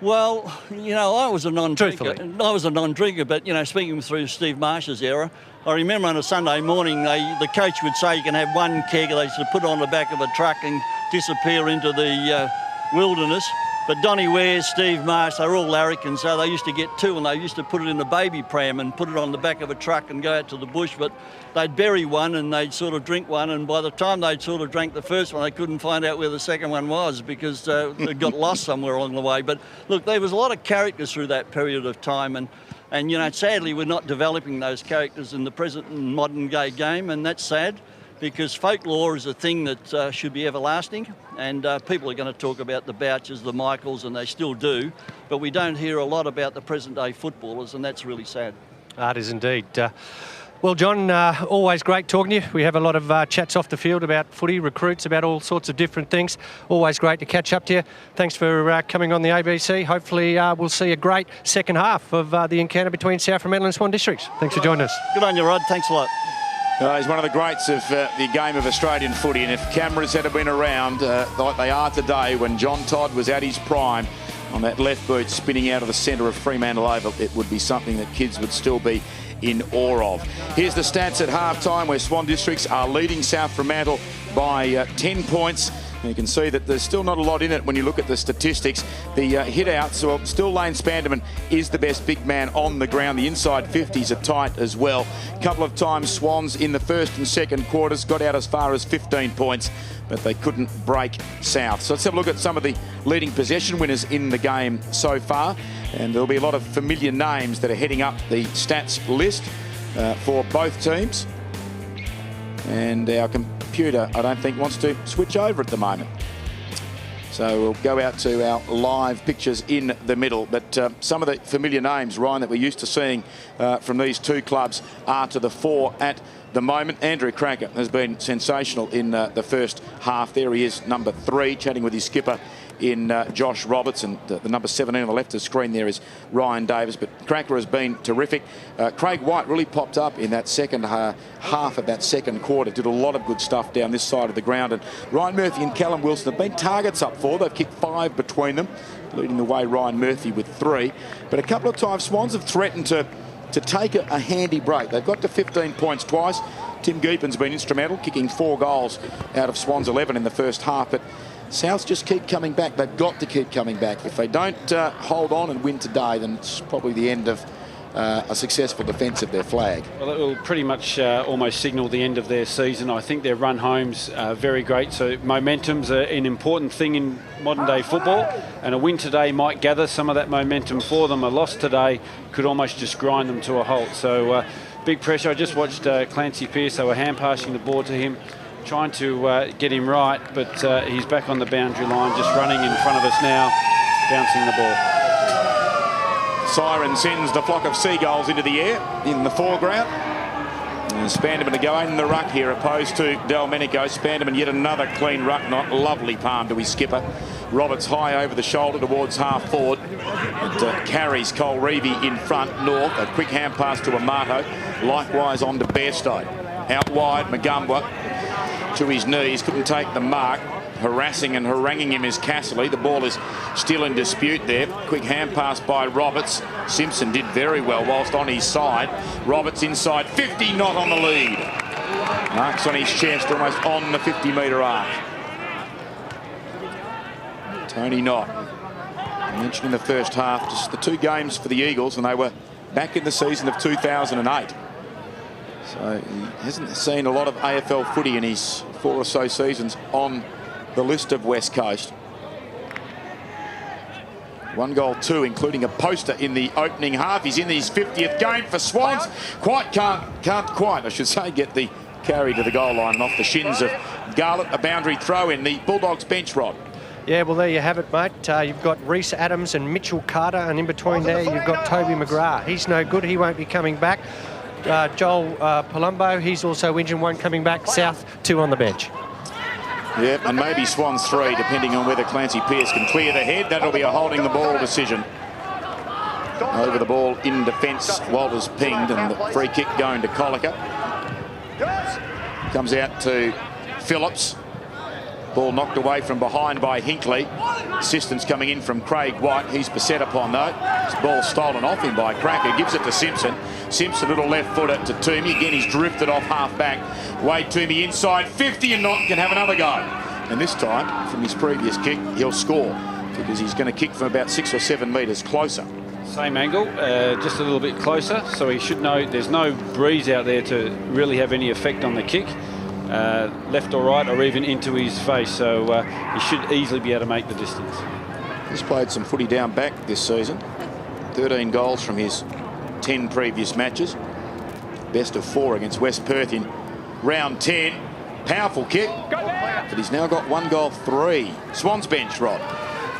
Well, you know, I was a non-drinker, but, you know, speaking through Steve Marsh's era, I remember on a Sunday morning, the coach would say you can have one keg, they used to put it on the back of a truck and disappear into the wilderness. But Donny Ware, Steve Marsh, they were all larrikins, so they used to get 2, and they used to put it in a baby pram and put it on the back of a truck and go out to the bush. But they'd bury one and they'd sort of drink one, and by the time they'd sort of drank the first one, they couldn't find out where the second one was because it got lost somewhere along the way. But look, there was a lot of characters through that period of time, and you know, sadly, we're not developing those characters in the present and modern day game, and that's sad. Because folklore is a thing that should be everlasting, and people are going to talk about the Bouchers, the Michaels, and they still do, but we don't hear a lot about the present-day footballers, and that's really sad. It is indeed. Well, John, always great talking to you. We have a lot of chats off the field about footy, recruits, about all sorts of different things. Always great to catch up to you. Thanks for coming on the ABC. Hopefully we'll see a great second half of the encounter between South Fremantle and Swan Districts. Thanks for joining us. Good on you, Rod. Thanks a lot. He's one of the greats of the game of Australian footy, and if cameras had been around like they are today when John Todd was at his prime on that left boot spinning out of the centre of Fremantle Oval, it would be something that kids would still be in awe of. Here's the stats at half-time where Swan Districts are leading South Fremantle by 10 points. And you can see that there's still not a lot in it when you look at the statistics. The hit-outs, well, still Lane Spanderman is the best big man on the ground. The inside 50s are tight as well. A couple of times Swans in the first and second quarters got out as far as 15 points, but they couldn't break South. So let's have a look at some of the leading possession winners in the game so far. And there'll be a lot of familiar names that are heading up the stats list for both teams. And our computer, I don't think, wants to switch over at the moment. So we'll go out to our live pictures in the middle. But some of the familiar names, Ryan, that we're used to seeing from these two clubs are to the fore at the moment. Andrew Cracker has been sensational in the first half. There he is, number 3, chatting with his skipper in Josh Robertson. The number 17 on the left of the screen there is Ryan Davis, but Cracker has been terrific. Craig White really popped up in that second half of that second quarter, did a lot of good stuff down this side of the ground, and Ryan Murphy and Callum Wilson have been targets up for. They've kicked 5 between them, leading the way Ryan Murphy with 3, but a couple of times Swans have threatened to take a handy break. They've got to 15 points twice. Tim Geepin's been instrumental, kicking 4 goals out of Swans 11 in the first half, but Souths just keep coming back. They've got to keep coming back. If they don't hold on and win today, then it's probably the end of a successful defence of their flag. Well, it will pretty much almost signal the end of their season. I think their run home's very great. So momentum's an important thing in modern day football, and a win today might gather some of that momentum for them. A loss today could almost just grind them to a halt. So big pressure. I just watched Clancy Pearce. They were hand passing the ball to him, trying to get him right, but he's back on the boundary line, just running in front of us now. bouncing the ball. Siren sends the flock of seagulls into the air in the foreground. And Spanderman to go in the ruck here opposed to Delmenico. Spanderman yet another clean ruck knot. Lovely palm to his skipper. Roberts high over the shoulder towards half forward. It carries Cole Reevy in front north. A quick hand pass to Amato. Likewise on to Bairstow. Out wide, Magumba to his knees. Couldn't take the mark. Harassing and haranguing him is Casserly. The ball is still in dispute there. Quick hand pass by Roberts. Simpson did very well whilst on his side. Roberts inside 50, not on the lead. Marks on his chest, almost on the 50-metre arc. Tony Knott. I mentioned in the first half just the 2 games for the Eagles, and they were back in the season of 2008. So he hasn't seen a lot of AFL footy in his 4 or so seasons on the list of West Coast. 1 goal, 2, including a poster in the opening half. He's in his 50th game for Swans. Can't quite, I should say, get the carry to the goal line and off the shins of Garlett. A boundary throw in the Bulldogs bench, Rod. Yeah, well, there you have it, mate. You've got Reece Adams and Mitchell Carter, and in between there you've got Toby McGrath. He's no good. He won't be coming back. Joel Palumbo, he's also injured, won't coming back. South, 2 on the bench. Yeah, and maybe Swans 3, depending on whether Clancy Pearce can clear the head. That'll be a holding the ball decision. Over the ball in defence, Walters pinged, and the free kick going to Colica. Comes out to Phillips. Ball knocked away from behind by Hinkley. Assistance coming in from Craig White. He's beset upon though. His ball stolen off him by Cracker. Gives it to Simpson. Simpson, little left footer to Toomey. Again, he's drifted off half back. Wade Toomey inside 50, and Knott can have another go. And this time, from his previous kick, he'll score because he's going to kick from about 6 or 7 metres closer. Same angle, just a little bit closer, so he should know there's no breeze out there to really have any effect on the kick. Left or right or even into his face, so he should easily be able to make the distance. He's played some footy down back this season. 13 goals from his 10 previous matches. Best of 4 against West Perth in round 10. Powerful kick, but he's now got 1 goal, 3. Swans bench, Rod.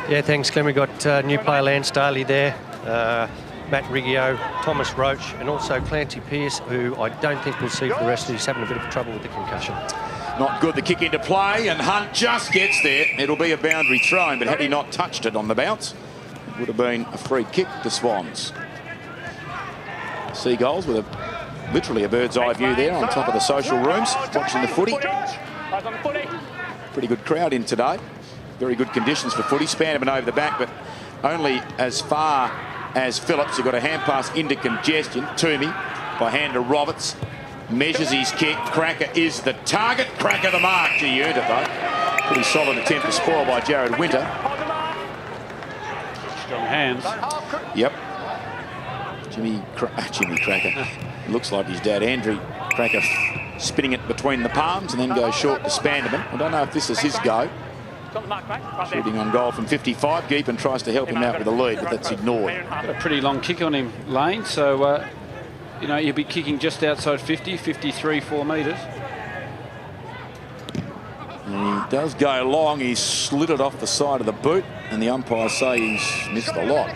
Yeah, thanks, Glenn. We've got new player Lance Daly there. Matt Riggio, Thomas Roach, and also Clancy Pearce, who I don't think we'll see for the rest of. He's having a bit of trouble with the concussion. Not good, the kick into play, and Hunt just gets there. It'll be a boundary throw, but had he not touched it on the bounce, it would have been a free kick to Swans. Seagulls with literally a bird's eye view there on top of the social rooms, watching the footy. Pretty good crowd in today. Very good conditions for footy. Spanderman over the back, but only as far as Phillips, who got a hand pass into congestion. Toomey by hand to Roberts. Measures his kick. Cracker is the target. Cracker the mark. Gee, he earned it though. Pretty solid attempt to spoil by Jared Winter. Strong hands. Yep. Jimmy Cracker. Looks like his dad, Andrew Cracker, spinning it between the palms and then goes short to Spanderman. I don't know if this is his go. Shooting on goal from 55. Geepan tries to help him out with a lead, but that's ignored. Got a pretty long kick on him, Lane, so you know, he'll be kicking just outside 50, 53, 4 metres. And he does go long. He's slid it off the side of the boot, and the umpires say he's missed a lot.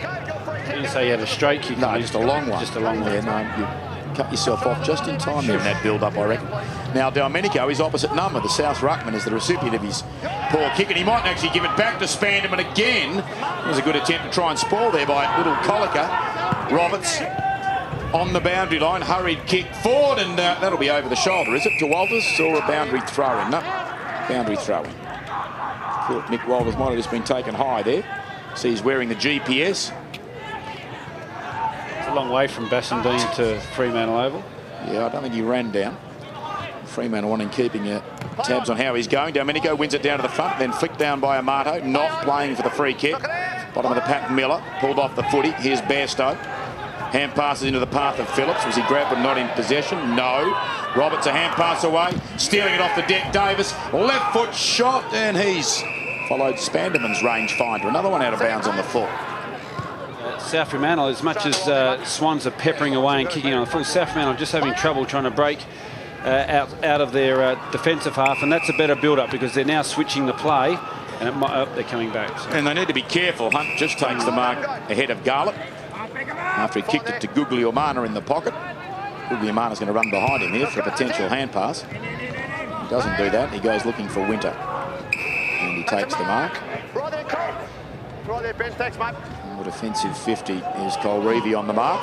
He didn't say he had a straight kick. No, just a long one. Just a long one. Yeah, no, you cut yourself off just in time there in that build-up, I reckon. Now, Delmenico, his opposite number, the South Ruckman, is the recipient of his poor kick, and he might actually give it back to Spanderman again. It was a good attempt to try and spoil there by little Colica. Roberts on the boundary line, hurried kick forward, and that'll be over the shoulder, is it, to Walters, or a boundary throw-in? No, boundary throw-in. Thought Nick Walters might have just been taken high there. See, he's wearing the GPS. It's a long way from Bassendean to Fremantle Oval. Yeah, I don't think he ran down. Fremantle wanting keeping tabs on how he's going. Domenico wins it down to the front, then flicked down by Amato. Not playing for the free kick. Bottom of the pack, Miller pulled off the footy. Here's Bairstow. Hand passes into the path of Phillips. Was he grabbed but not in possession? No. Roberts a hand pass away. Stealing it off the deck. Davis, left foot shot, and he's followed Spanderman's rangefinder. Another one out of bounds on the full. South Fremantle, as much as Swans are peppering away and kicking on the full, South Fremantle are just having trouble trying to break out of their defensive half, and that's a better build-up because they're now switching the play and they're coming back. So. And they need to be careful. Hunt just takes the mark ahead of Garlett after he kicked it to Guglielmana in the pocket. Guglielmana's going to run behind him here for a potential hand pass. He doesn't do that. He goes looking for Winter. And he takes the mark. The defensive 50 is Colreevy on the mark.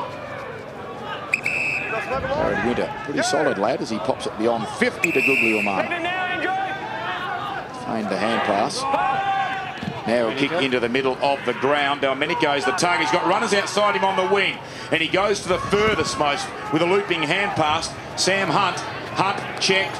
Jared Winter, pretty solid lad as he pops it beyond 50 to Guglielmana. Feigned the hand pass. Now a kick into the middle of the ground. Domenico's the target. He's got runners outside him on the wing. And he goes to the furthest most with a looping hand pass. Sam Hunt. Hunt checked.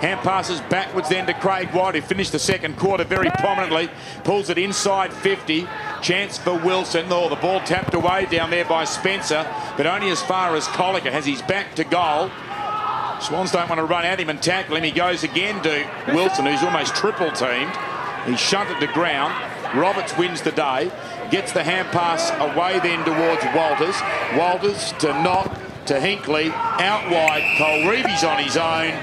Hand passes backwards then to Craig White, who finished the second quarter very prominently. Pulls it inside 50. Chance for Wilson. Oh, the ball tapped away down there by Spencer, but only as far as Colliker has his back to goal. Swans don't want to run at him and tackle him. He goes again to Wilson, who's almost triple teamed. He's shunted to ground. Roberts wins the day. Gets the hand pass away then towards Walters. Walters to Knott, to Hinkley. Out wide. Colreevy's on his own.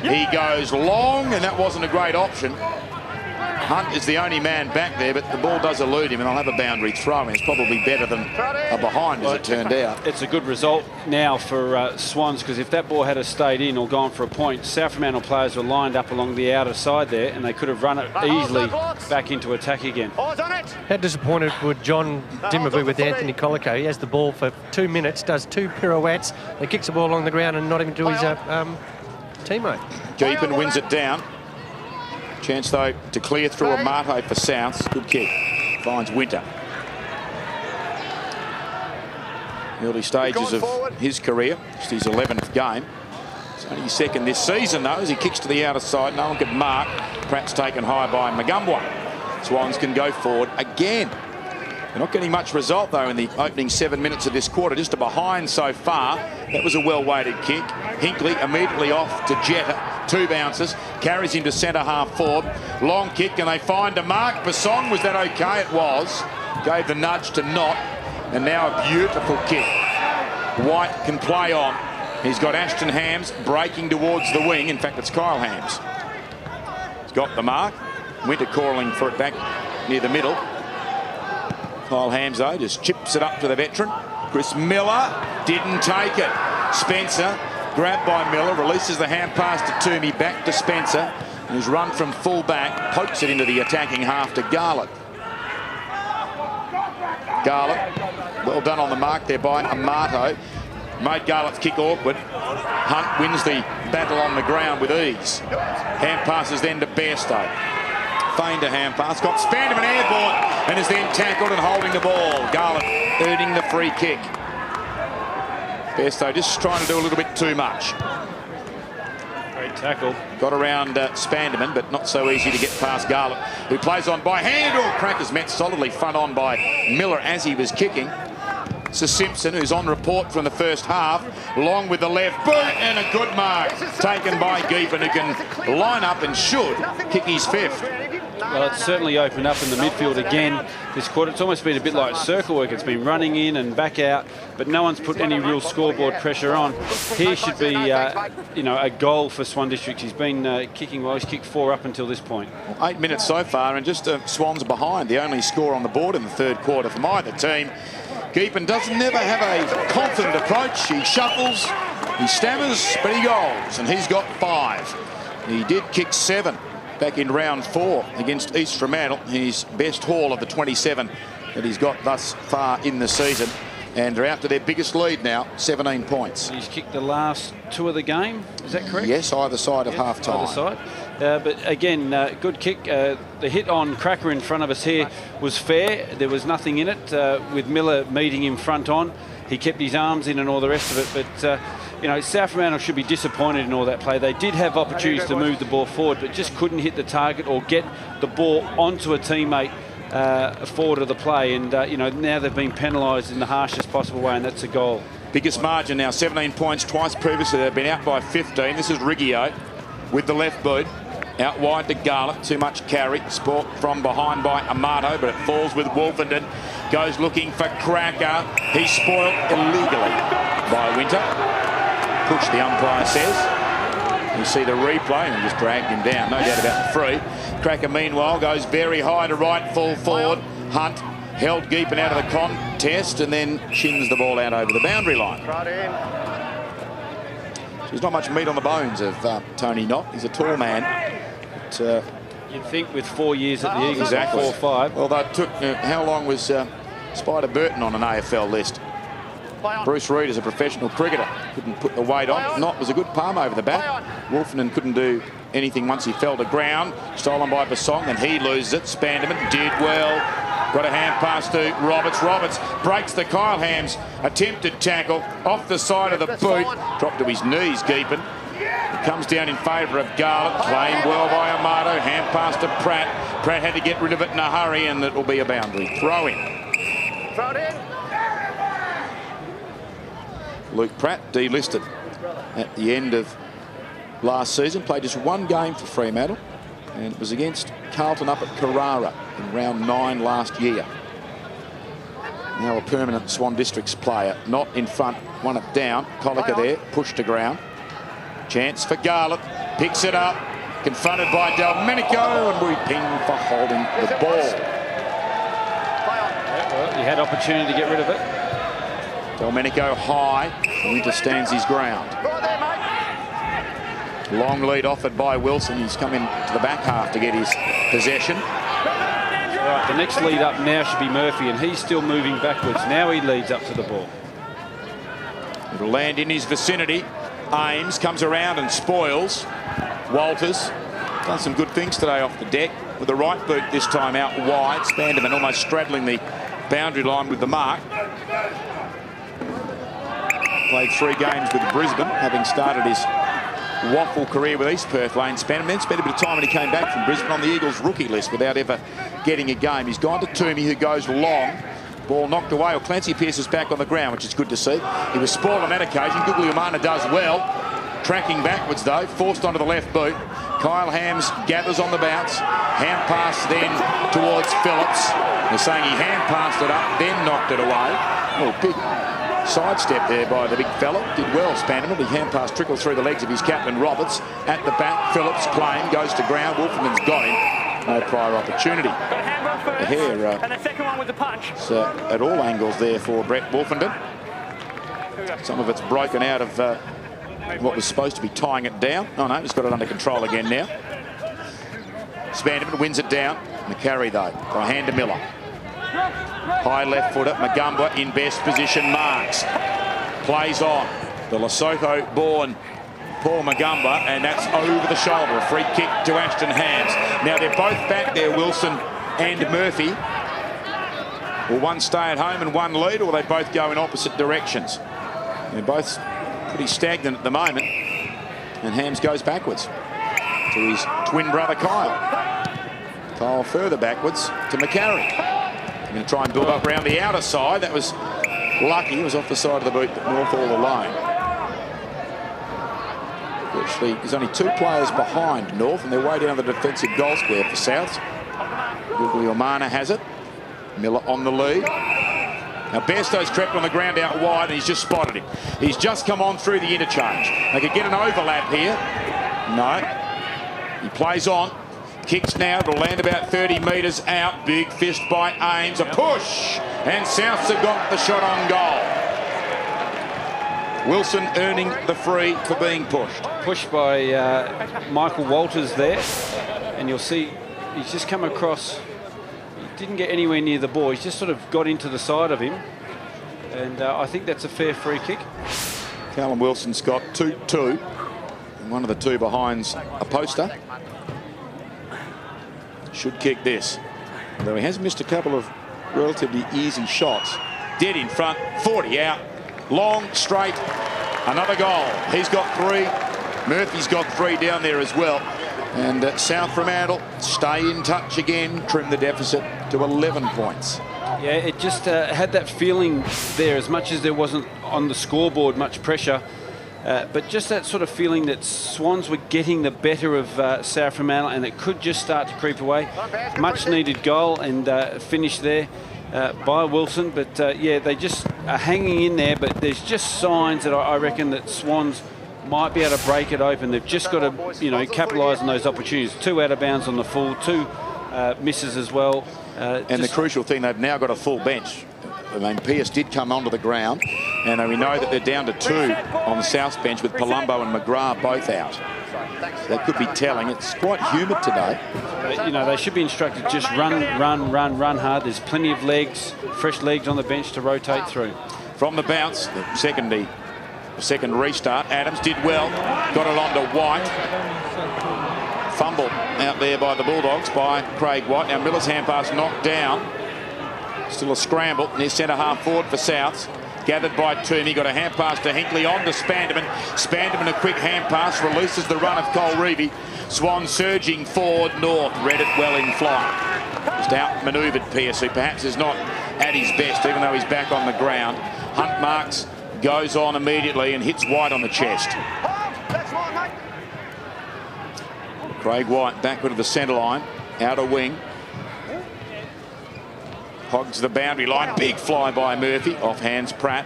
He goes long, and that wasn't a great option. Hunt is the only man back there, but the ball does elude him, and I'll have a boundary throw, and it's probably better than a behind, as it turned out. It's a good result now for Swans, because if that ball had stayed in or gone for a point, South Fremantle players were lined up along the outer side there, and they could have run it easily back into attack again. How disappointed would John Dimmer be with Anthony Collico? He has the ball for 2 minutes, does 2 pirouettes, and kicks the ball along the ground and not even to his teammate. Geepan wins it down. Chance, though, to clear through Amato for Souths. Good kick. Finds Winter. Early stages of his career. Just his 11th game. It's only his second this season, though, as he kicks to the outer side. No one could mark. Perhaps taken high by Magumwa. Swans can go forward again. They're not getting much result, though, in the opening 7 minutes of this quarter. Just a behind so far. That was a well-weighted kick. Hinkley immediately off to Jetta. 2 bounces. Carries him to centre-half forward. Long kick, and they find a mark. Basson, was that okay? It was. Gave the nudge to Knott. And now a beautiful kick. White can play on. He's got Ashton Hams breaking towards the wing. In fact, it's Kyle Hams. He's got the mark. Winter calling for it back near the middle. Kyle Hams, though, just chips it up to the veteran. Chris Miller didn't take it. Spencer, grabbed by Miller, releases the hand pass to Toomey, back to Spencer, who's run from full back, pokes it into the attacking half to Garlett. Garlett, well done on the mark there by Amato. Made Garlett's kick awkward. Hunt wins the battle on the ground with ease. Hand passes then to Bairstow. Feigned a hand pass, got Spanderman airborne, and is then tackled and holding the ball. Garlett earning the free kick. Bairstow just trying to do a little bit too much. Great tackle. Got around Spanderman, but not so easy to get past Garlett, who plays on by hand. Oh, crackers met solidly front on by Miller as he was kicking. Sir Simpson, who's on report from the first half, long with the left boot, and a good mark taken by Geepan, who can line up and should kick his 5th. Well, it's certainly opened up in the midfield again this quarter. It's almost been a bit like circle work. It's been running in and back out, but no one's put any real scoreboard pressure on. Here should be, a goal for Swan District. He's been kicking well. He's kicked 4 up until this point. Well, 8 minutes so far, and just Swans behind. The only score on the board in the third quarter from either team. Geepan doesn't never have a confident approach. He shuffles, he stammers, but he goals, and he's got 5. He did kick 7 back in round 4 against East Fremantle, his best haul of the 27 that he's got thus far in the season. And they're out to their biggest lead now, 17 points. He's kicked the last 2 of the game, is that correct? Yes, either side of half-time. Either side. But again, good kick. The hit on Cracker in front of us here was fair. There was nothing in it with Miller meeting him front on. He kept his arms in and all the rest of it. But, South Fremantle should be disappointed in all that play. They did have opportunities to move the ball forward, but just couldn't hit the target or get the ball onto a teammate forward of the play. And, now they've been penalised in the harshest possible way, and that's a goal. Biggest margin now, 17 points. Twice previously they've been out by 15. This is Riggio with the left boot. Out wide to Garlett, too much carry. Sport from behind by Amato, but it falls with Wolfenden. Goes looking for Cracker. He's spoiled illegally by Winter. Push, the umpire says. You see the replay and just dragged him down, no doubt about the free. Cracker meanwhile goes very high to right, full forward. Hunt held Geepan out of the contest and then shins the ball out over the boundary line. There's not much meat on the bones of Tony Knott. He's a tall man. But, you'd think with 4 years at the Eagles, exactly. 4 or 5. Well, they took, how long was Spider Burton on an AFL list? Bruce Reid is a professional cricketer. Couldn't put the weight on. Knott was a good palm over the bat. Wolfenden couldn't do anything once he fell to ground. Stolen by Basong, and he loses it. Spanderman did well. Got a hand pass to Roberts. Roberts breaks the Kyle Hams attempted tackle off the side of the boot. Dropped to his knees, Geepan. It comes down in favour of Garland. Claimed well by Amato. Hand pass to Pratt. Pratt had to get rid of it in a hurry, and it will be a boundary throw in. Throw it in. Luke Pratt delisted at the end of last season. Played just one game for Fremantle, and it was against Carlton up at Carrara in round 9 last year. Now a permanent Swan Districts player. Not in front, won it down. Colliker there, pushed to ground. Chance for Garland. Picks it up. Confronted by Delmenico, and we ping for holding the ball. Well, he had opportunity to get rid of it. Delmenico high. Winter stands his ground. Long lead offered by Wilson. He's come into the back half to get his possession. Right, the next lead up now should be Murphy, and he's still moving backwards. Now he leads up to the ball. It'll land in his vicinity. Ames comes around and spoils. Walters done some good things today off the deck with the right boot this time out wide. Spanderman almost straddling the boundary line with the mark. Played 3 games with Brisbane, having started his WAFL career with East Perth Lane. Spanderman spent a bit of time when he came back from Brisbane on the Eagles rookie list without ever getting a game. He's gone to Toomey, who goes long. Ball knocked away, or Clancy Pearce is back on the ground, which is good to see. He was spoiled on that occasion. Guglielmana does well. Tracking backwards though, forced onto the left boot. Kyle Hams gathers on the bounce. Hand pass then towards Phillips. They're saying he hand passed it up, then knocked it away. Oh, big sidestep there by the big fella. Did well, Spanderman. The hand pass trickled through the legs of his captain, Roberts. At the back, Phillips claim, goes to ground. Wolfenden's got him. No prior opportunity. The hair And the second one with the punch. at all angles there for Brett Wolfenden. Some of it's broken out of what was supposed to be tying it down. Oh no, he's got it under control again now. Spanderman wins it down. McCarry though, by hand to Miller. High left footer, Magumba in best position, marks. Plays on. The Lesotho-born Paul Magumba, and that's over the shoulder. A free kick to Ashton Hams. Now they're both back there, Wilson and Murphy. Will one stay at home and one lead, or will they both go in opposite directions? They're both pretty stagnant at the moment, and Hams goes backwards to his twin brother Kyle. Kyle further backwards to McCarry. They're going to try and build up around the outer side. That was lucky. It was off the side of the boot, but North all alone. Actually, there's only 2 players behind North, and they're way down the defensive goal square for South. Guglielmana has it. Miller on the lead. Now Bairstow's crept on the ground out wide, and he's just spotted him. He's just come on through the interchange. They could get an overlap here. No. He plays on. Kicks now. It'll land about 30 metres out. Big fist by Ames. A push. And Souths have got the shot on goal. Wilson earning the free for being pushed. Pushed by Michael Walters there. And you'll see he's just come across. He didn't get anywhere near the ball. He's just sort of got into the side of him. And I think that's a fair free kick. Callum Wilson's got 2-2. And one of the 2 behind's a poster. Should kick this. Though he has missed a couple of relatively easy shots. Dead in front, 40 out. Long, straight, another goal. He's got 3. Murphy's got 3 down there as well. And South Fremantle stay in touch again, trim the deficit to 11 points. Yeah, it just had that feeling there, as much as there wasn't on the scoreboard much pressure. But just that sort of feeling that Swans were getting the better of South Fremantle, and it could just start to creep away. Much needed goal and finish there by Wilson. But yeah, they just are hanging in there. But there's just signs that I reckon that Swans might be able to break it open. They've just got to, you know, capitalise on those opportunities. 2 out of bounds on the full, 2 misses as well. And the crucial thing, they've now got a full bench. I mean, Pearce did come onto the ground, and we know that they're down to 2 on the South bench with Palumbo and McGrath both out. That could be telling. It's quite humid today. You know, they should be instructed just run hard. There's plenty of legs, fresh legs on the bench to rotate through. From the bounce, the second restart, Adams did well, got it onto White. Fumble out there by the Bulldogs by Craig White. Now Miller's hand pass knocked down. Still a scramble near centre half forward for Souths. Gathered by Toomey, got a hand pass to Hinkley on to Spanderman. Spanderman a quick hand pass, releases the run of Colreevy. Swan surging forward north, read it well in flight. Just outmanoeuvred Pearce, who perhaps is not at his best, even though he's back on the ground. Hunt marks, goes on immediately and hits White on the chest. Craig White backward to the centre line, outer wing. Hogs the boundary line, big fly by Murphy, off hands Pratt.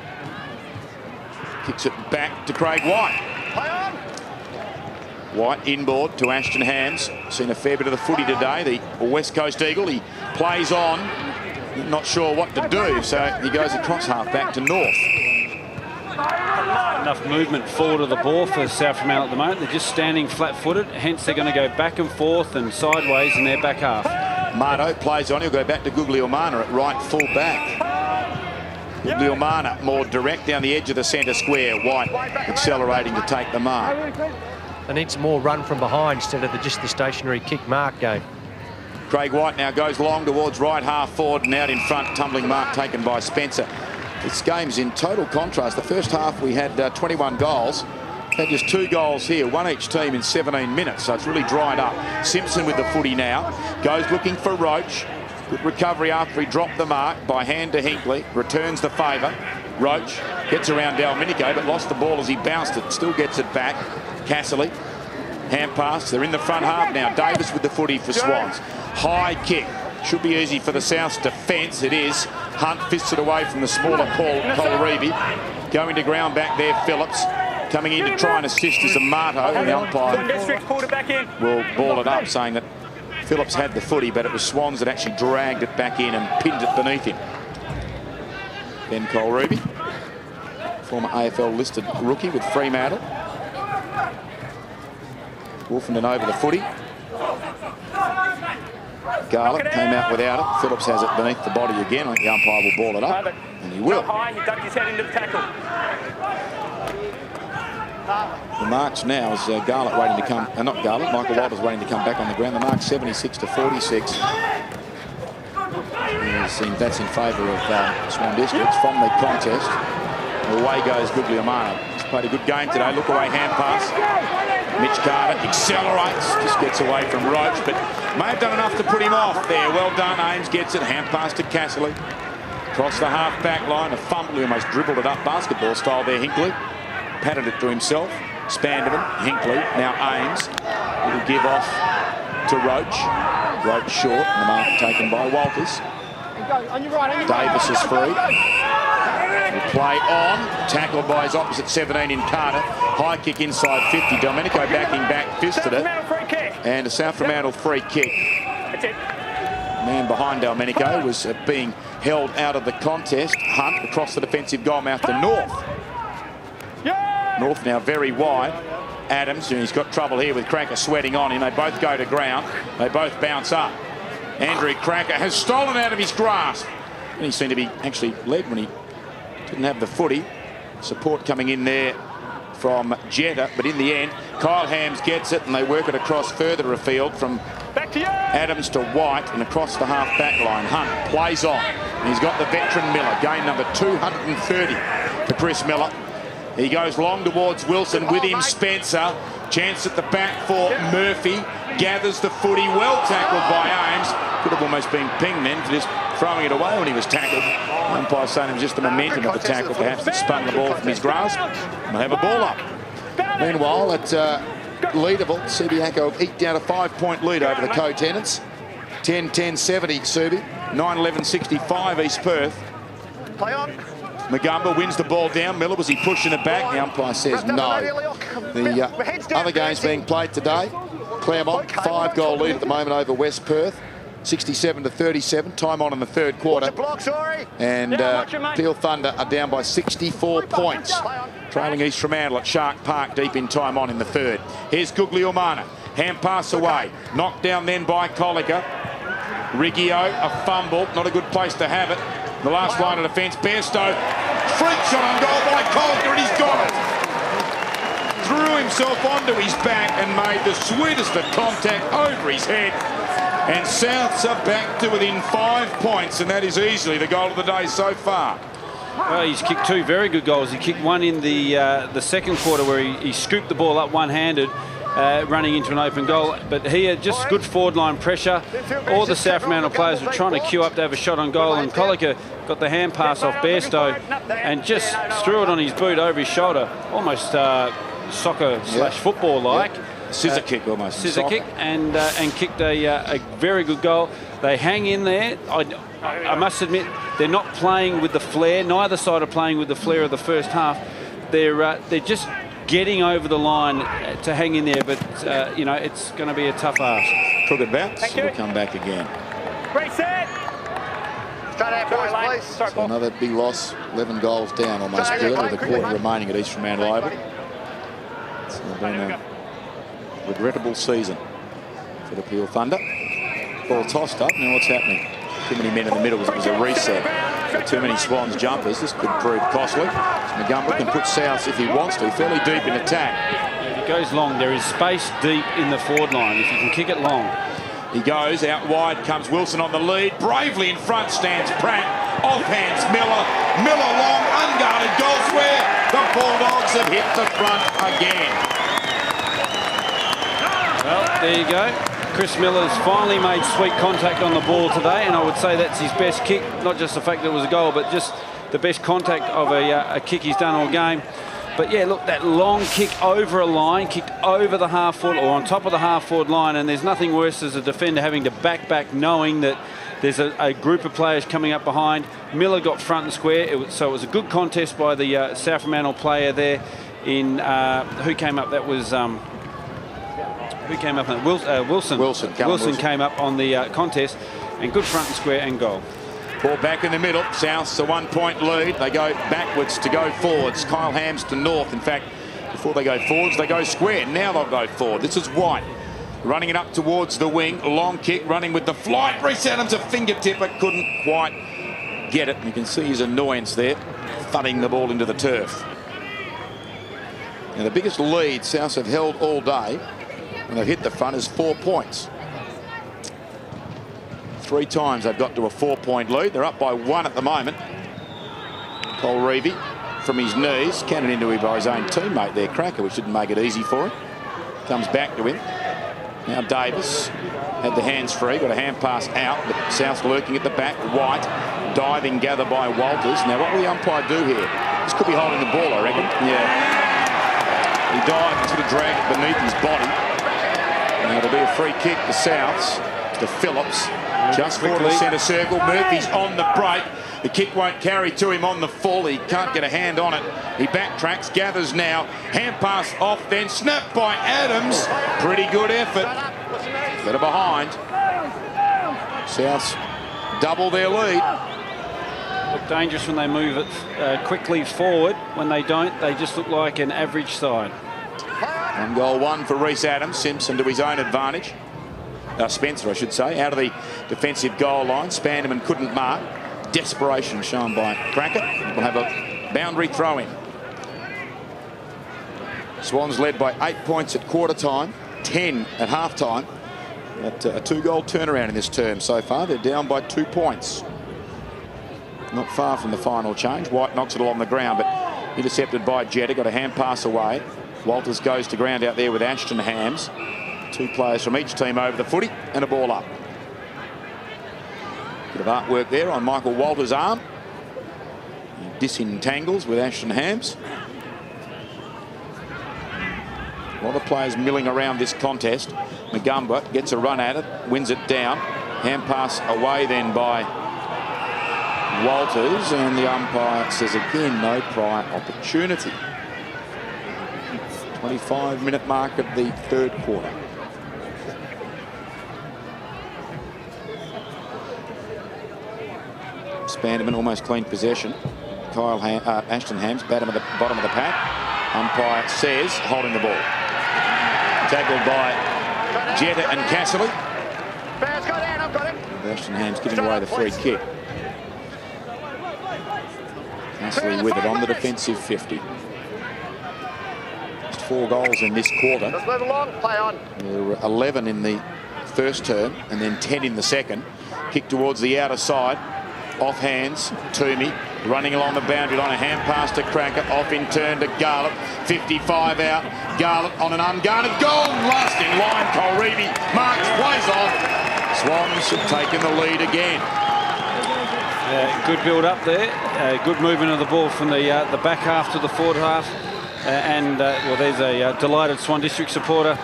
Kicks it back to Craig White. White inboard to Ashton Hams. Seen a fair bit of the footy today, the West Coast Eagle. He plays on, not sure what to do, so he goes across half back to North. Enough movement forward of the ball for South Fremantle at the moment. They're just standing flat-footed, hence they're going to go back and forth and sideways in their back half. Marto plays on, he'll go back to Guglielmana at right full back. Guglielmana more direct down the edge of the centre square. White accelerating to take the mark. They need some more run from behind instead of just the stationary kick mark game. Craig White now goes long towards right half forward and out in front, tumbling mark taken by Spencer. This game's in total contrast. The first half we had 21 goals. Had just 2 goals here, one each team in 17 minutes, so it's really dried up. Simpson with the footy now, goes looking for Roach. Good recovery after he dropped the mark by hand to Hinkley, returns the favour. Roach gets around Delminico but lost the ball as he bounced it, still gets it back. Casserly, hand pass, they're in the front half now. Davis with the footy for Swans. High kick, should be easy for the South's defence, it is. Hunt fists it away from the smaller Colreevy. Going to ground back there, Phillips. Coming in to try and assist is Amato, and the umpire will ball it up, saying that Phillips had the footy, but it was Swans that actually dragged it back in and pinned it beneath him. Ben Colreevy, former AFL listed rookie with Fremantle. Wolfenden over the footy. Garlick came out without it. Phillips has it beneath the body again. I think the umpire will ball it up, and he will. He ducked his head into the tackle. The marks now is Garlick waiting to come, not Garlick, Michael Walters waiting to come back on the ground. The mark's 76 to 46. That's in favour of Swan Districts from the contest. Away goes Guglielmana. He's played a good game today. Look away hand pass. Mitch Carter accelerates, just gets away from Roach, but may have done enough to put him off there. Well done, Ames gets it. Hand pass to Casserly. Across the half back line, a fumble. He almost dribbled it up basketball style there, Hinkley. Patted it to himself. Spanderman, Hinkley, now Ames. It'll give off to Roach. Roach short, and the mark taken by Walters. Davis is free. Will play on. Tackled by his opposite 17 in Carter. High kick inside 50. Domenico backing back, fisted it. And a South Fremantle free kick. Man behind Domenico was being held out of the contest. Hunt across the defensive goal mouth to North. North now very wide. Adams, and he's got trouble here with Cracker sweating on him. They both go to ground. They both bounce up. Andrew Cracker has stolen out of his grasp. And he seemed to be actually led when he didn't have the footy. Support coming in there from Jetta, but in the end, Kyle Hams gets it and they work it across further afield from Adams to White and across the half-back line. Hunt plays on. And he's got the veteran Miller. Game number 230 for Chris Miller. He goes long towards Wilson, with him Spencer. Chance at the back for Murphy. Gathers the footy, well tackled by Ames. Could have almost been pinged then for just throwing it away when he was tackled. The umpire saying it was just the momentum of the tackle, perhaps, that spun the ball from his grasp. We'll have a ball up. Meanwhile, at Leederville, Subiaco have eked out a 5-point lead over the co-tenants. 10-10-70 Subi, 9-11-65 East Perth. Play on. Magumba wins the ball down. Miller, was he pushing it back? The umpire says no. The other games being played today. Claremont, 5-goal lead at the moment over West Perth. 67-37, time on in the third quarter. And Peel Thunder are down by 64 points. Trailing East Fremantle at Shark Park deep in time on in the third. Here's Guglielmana. Hand pass away. Knocked down then by Colica. Riggio, a fumble. Not a good place to have it. The last line of defence, Bairstow. Freak shot on goal by Colica, and he's got it. Threw himself onto his back and made the sweetest of contact over his head. And Souths are back to within 5 points, and that is easily the goal of the day so far. Well, he's kicked two very good goals. He kicked one in the second quarter where he scooped the ball up one-handed, running into an open goal. But here, just good forward line pressure. All the South Fremantle players were trying to queue up to have a shot on goal, and Colica got the hand pass off Bairstow and just threw it on his boot over his shoulder, almost soccer/football-like. Scissor kick almost. Scissor kick, and kicked a very good goal. They hang in there. I must admit, they're not playing with the flair. Neither side are playing with the flair of the first half. They're just getting over the line to hang in there, but you know, it's going to be a tough ask. Crooked bounce. We'll come back again. Great set. Straight out, boys, please. So another big loss. 11 goals down, almost clear, with a quarter remaining at East Fremantle Oval. It's been a regrettable season for the Peel Thunder. Ball tossed up. Now what's happening? Too many men in the middle. It was a reset. Got too many Swans jumpers. This could prove costly. Magumba can put South if he wants to, fairly deep in attack. If it goes long, there is space deep in the forward line. If you can kick it long. He goes out wide, comes Wilson on the lead. Bravely in front stands Pratt. Off hands Miller. Miller long, unguarded goal square. The Bulldogs have hit the front again. Well, there you go. Chris Miller's finally made sweet contact on the ball today, and I would say that's his best kick. Not just the fact that it was a goal, but just the best contact of a kick he's done all game. But yeah, look, that long kick over a line, kicked over the half-forward or on top of the half-forward line, and there's nothing worse as a defender having to back knowing that there's a group of players coming up behind. Miller got front and square, so it was a good contest by the South Fremantle player there in, who came up, that was... Who came up? Wilson. Wilson came up on the contest, and good front and square and goal. Ball back in the middle. South's a 1 point lead. They go backwards to go forwards. Kyle Hams to North. In fact, before they go forwards, they go square. Now they'll go forward. This is White. Running it up towards the wing. Long kick, running with the flight. Reese Adams a fingertip, but couldn't quite get it. You can see his annoyance there, thudding the ball into the turf. Now the biggest lead Souths have held all day when they've hit the front is 4 points. 3 times they've got to a 4 point lead. They're up by 1 at the moment. Cole Reevy from his knees, cannoned into him by his own teammate there, Cracker, which didn't make it easy for him. Comes back to him. Now Davis had the hands free, got a hand pass out, but South's lurking at the back. White, diving gather by Walters. Now what will the umpire do here? This could be holding the ball, I reckon. Yeah. He dived and sort of dragged it beneath his body. Now it'll be a free kick to Souths, to Phillips, just for the centre circle. Murphy's on the break. The kick won't carry to him on the full. He can't get a hand on it. He backtracks, gathers now. Hand pass off, then snapped by Adams. Pretty good effort. Better behind. Souths double their lead. Look dangerous when they move it quickly forward. When they don't, they just look like an average side. 1 goal, 1 for Reese Adams. Simpson to his own advantage. Spencer, I should say, out of the defensive goal line. Spanderman couldn't mark. Desperation shown by Cracker. We'll have a boundary throw in. Swans led by 8 points at quarter time, 10 at half time. At a 2-goal turnaround in this term so far. They're down by 2 points. Not far from the final change. White knocks it along the ground, but intercepted by Jetta. Got a hand pass away. Walters goes to ground out there with Ashton Hams. 2 players from each team over the footy and a ball up. Bit of artwork there on Michael Walters' arm. He disentangles with Ashton Hams. A lot of players milling around this contest. Magumba gets a run at it, wins it down. Hand pass away then by Walters, and the umpire says again no prior opportunity. 25-minute mark of the third quarter. Spanderman almost clean possession. Ashton Hams, bottom of the pack. Umpire says holding the ball. Tackled by Jetta and Casserly. Ashton Hams giving away the free kick. Casserly with it on the defensive 50. Just 4 goals in this quarter. Let's move along, play on. There were 11 in the first term and then 10 in the second. Kick towards the outer side. Off hands, Toomey running along the boundary line, a hand pass to Cracker, off in turn to Garlett, 55 out, Garlett on an unguarded goal, last in line, Colreevy, Marks plays on. Swans have taken the lead again. Good build up there, good movement of the ball from the back half to the forward half, well, there's a delighted Swan District supporter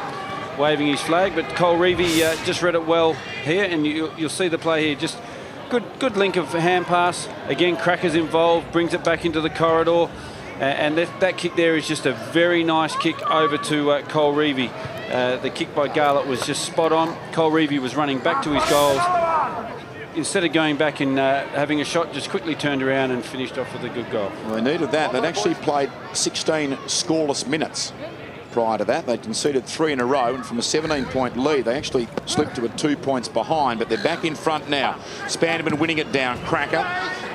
waving his flag, but Colreevy just read it well here, and you'll see the play here, just good link of hand pass. Again, Cracker's involved, brings it back into the corridor. And that kick there is just a very nice kick over to Colreevy. The kick by Garlett was just spot on. Colreevy was running back to his goals. Instead of going back and having a shot, just quickly turned around and finished off with a good goal. Well, they needed that. They'd actually played 16 scoreless minutes. Prior to that, they conceded 3 in a row, and from a 17-point lead, they actually slipped to 2 points behind, but they're back in front now. Spanderman winning it down. Cracker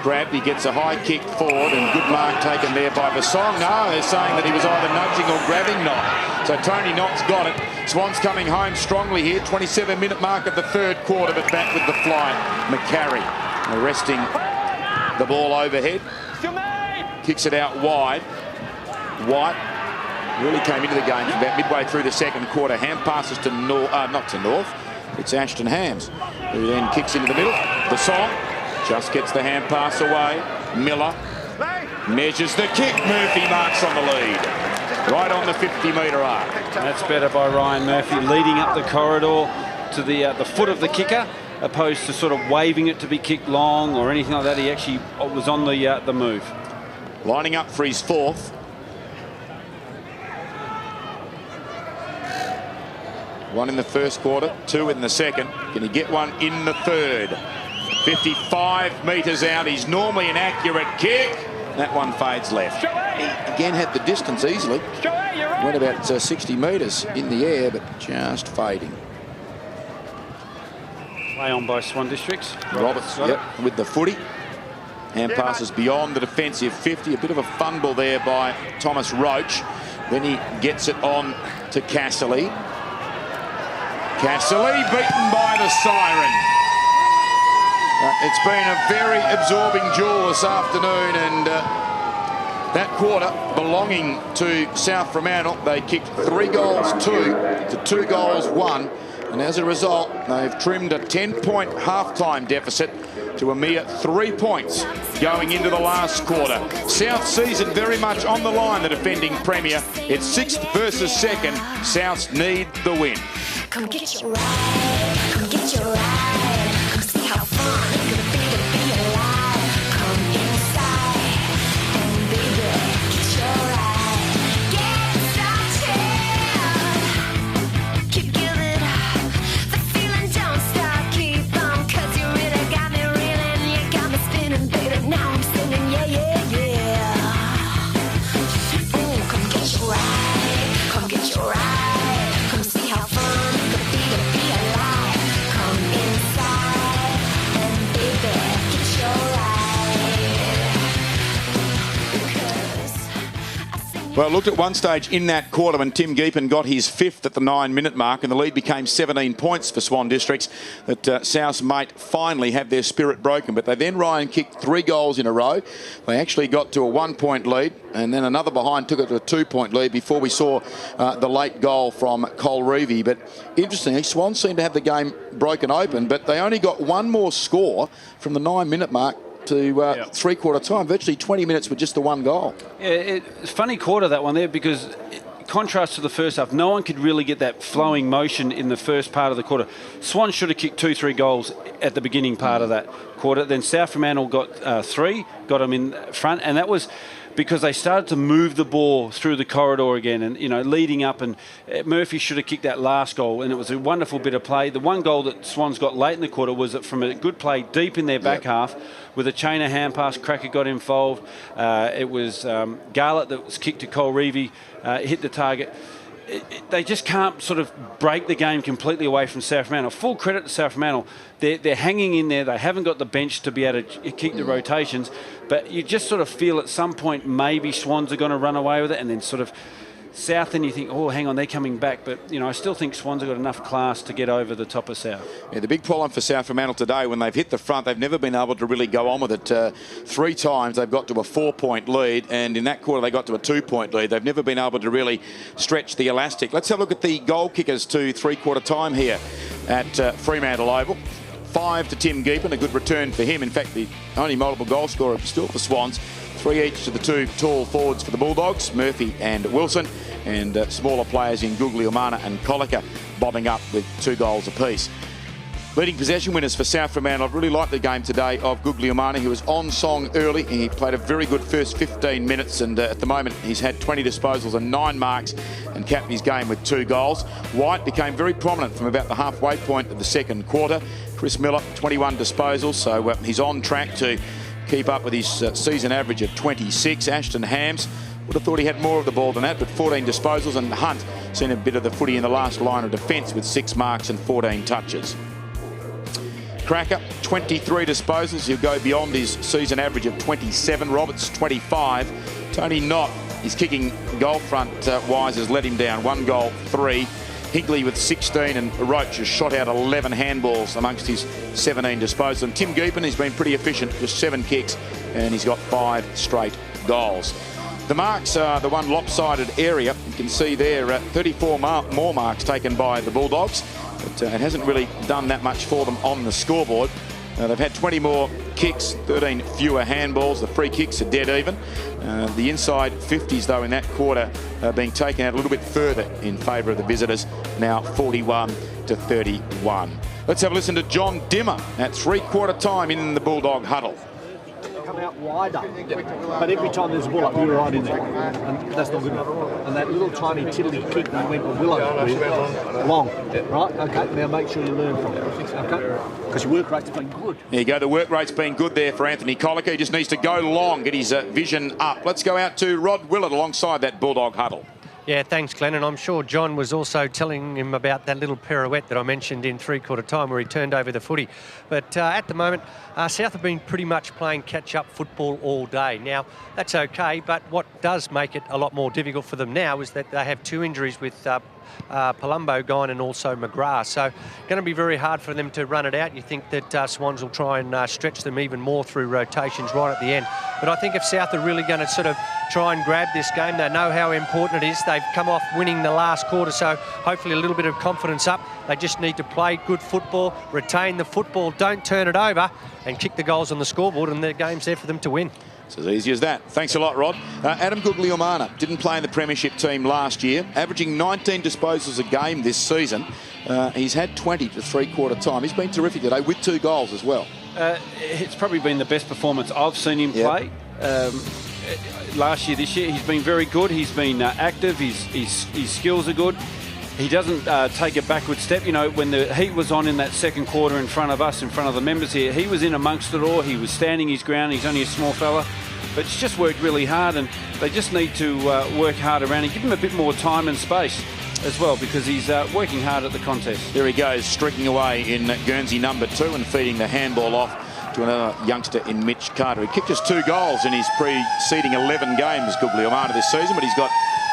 grabbed, he gets a high kick forward, and good mark taken there by Vasong. No, they're saying that he was either nudging or grabbing Knott. So Tony Knott's got it. Swans coming home strongly here. 27-minute mark of the third quarter, but back with the fly. McCarry arresting the ball overhead. Kicks it out wide. White really came into the game from about midway through the second quarter. Hand passes to not to North. It's Ashton Hams, who then kicks into the middle. The song just gets the hand pass away. Miller measures the kick. Murphy marks on the lead. Right on the 50-metre arc. That's better by Ryan Murphy, leading up the corridor to the foot of the kicker, opposed to sort of waving it to be kicked long or anything like that. He actually was on the move. Lining up for his fourth. 1 in the first quarter, 2 in the second. Can he get one in the third? 55 metres out. He's normally an accurate kick. That one fades left. He again had the distance easily. Went about 60 metres in the air, but just fading. Play on by Swan Districts. Roberts, yep, with the footy. Hand passes beyond the defensive 50. A bit of a fumble there by Thomas Roach. Then he gets it on to Casserly. Casserly beaten by the siren. It's been a very absorbing duel this afternoon, and that quarter belonging to South Fremantle. They kicked 3 goals 2 to 2 goals 1, and as a result they've trimmed a 10-point half-time deficit to a mere 3 points going into the last quarter. South season very much on the line, the defending premier. It's 6th versus 2nd. Souths need the win. Come get your ride, come get your ride, come see how fun it's gonna be alive. Come inside, and baby, get your ride, get started. Keep giving up, the feeling don't stop, keep on, 'cause you really got me reeling, you got me spinning, baby, now I'm singing, yeah, yeah, yeah. Ooh, come get your ride, come get your ride, come see how fun. Well, looked at one stage in that quarter when Tim Geepan got his 5th at the 9-minute mark, and the lead became 17 points for Swan Districts, that Souths might finally have their spirit broken. But they then, Ryan, kicked 3 goals in a row. They actually got to a 1-point lead, and then another behind took it to a 2-point lead before we saw the late goal from Colreevy. But interestingly, Swan seemed to have the game broken open, but they only got one more score from the 9-minute mark to three-quarter time, virtually 20 minutes with just the 1 goal. Yeah, it's a funny quarter, that one there, because contrast to the first half, no one could really get that flowing motion in the first part of the quarter. Swan should have kicked 2-3 goals at the beginning part of that quarter. Then South Fremantle got 3, got them in front, and that was because they started to move the ball through the corridor again, and leading up, and Murphy should have kicked that last goal, and it was a wonderful bit of play. The one goal that Swans got late in the quarter was from a good play deep in their back half with a chain of hand pass. Cracker got involved. It was Garlett that was kicked to Cole Reevy, hit the target. They just can't sort of break the game completely away from South Fremantle. Full credit to South Fremantle. They're hanging in there. They haven't got the bench to be able to keep the rotations. But you just sort of feel at some point maybe Swans are going to run away with it, and then sort of South, and you think, oh, hang on, they're coming back. But, I still think Swans have got enough class to get over the top of South. Yeah, the big problem for South Fremantle today, when they've hit the front, they've never been able to really go on with it. 3 times they've got to a 4-point lead, and in that quarter they got to a 2-point lead. They've never been able to really stretch the elastic. Let's have a look at the goal kickers to 3-quarter time here at Fremantle Oval. 5 to Tim Geepan, a good return for him. In fact, the only multiple goal scorer still for Swans. 3 each to the 2 tall forwards for the Bulldogs, Murphy and Wilson, and smaller players in Guglielmana and Colica bobbing up with 2 goals apiece. Leading possession winners for South Fremantle. I've really liked the game today of Guglielmana. He was on song early. He played a very good first 15 minutes, and at the moment he's had 20 disposals and 9 marks and capped his game with 2 goals. White became very prominent from about the halfway point of the second quarter. Chris Miller, 21 disposals, so he's on track to keep up with his season average of 26. Ashton Hams would have thought he had more of the ball than that, but 14 disposals, and Hunt seen a bit of the footy in the last line of defence with 6 marks and 14 touches. Cracker, 23 disposals. He'll go beyond his season average of 27. Roberts, 25. Tony Knott, his kicking goal front wise has let him down. 1 goal, 3. Higley with 16, and Roach has shot out 11 handballs amongst his 17 disposals. And Tim Geepan, he's been pretty efficient, just 7 kicks, and he's got 5 straight goals. The marks are the one lopsided area. You can see there 34 more marks taken by the Bulldogs, but it hasn't really done that much for them on the scoreboard. They've had 20 more kicks, 13 fewer handballs. The free kicks are dead even. The inside 50s, though, in that quarter being taken out a little bit further in favour of the visitors, now 41 to 31. Let's have a listen to John Dimmer at 3-quarter time in the Bulldog huddle. Come out wider, but every time there's a ball up, you're right in there, and that's not good enough. And that little tiny tiddly kick that went with Willow with, long, right? Okay, now make sure you learn from it, okay? Because your work rate's been good. There you go, the work rate's been good there for Anthony Colica. He just needs to go long, get his vision up. Let's go out to Rod Willett alongside that Bulldog huddle. Yeah, thanks, Glenn. And I'm sure John was also telling him about that little pirouette that I mentioned in 3-quarter time where he turned over the footy. But at the moment, South have been pretty much playing catch-up football all day. Now, that's okay, but what does make it a lot more difficult for them now is that they have 2 injuries with Palumbo gone and also McGrath. So going to be very hard for them to run it out. You think that Swans will try and stretch them even more through rotations right at the end. But I think if South are really going to sort of try and grab this game, they know how important it is. They've come off winning the last quarter, so hopefully a little bit of confidence up. They just need to play good football, retain the football, don't turn it over, and kick the goals on the scoreboard, and the game's there for them to win. It's as easy as that. Thanks a lot, Rod. Adam Guglielmana didn't play in the premiership team last year, averaging 19 disposals a game this season. He's had 20 to 3-quarter time. He's been terrific today with 2 goals as well. It's probably been the best performance I've seen him play. Last year, this year, he's been very good. He's been active. His skills are good. He doesn't take a backward step. You know, when the heat was on in that second quarter in front of us, in front of the members here, he was in amongst it all. He was standing his ground. He's only a small fella, but he's just worked really hard, and they just need to work hard around and give him a bit more time and space as well, because he's working hard at the contest. There he goes, streaking away in Guernsey number 2 and feeding the handball off to another youngster in Mitch Carter. He kicked us 2 goals in his preceding 11 games, Guglielmana, this season, but he's got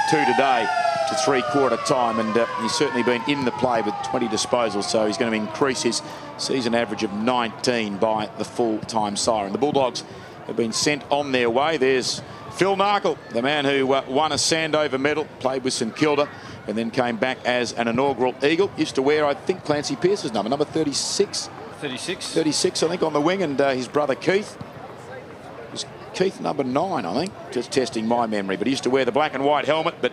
2 today to 3-quarter time, and he's certainly been in the play with 20 disposals, so he's going to increase his season average of 19 by the full-time siren. The Bulldogs have been sent on their way. There's Phil Narkle, the man who won a Sandover medal, played with St Kilda, and then came back as an inaugural Eagle. Used to wear, I think, Clancy Pearce's number 36. 36, I think, on the wing, and his brother Keith. Was Keith number 9, I think, just testing my memory, but he used to wear the black and white helmet, but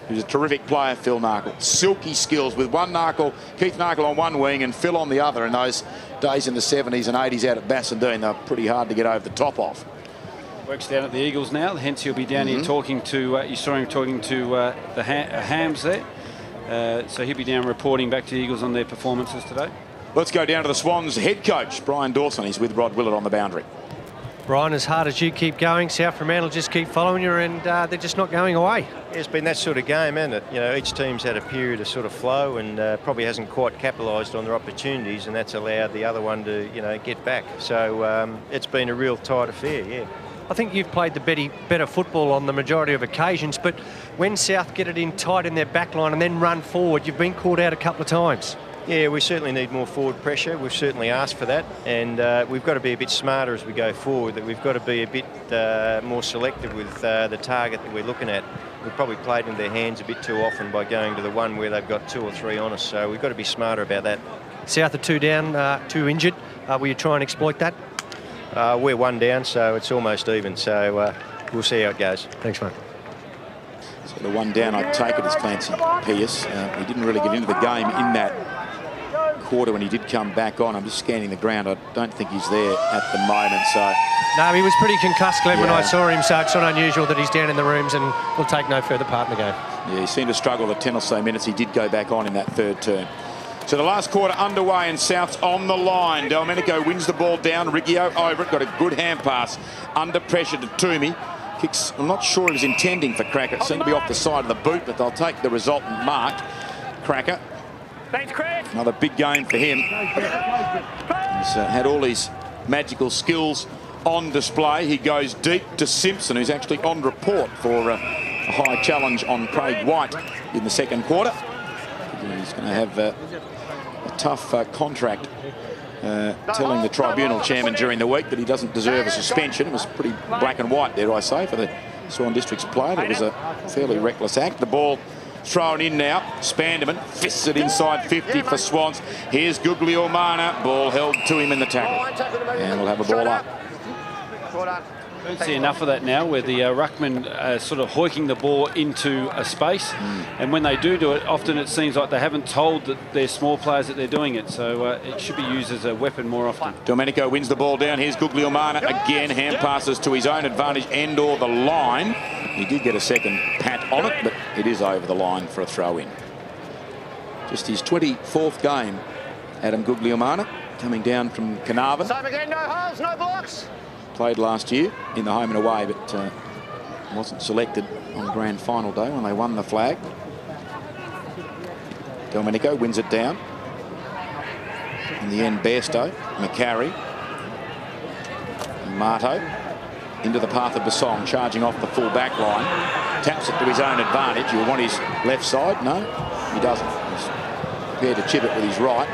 who's a terrific player, Phil Narkle. Silky skills with one Narkle, Keith Narkle on one wing and Phil on the other. In those days in the 70s and 80s out at Bassendean, they're pretty hard to get over the top of. Works down at the Eagles now, hence he'll be down here talking to, you saw him talking to the Hams there. So he'll be down reporting back to the Eagles on their performances today. Let's go down to the Swans head coach, Brian Dawson. He's with Rod Willett on the boundary. Brian, as hard as you keep going, South Fremantle just keep following you, and they're just not going away. It's been that sort of game, hasn't it? You know, each team's had a period of sort of flow and probably hasn't quite capitalised on their opportunities, and that's allowed the other one to, you know, get back. So it's been a real tight affair, yeah. I think you've played the better football on the majority of occasions, but when South get it in tight in their back line and then run forward, you've been caught out a couple of times. Yeah, we certainly need more forward pressure. We've certainly asked for that, and we've got to be a bit smarter as we go forward. That we've got to be a bit more selective with the target that we're looking at. We've probably played into their hands a bit too often by going to the one where they've got 2 or 3 on us, so we've got to be smarter about that. South are 2 down, 2 injured. Will you try and exploit that? We're 1 down, so it's almost even, so we'll see how it goes. Thanks, mate. So the 1 down, I'd take it as Clancy Pearce. He didn't really get into the game in that quarter when he did come back on. I'm just scanning the ground. I don't think he's there at the moment. So no, he was pretty concussed, Glenn, when I saw him, so it's not unusual that he's down in the rooms and will take no further part in the game. Yeah, he seemed to struggle the 10 or so minutes. He did go back on in that third turn. So the last quarter underway and South's on the line. Domenico wins the ball down. Riggio over it. Got a good hand pass. Under pressure to Toomey. Kicks, I'm not sure he was intending for Cracker. It seemed to be off the side of the boot, but they'll take the resultant mark. Cracker. Thanks, Chris. Another big game for him. He's had all his magical skills on display. He goes deep to Simpson, who's actually on report for a high challenge on Craig White in the second quarter. He's going to have a tough contract telling the tribunal chairman during the week that he doesn't deserve a suspension. It was pretty black and white, dare I say, for the Swan District's player. It was a fairly reckless act. The ball thrown in now. Spanderman fists it inside 50 for Swans. Here's Guglielmana. Ball held to him in the tackle. And we'll have a ball up. Don't see enough of that now, where the ruckman sort of hoiking the ball into a space, and when they do it, often it seems like they haven't told their small players that they're doing it, so it should be used as a weapon more often. Domenico wins the ball down. Here's Guglielmana again. Hand passes to his own advantage and or the line. He did get a second pat on it, but it is over the line for a throw-in. Just his 24th game, Adam Guglielmana, coming down from Carnarvon. Same again, no holes, no blocks. Played last year in the home and away, but wasn't selected on grand final day when they won the flag. Domenico wins it down. In the end, Bairstow, McCarry, Marto into the path of Basong, charging off the full back line. Taps it to his own advantage. You'll want his left side. No, he doesn't. He's prepared to chip it with his right.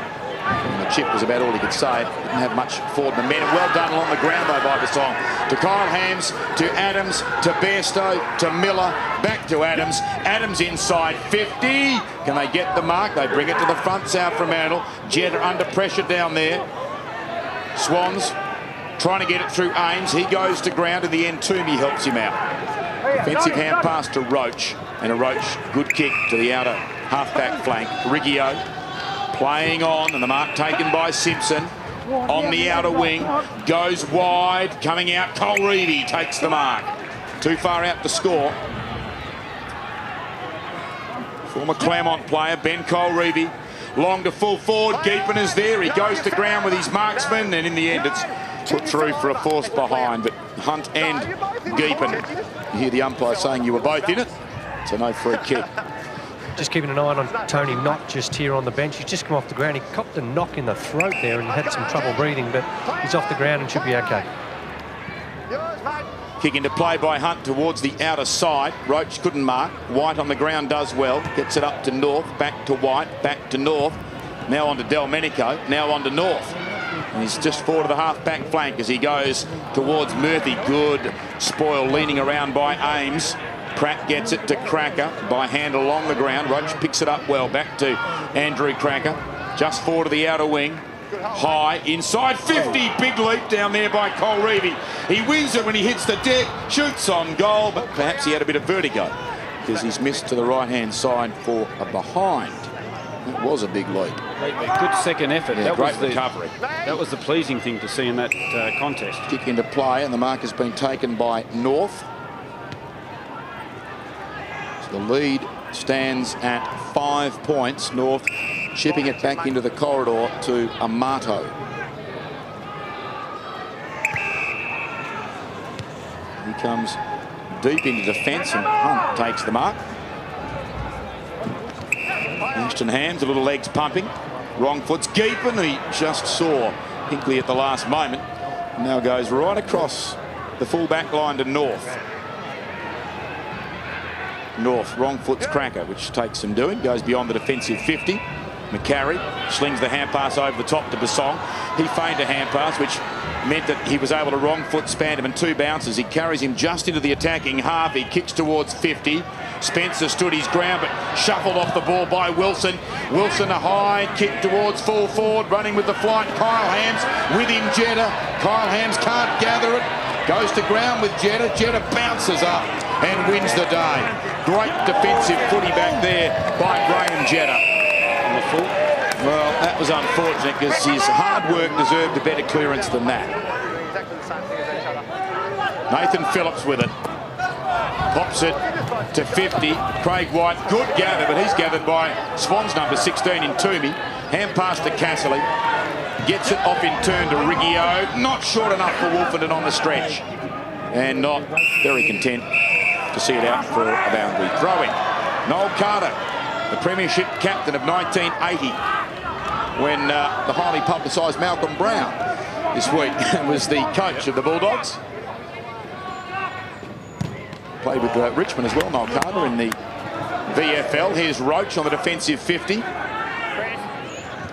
And the chip was about all he could say. Didn't have much forward momentum. Well done along the ground, though, by Basong. To Kyle Hams, to Adams, to Bairstow, to Miller, back to Adams. Adams inside 50. Can they get the mark? They bring it to the front, South Fremantle. Jetta under pressure down there. Swans trying to get it through Ames. He goes to ground. In the end, Toomey helps him out. Defensive hand pass to Roach. And a Roach good kick to the outer half-back flank. Riggio playing on, and the mark taken by Simpson on the outer wing, goes wide, coming out. Colreevy takes the mark. Too far out to score. Former Claremont player Ben Colreevy, long to full forward. Geepan is there. He goes to ground with his marksman, and in the end, it's put through for a force behind. But Hunt and Geepan, you hear the umpire saying you were both in it. So no free kick. Just keeping an eye on Tony Knott just here on the bench. He's just come off the ground. He copped a knock in the throat there and had some trouble breathing, but he's off the ground and should be okay. Kick into play by Hunt towards the outer side. Roach couldn't mark. White on the ground does well. Gets it up to North, back to White, back to North. Now on to Delmenico, now on to North. And he's just forward to the half-back flank as he goes towards Murphy. Good spoil leaning around by Ames. Pratt gets it to Cracker by hand along the ground. Roach picks it up well. Back to Andrew Cracker. Just forward to the outer wing. High, inside 50. Big leap down there by Colreevy. He wins it when he hits the deck. Shoots on goal, but perhaps he had a bit of vertigo. because he's missed to the right-hand side for a behind. That was a big leap. Good second effort. Yeah, that great was the recovery. That was the pleasing thing to see in that contest. Kick into play, and the mark has been taken by North. So the lead stands at 5 points. North chipping it back into the corridor to Amato. He comes deep into defence, and Hunt takes the mark. Ashton hands, a little legs pumping. Wrong foot's Geepen. He just saw Hinkley at the last moment. Now goes right across the full back line to North. North, wrong foot's Cracker, which takes some doing. Goes beyond the defensive 50. McCarry slings the hand pass over the top to Basong. He feigned a hand pass, which meant that he was able to wrong foot span him in 2 bounces. He carries him just into the attacking half. He kicks towards 50. Spencer stood his ground, but shuffled off the ball by Wilson. Wilson a high kick towards full forward, running with the flight. Kyle Hams with him, Jetta. Kyle Hams can't gather it. Goes to ground with Jetta. Jetta bounces up and wins the day. Great defensive footy back there by Graham Jetta. On the full. Well, that was unfortunate because his hard work deserved a better clearance than that. Nathan Phillips with it. Pops it to 50. Craig White, good gather, but he's gathered by Swan's number 16 in Toomey. Hand pass to Casserly. Gets it off in turn to Riggio. Not short enough for Wolferton on the stretch. And not very content to see it out for a boundary throw-in. Noel Carter, the premiership captain of 1980, when the highly publicised Malcolm Brown this week was the coach of the Bulldogs. Played with Richmond as well, Noel Carter, in the VFL. Here's Roach on the defensive 50.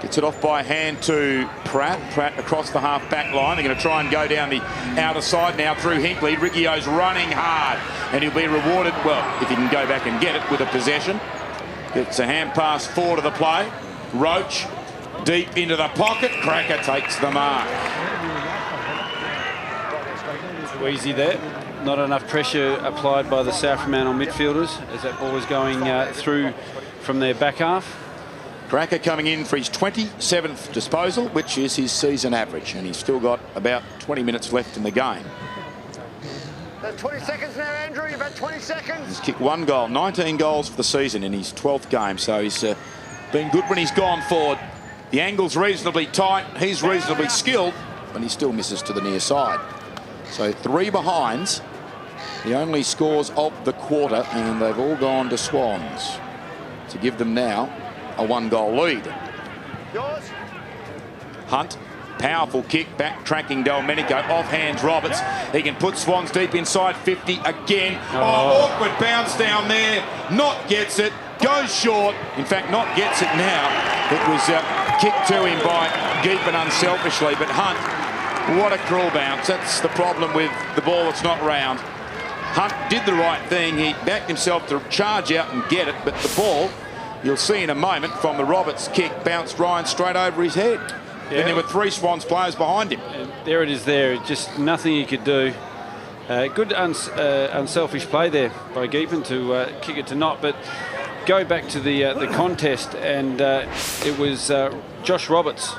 Gets it off by hand to Pratt. Pratt across the half-back line. They're going to try and go down the outer side now through Hinkley. Riggio's running hard, and he'll be rewarded, well, if he can go back and get it with a possession. Gets a hand pass forward of the play. Roach deep into the pocket. Cracker takes the mark. Too easy there. Not enough pressure applied by the South Fremantle midfielders as that ball is going through from their back half. Cracker coming in for his 27th disposal, which is his season average, and he's still got about 20 minutes left in the game. There's 20 seconds now, Andrew. You've had 20 seconds. He's kicked 1 goal, 19 goals for the season in his 12th game, so he's been good when he's gone forward. The angle's reasonably tight, he's reasonably skilled, but he still misses to the near side. So 3 behinds, the only scores of the quarter, and they've all gone to Swans to give them now a 1-goal lead. Hunt, powerful kick, back-tracking Delmenico, off hands Roberts. He can put Swans deep inside 50 again. Oh, awkward bounce down there. Not gets it, goes short. In fact, Not gets it now. It was kicked to him by Geepen unselfishly, but Hunt, what a cruel bounce. That's the problem with the ball that's not round. Hunt did the right thing. He backed himself to charge out and get it, but the ball, you'll see in a moment from the Roberts kick, bounced Ryan straight over his head. Yeah. And there were 3 Swans players behind him. And there it is there. Just nothing he could do. Good unselfish play there by Geepen to kick it to Knott. But go back to the contest, and it was Josh Roberts.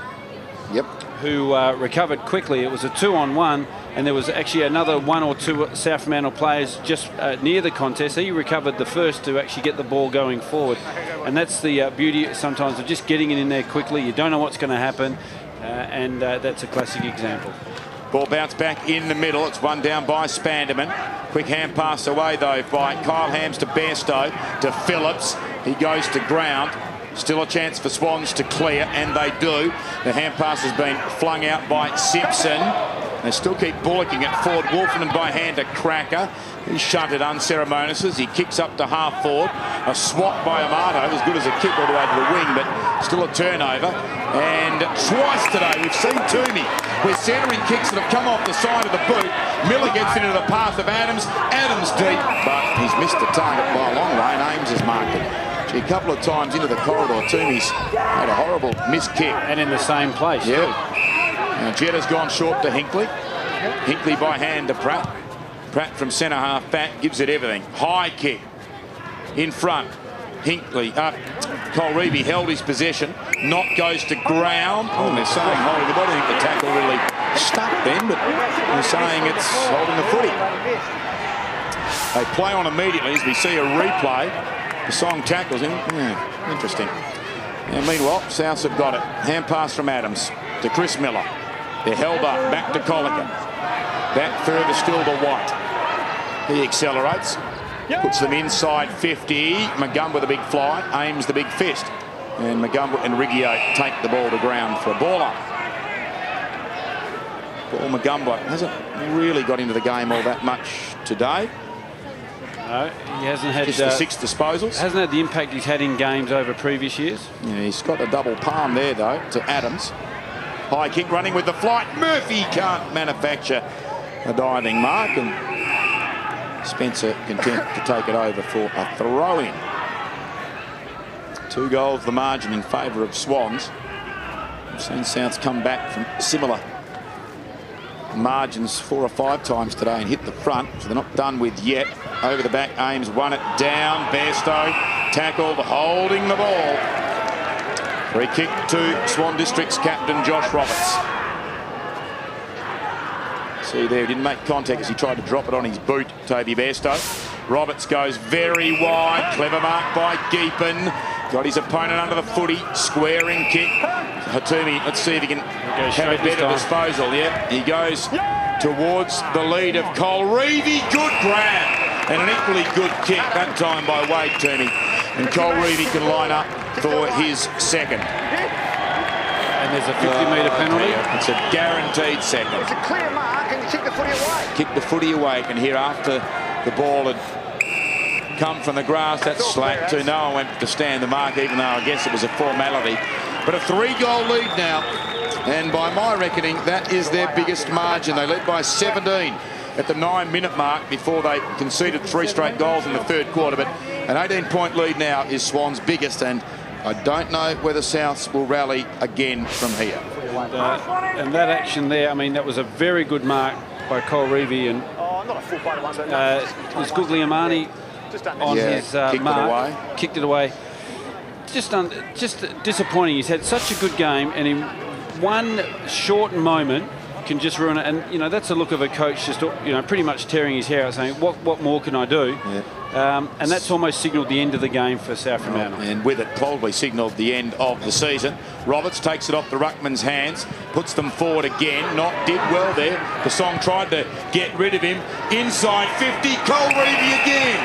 Yep. Who recovered quickly. It was a 2-on-1, and there was actually another 1 or 2 South Fremantle players just near the contest. He recovered the first to actually get the ball going forward, and that's the beauty sometimes of just getting it in there quickly. You don't know what's going to happen, and that's a classic example. Ball bounced back in the middle. It's won down by Spanderman. Quick hand pass away though by Kyle Hams to Bairstow to Phillips. He goes to ground. Still a chance for Swans to clear, and they do. The hand pass has been flung out by Simpson. They still keep bullocking it forward. Wolferton by hand to Cracker. He's shunted unceremoniously. He kicks up to half forward. A swat by Amato, as good as a kick all the way to the wing, but still a turnover. And twice today we've seen Toomey with centering kicks that have come off the side of the boot. Miller gets into the path of Adams. Adams deep, but he's missed the target by a long way, and Ames has marked it. A couple of times into the corridor, Toomey's had a horrible missed kick. And in the same place. Yeah. Now Jetta's gone short to Hinkley. Hinkley by hand to Pratt. Pratt from centre half back gives it everything. High kick. in front. Hinkley, Colreevy held his possession. Knott goes to ground. Oh, they're saying holding the body. I think the tackle really stuck then, but they're saying it's holding the footy. They play on immediately as we see a replay. The Song tackles him. Yeah, interesting. And meanwhile, Souths have got it. Hand pass from Adams to Chris Miller. They're held up. Back to Colligan. Back further still to White. He accelerates. Puts them inside 50. Magumba with a big fly. Aims the big fist. And Magumba and Riggio take the ball to ground for a baller. Paul Magumba hasn't really got into the game all that much today. No, he hasn't had just the 6 disposals. Hasn't had the impact he's had in games over previous years. Yeah, he's got a double palm there though to Adams. High kick running with the flight. Murphy can't manufacture a diving mark, and Spencer content to take it over for a throw-in. 2 goals the margin in favour of Swans. We've seen Souths come back from similar margins 4 or 5 times today and hit the front, so they're not done with yet. Over the back, Ames won it down. Bairstow tackled, holding the ball. Free kick to Swan District's captain Josh Roberts. See there, he didn't make contact as he tried to drop it on his boot, Toby Bairstow. Roberts goes very wide. Clever mark by Geepen. Got his opponent under the footy. Squaring kick. Hatumi, let's see if he can have a better disposal. Yeah, he goes towards the lead of Colreevy. Good grab. And an equally good kick, that time by Wade Toomey. And Colreevy can line up for his second. And there's a 50-metre penalty. It's a guaranteed second. It's a clear mark and you kick the footy away. Kick the footy away. And here after the ball had come from the grass, that's slack too. No one went to stand the mark, even though I guess it was a formality. But a 3-goal lead now. And by my reckoning, that is their biggest margin. They led by 17 at the 9-minute mark before they conceded 3 straight goals in the 3rd quarter. But an 18-point lead now is Swan's biggest, and I don't know whether Souths will rally again from here. And that action there, I mean, that was a very good mark by Colreevy, and it was Guglielmani on his mark. Kicked it away. Just disappointing. He's had such a good game, and in one short moment can just ruin it. And you know, that's the look of a coach just, you know, pretty much tearing his hair out, saying, what more can I do? Yeah. And that's almost signalled the end of the game for South Fremantle. And with it probably signalled the end of the season. Roberts takes it off the ruckman's hands, puts them forward again. Knott did well there. The Song tried to get rid of him. Inside 50, Colreevy again.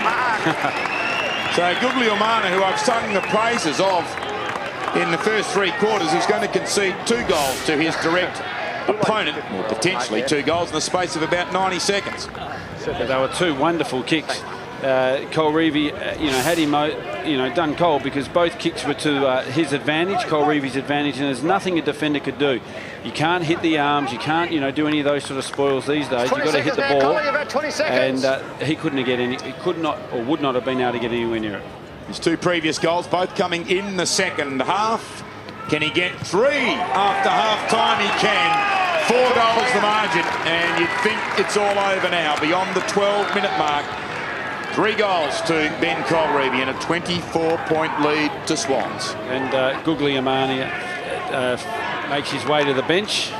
So Guglielmani, who I've sung the praises of in the first 3 quarters, is going to concede 2 goals to his direct opponent, or potentially 2 goals in the space of about 90 seconds. They were 2 wonderful kicks. Colreevy, had him, done Cole, because both kicks were to his advantage, Colreevy's advantage, and there's nothing a defender could do. You can't hit the arms, you can't, do any of those sort of spoils these days. You've got to hit the ball, and he couldn't get any. He could not, or would not have been able to get anywhere near it. His 2 previous goals, both coming in the second half. Can he get 3 after half-time? He can. 4 goals the margin, and you'd think it's all over now. Beyond the 12-minute mark, 3 goals to Ben Colreevy and a 24-point lead to Swans. And Guglielmani makes his way to the bench,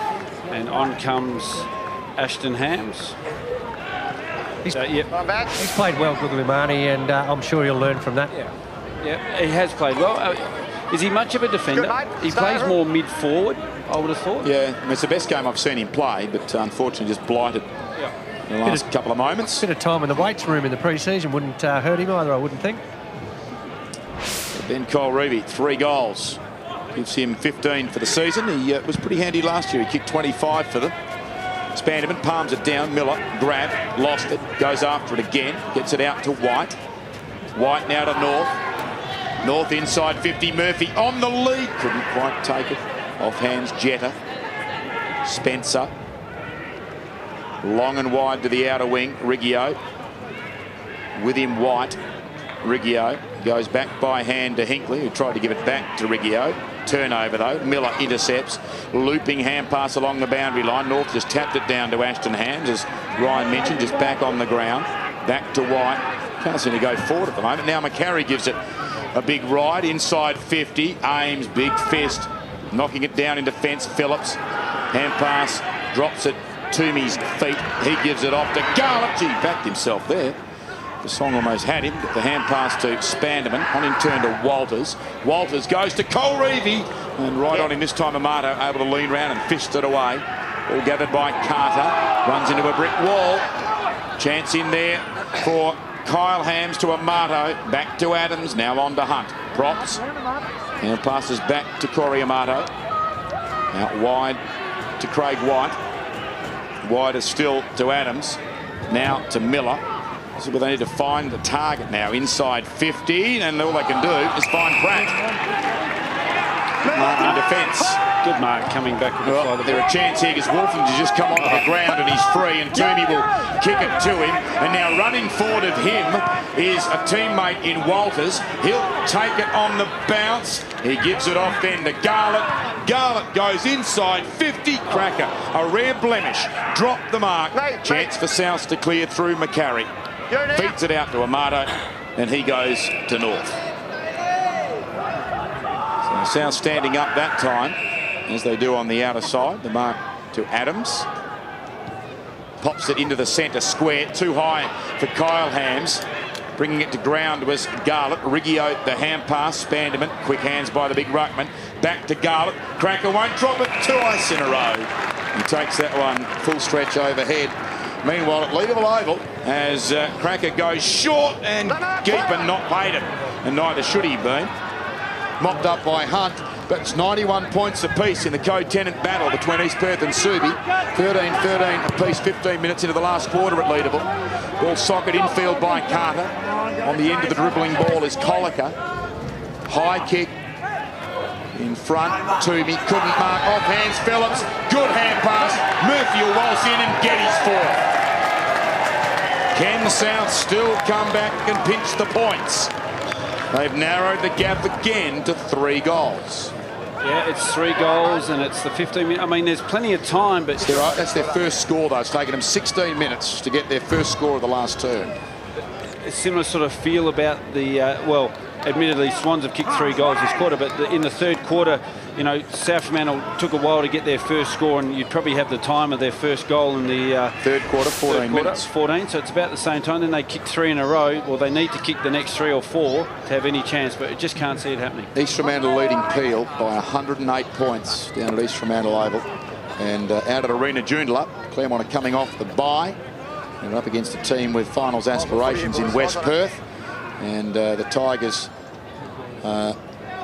and on comes Ashton Hams. He's played well, Guglielmani, and I'm sure he'll learn from that. Yeah, he has played well. Is he much of a defender? He plays more mid-forward, I would have thought. Yeah, I mean, it's the best game I've seen him play, but unfortunately just blighted in the last couple of moments. A bit of time in the weights room in the pre-season wouldn't hurt him either, I wouldn't think. Ben Colreevy, 3 goals. Gives him 15 for the season. He was pretty handy last year. He kicked 25 for them. Spanderman palms it down. Miller, grab, lost it, goes after it again, gets it out to White. White now to North. North inside 50, Murphy on the lead. Couldn't quite take it. Off hands, Jetta. Spencer. Long and wide to the outer wing, Riggio. With him, White. Riggio goes back by hand to Hinkley, who tried to give it back to Riggio. Turnover though, Miller intercepts. Looping hand pass along the boundary line. North just tapped it down to Ashton Hams, as Ryan mentioned, just back on the ground. Back to White. Can't seem to go forward at the moment. Now McCarry gives it a big ride inside 50. Ames, big fist, knocking it down in defence. Phillips, hand pass, drops it. Toomey's feet. He gives it off to Garlett. Gee, backed himself there. The song almost had him, but the hand pass to Spanderman. On in turn to Walters. Walters goes to Colreevy. And right on him this time, Amato able to lean round and fist it away. All gathered by Carter. Runs into a brick wall. Chance in there for Kyle Hams to Amato. Back to Adams. Now on to Hunt. Props. And passes back to Corey Amato. Out wide to Craig White. White is still to Adams. Now to Miller. So they need to find the target now inside 50, and all they can do is find Pratt. Mark in defence. Good mark coming back with the fly. Well, there a chance here because Wolfen has just come onto the ground and he's free, and Toomey will kick it to him. And now running forward of him is a teammate in Walters. He'll take it on the bounce. He gives it off then to Garlett. Garlett goes inside 50. Cracker, a rare blemish. Dropped the mark. Chance for South to clear through McCarry. Feeds it out to Amato, and he goes to North. So South standing up that time, as they do on the outer side. The mark to Adams. Pops it into the centre square. Too high for Kyle Hams. Bringing it to ground was Garlett. Riggio, the hand pass. Spanderman. Quick hands by the big ruckman. Back to Garlett. Cracker won't drop it twice in a row. He takes that one full stretch overhead. Meanwhile, at Leederville Oval, as Cracker goes short and Geepan not paid him, and neither should he be. Mopped up by Hunt, but it's 91 points apiece in the co-tenant battle between East Perth and Subi. 13-13 apiece, 15 minutes into the last quarter at Leederville. Ball socket infield by Carter. On the end of the dribbling ball is Colica. High kick in front. Toomey couldn't mark. Off hands Phillips. Good hand pass. Murphy will waltz in and get his fourth. Can South still come back and pinch the points? They've narrowed the gap again to 3 goals. Yeah, it's 3 goals and it's the 15 minutes. I mean, there's plenty of time, but... That's their first score, though. It's taken them 16 minutes to get their first score of the last term. A similar sort of feel about the, well, admittedly, Swans have kicked 3 goals this quarter, but in the third quarter, you know, South Fremantle took a while to get their first score, and you'd probably have the time of their first goal in the third quarter, 14 minutes. 14, so it's about the same time. Then they kicked 3 in a row. Well, they need to kick the next 3 or 4 to have any chance, but it just can't see it happening. East Fremantle leading Peel by 108 points down at East Fremantle Oval. And out at Arena Joondalup, Claremont are coming off the bye. They're up against a team with finals aspirations in West Perth. And the Tigers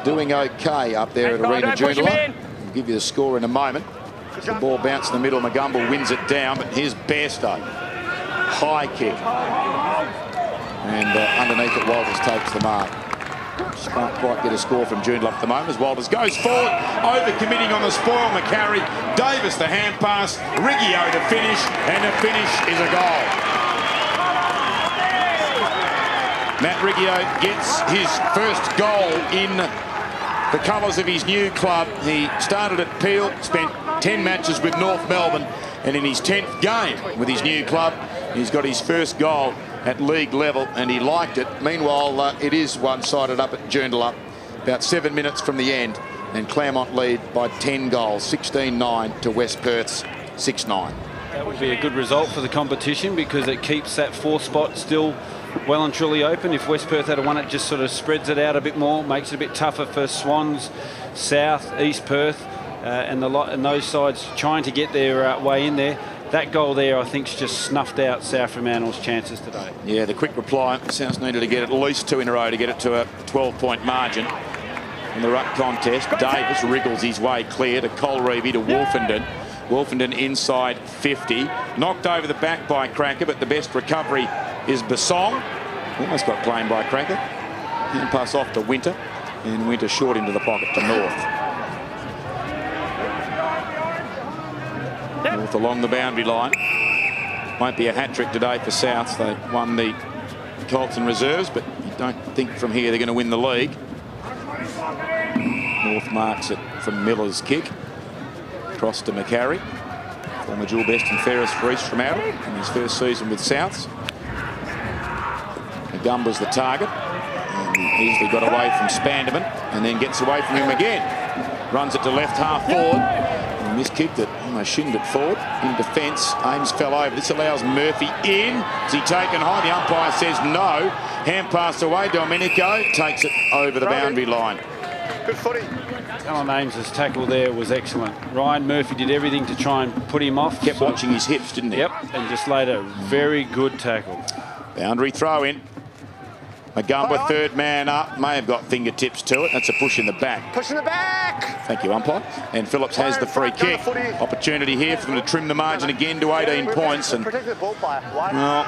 doing okay up there at Arena Joondalup. I'll give you the score in a moment. The ball bounced in the middle. Magumble wins it down, but here's Bairstow. High kick. And underneath it, Walters takes the mark. Just can't quite get a score from Joondalup at the moment as Walters goes forward, over-committing on the spoil. McCarry, Davis the hand pass, Riggio to finish, and the finish is a goal. Matt Riggio gets his first goal in the colours of his new club. He started at Peel, spent 10 matches with North Melbourne, and in his 10th game with his new club, he's got his first goal at league level, and he liked it. Meanwhile, it is one-sided up at Joondalup, about 7 minutes from the end, and Claremont lead by 10 goals, 16-9 to West Perth's 6-9. That would be a good result for the competition because it keeps that 4th spot still well and truly open. If West Perth had won, it just sort of spreads it out a bit more, makes it a bit tougher for Swans, South, East Perth, and those sides trying to get their way in there. That goal there, I think, just snuffed out South Fremantle's chances today. Yeah, the quick reply. South needed to get at least 2 in a row to get it to a 12-point margin in the ruck contest. Davis wriggles his way clear to Colreevy to Wolfenden. Wolfenden inside 50. Knocked over the back by Cracker, but the best recovery is Basong. Almost got claimed by Cracker. Hand pass off to Winter, and Winter short into the pocket to North. North along the boundary line. Won't be a hat-trick today for South. They won the Colton reserves, but you don't think from here they're going to win the league. North marks it from Miller's kick. Cross to McCarry. Former dual best and fairest for East Fremantle in his first season with Souths. Magumba's the target. And easily got away from Spanderman and then gets away from him again. Runs it to left half forward. And miskicked it. Almost shinned it forward. In defence, Ames fell over. This allows Murphy in. Is he taken high? The umpire says no. Hand passed away. Domenico takes it over the boundary line. Good footy. Alan Ames's tackle there was excellent. Ryan Murphy did everything to try and put him off. Kept watching his hips, didn't he? Yep, and just laid a very good tackle. Boundary throw in. Magumba, third man up, may have got fingertips to it. That's a push in the back. Push in the back. Thank you, umpire. And Phillips has the free kick. Opportunity here for them to trim the margin again to 18 points. And well,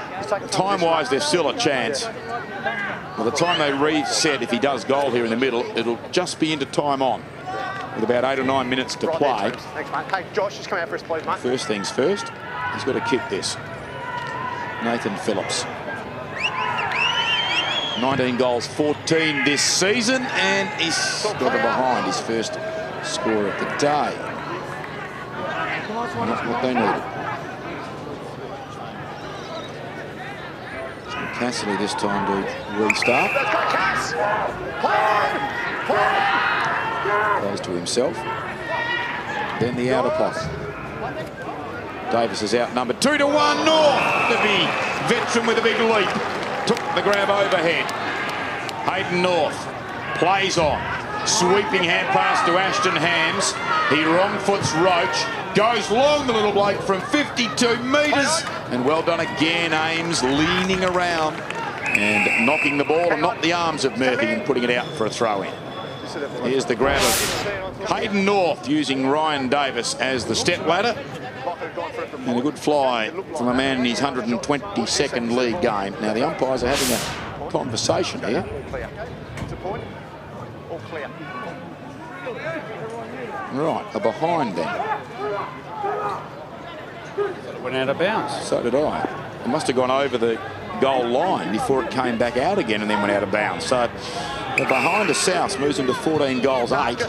time-wise, there's still a chance. By the time they reset, if he does goal here in the middle, it'll just be into time on, with about 8 or 9 minutes to play. Thanks, mate. Hey, Josh, just come out for us, please, mate. First things first, he's got to kick this. Nathan Phillips. 19 goals, 14 this season, and he's got it behind his first score of the day. Not what they needed. So Cassidy this time to restart. Goes to himself. Then the outer pocket. Davis is outnumbered 2-1 North. The big veteran with a big leap. Took the grab overhead. Hayden North plays on. Sweeping hand pass to Ashton Hams. He wrong foots Roach. Goes long, the little bloke, from 52 metres. And well done again, Ames leaning around and knocking the ball and not the arms of Murphy and putting it out for a throw in. Here's the grab of Hayden North using Ryan Davis as the step ladder. And a good fly from a man in his 122nd league game. Now the umpires are having a conversation here. Right, a behind then. It went out of bounds. So did I. It must have gone over the goal line before it came back out again and then went out of bounds. So the behind the South moves them to 14 goals, 8.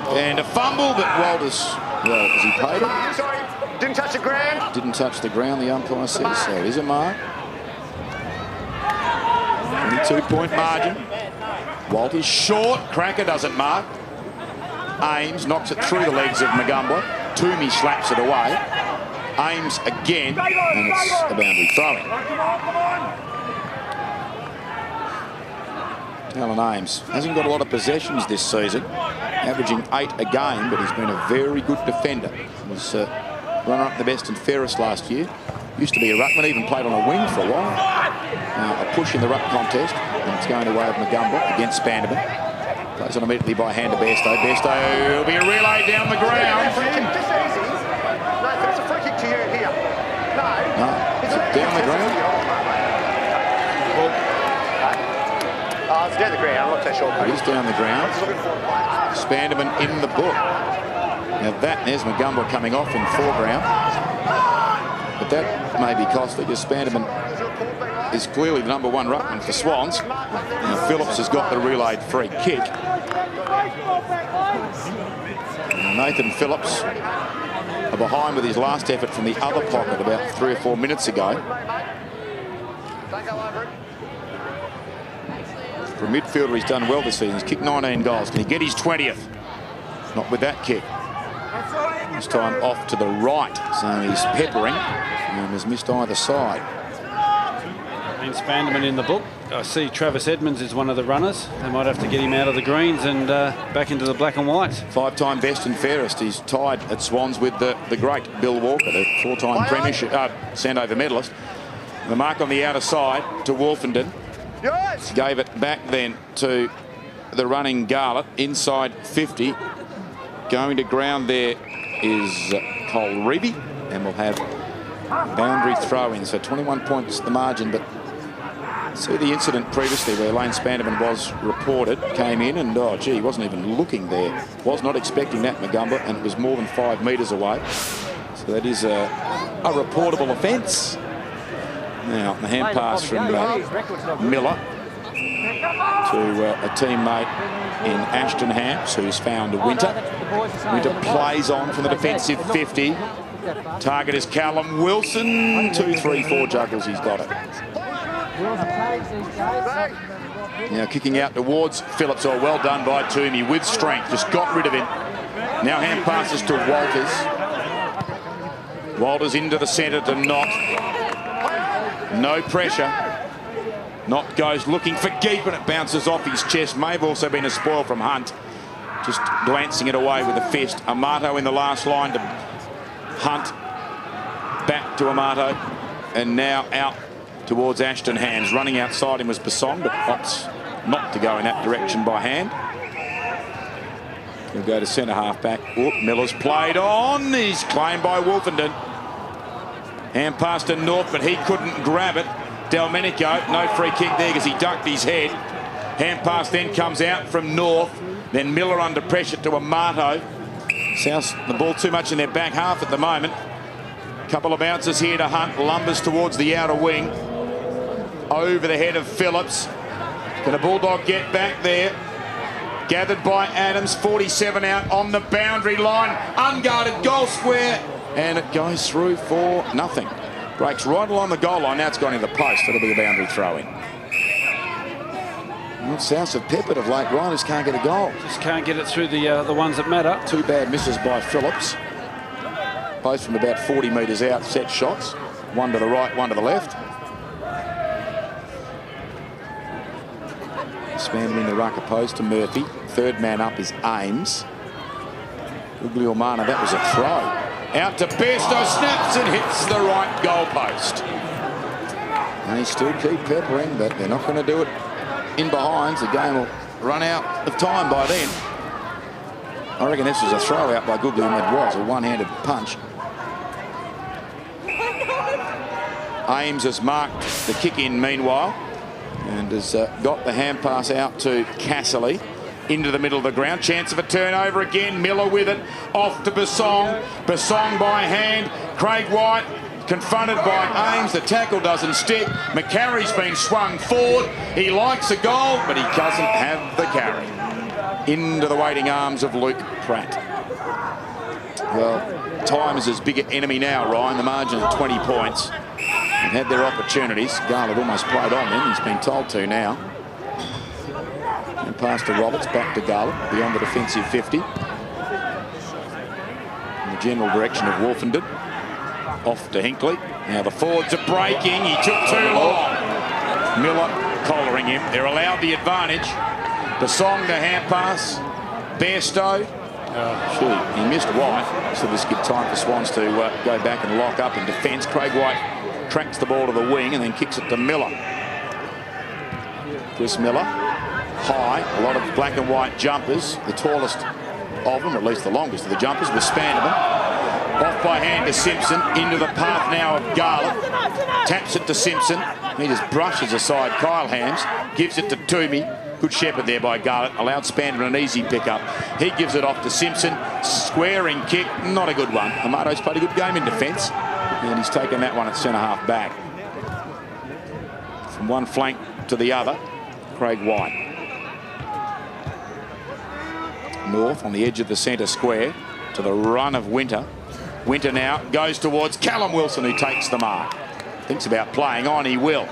And a fumble, but Walters, well, has he paid it? Sorry, didn't touch the ground. Didn't touch the ground, the umpire says. So it is a mark. 22-point margin. Walters short. Cracker doesn't mark. Ames knocks it through the legs of Magumba. Toomey slaps it away. Ames again, and it's a boundary throw-in. Alan Ames hasn't got a lot of possessions this season, averaging 8 a game, but he's been a very good defender. He was runner-up the best and fairest last year. Used to be a ruckman, even played on a wing for a while. Now a push in the ruck contest, and it's going away with Magumba against Spanderman. Plays on immediately by hand to Bairstow. Bairstow will be a relay down the ground. Just easy. No, it's a free kick to you here. No, it's down the ground. Oh, it's down the ground. I'm not so sure. It is down the ground. Spanderman in the book. Now there's Magumba coming off in foreground. But that may be costly because Spanderman is clearly the #1 ruckman for Swans. Now Phillips has got the relayed free kick. And Nathan Phillips are behind with his last effort from the other pocket about 3 or 4 minutes ago. For a midfielder, he's done well this season. He's kicked 19 goals. Can he get his 20th? Not with that kick. This time off to the right, so he's peppering and has missed either side. And Spanderman in the book. I see Travis Edmonds is one of the runners. They might have to get him out of the greens and back into the black and white. 5-time best and fairest. He's tied at Swans with the great Bill Walker, the 4-time premiership Sandover medalist. The mark on the outer side to Wolfenden. Yes. Gave it back then to the running Garlett inside 50. Going to ground there is Cole Reeby, and we'll have boundary throw-in. So 21 points the margin, but see the incident previously where Lane Spanderman was reported, came in and, oh, gee, he wasn't even looking there. Was not expecting that, Magumba, and it was more than 5 metres away. So that is a reportable offence. Now, the hand pass from Miller to a teammate in Ashton Hams, who's found Winter. Winter plays on from the defensive 50. Target is Callum Wilson. 2, 3, 4 juggles, he's got it. Now kicking out towards Phillips. Oh, well done by Toomey with strength. Just got rid of him. Now hand passes to Walters. Walters into the centre to Knott. No pressure. Knott goes looking for Geep and it bounces off his chest. May have also been a spoil from Hunt. Just glancing it away with a fist. Amato in the last line to Hunt. Back to Amato. And now out towards Ashton Hands. Running outside him was Basong, but opts not to go in that direction by hand. He'll go to centre half back. Oop, Miller's played on. He's claimed by Wolfenden. Hand pass to North, but he couldn't grab it. Delmenico, no free kick there because he ducked his head. Hand pass then comes out from North. Then Miller under pressure to Amato. South, the ball too much in their back half at the moment. Couple of bounces here to Hunt. Lumbers towards the outer wing. Over the head of Phillips. Can a Bulldog get back there? Gathered by Adams. 47 out on the boundary line. Unguarded goal square. And it goes through for nothing. Breaks right along the goal line. Now it's gone into the post. It'll be a boundary throw-in. Well, South have peppered of late. Riders can't get a goal. Just can't get it through the ones that matter. Two bad misses by Phillips. Both from about 40 metres out, set shots. One to the right, one to the left. Spandam in the rucker post to Murphy. Third man up is Ames. Ugliomana, that was a throw. Out to Bairstow, snaps and hits the right goal post. They still keep peppering, but they're not going to do it in behinds. The game will run out of time by then. I reckon this was a throw out by Guglielmo. It was a one-handed punch. Ames has marked the kick in meanwhile and has got the hand pass out to Casserly into the middle of the ground. Chance of a turnover again. Miller with it. Off to Basong. Basong by hand. Craig White confronted by Ames. The tackle doesn't stick. McCarry's been swung forward. He likes a goal, but he doesn't have the carry. Into the waiting arms of Luke Pratt. Well, time is his bigger enemy now, Ryan. The margin of 20 points. They've had their opportunities. Garland almost played on them. He's been told to now. And pass to Roberts, back to Garland, beyond the defensive 50. In the general direction of Wolfenden. Off to Hinkley. Now the forwards are breaking. He took too long. Miller collaring him. They're allowed the advantage. Basong the hand pass. Bairstow. He missed White. So this gives time for Swans to go back and lock up in defence. Craig White tracks the ball to the wing and then kicks it to Miller. Chris Miller. High. A lot of black and white jumpers. The tallest of them, or at least the longest of the jumpers, was Spanderman. Off by hand to Simpson. Into the path now of Garland. Taps it to Simpson. He just brushes aside Kyle Hams. Gives it to Toomey. Good shepherd there by Garland. Allowed Spanderman an easy pickup. He gives it off to Simpson. Squaring kick. Not a good one. Amato's played a good game in defence. And he's taken that one at centre-half back. From one flank to the other, Craig White. North on the edge of the centre square to the run of Winter. Winter now goes towards Callum Wilson, who takes the mark. Thinks about playing on, he will.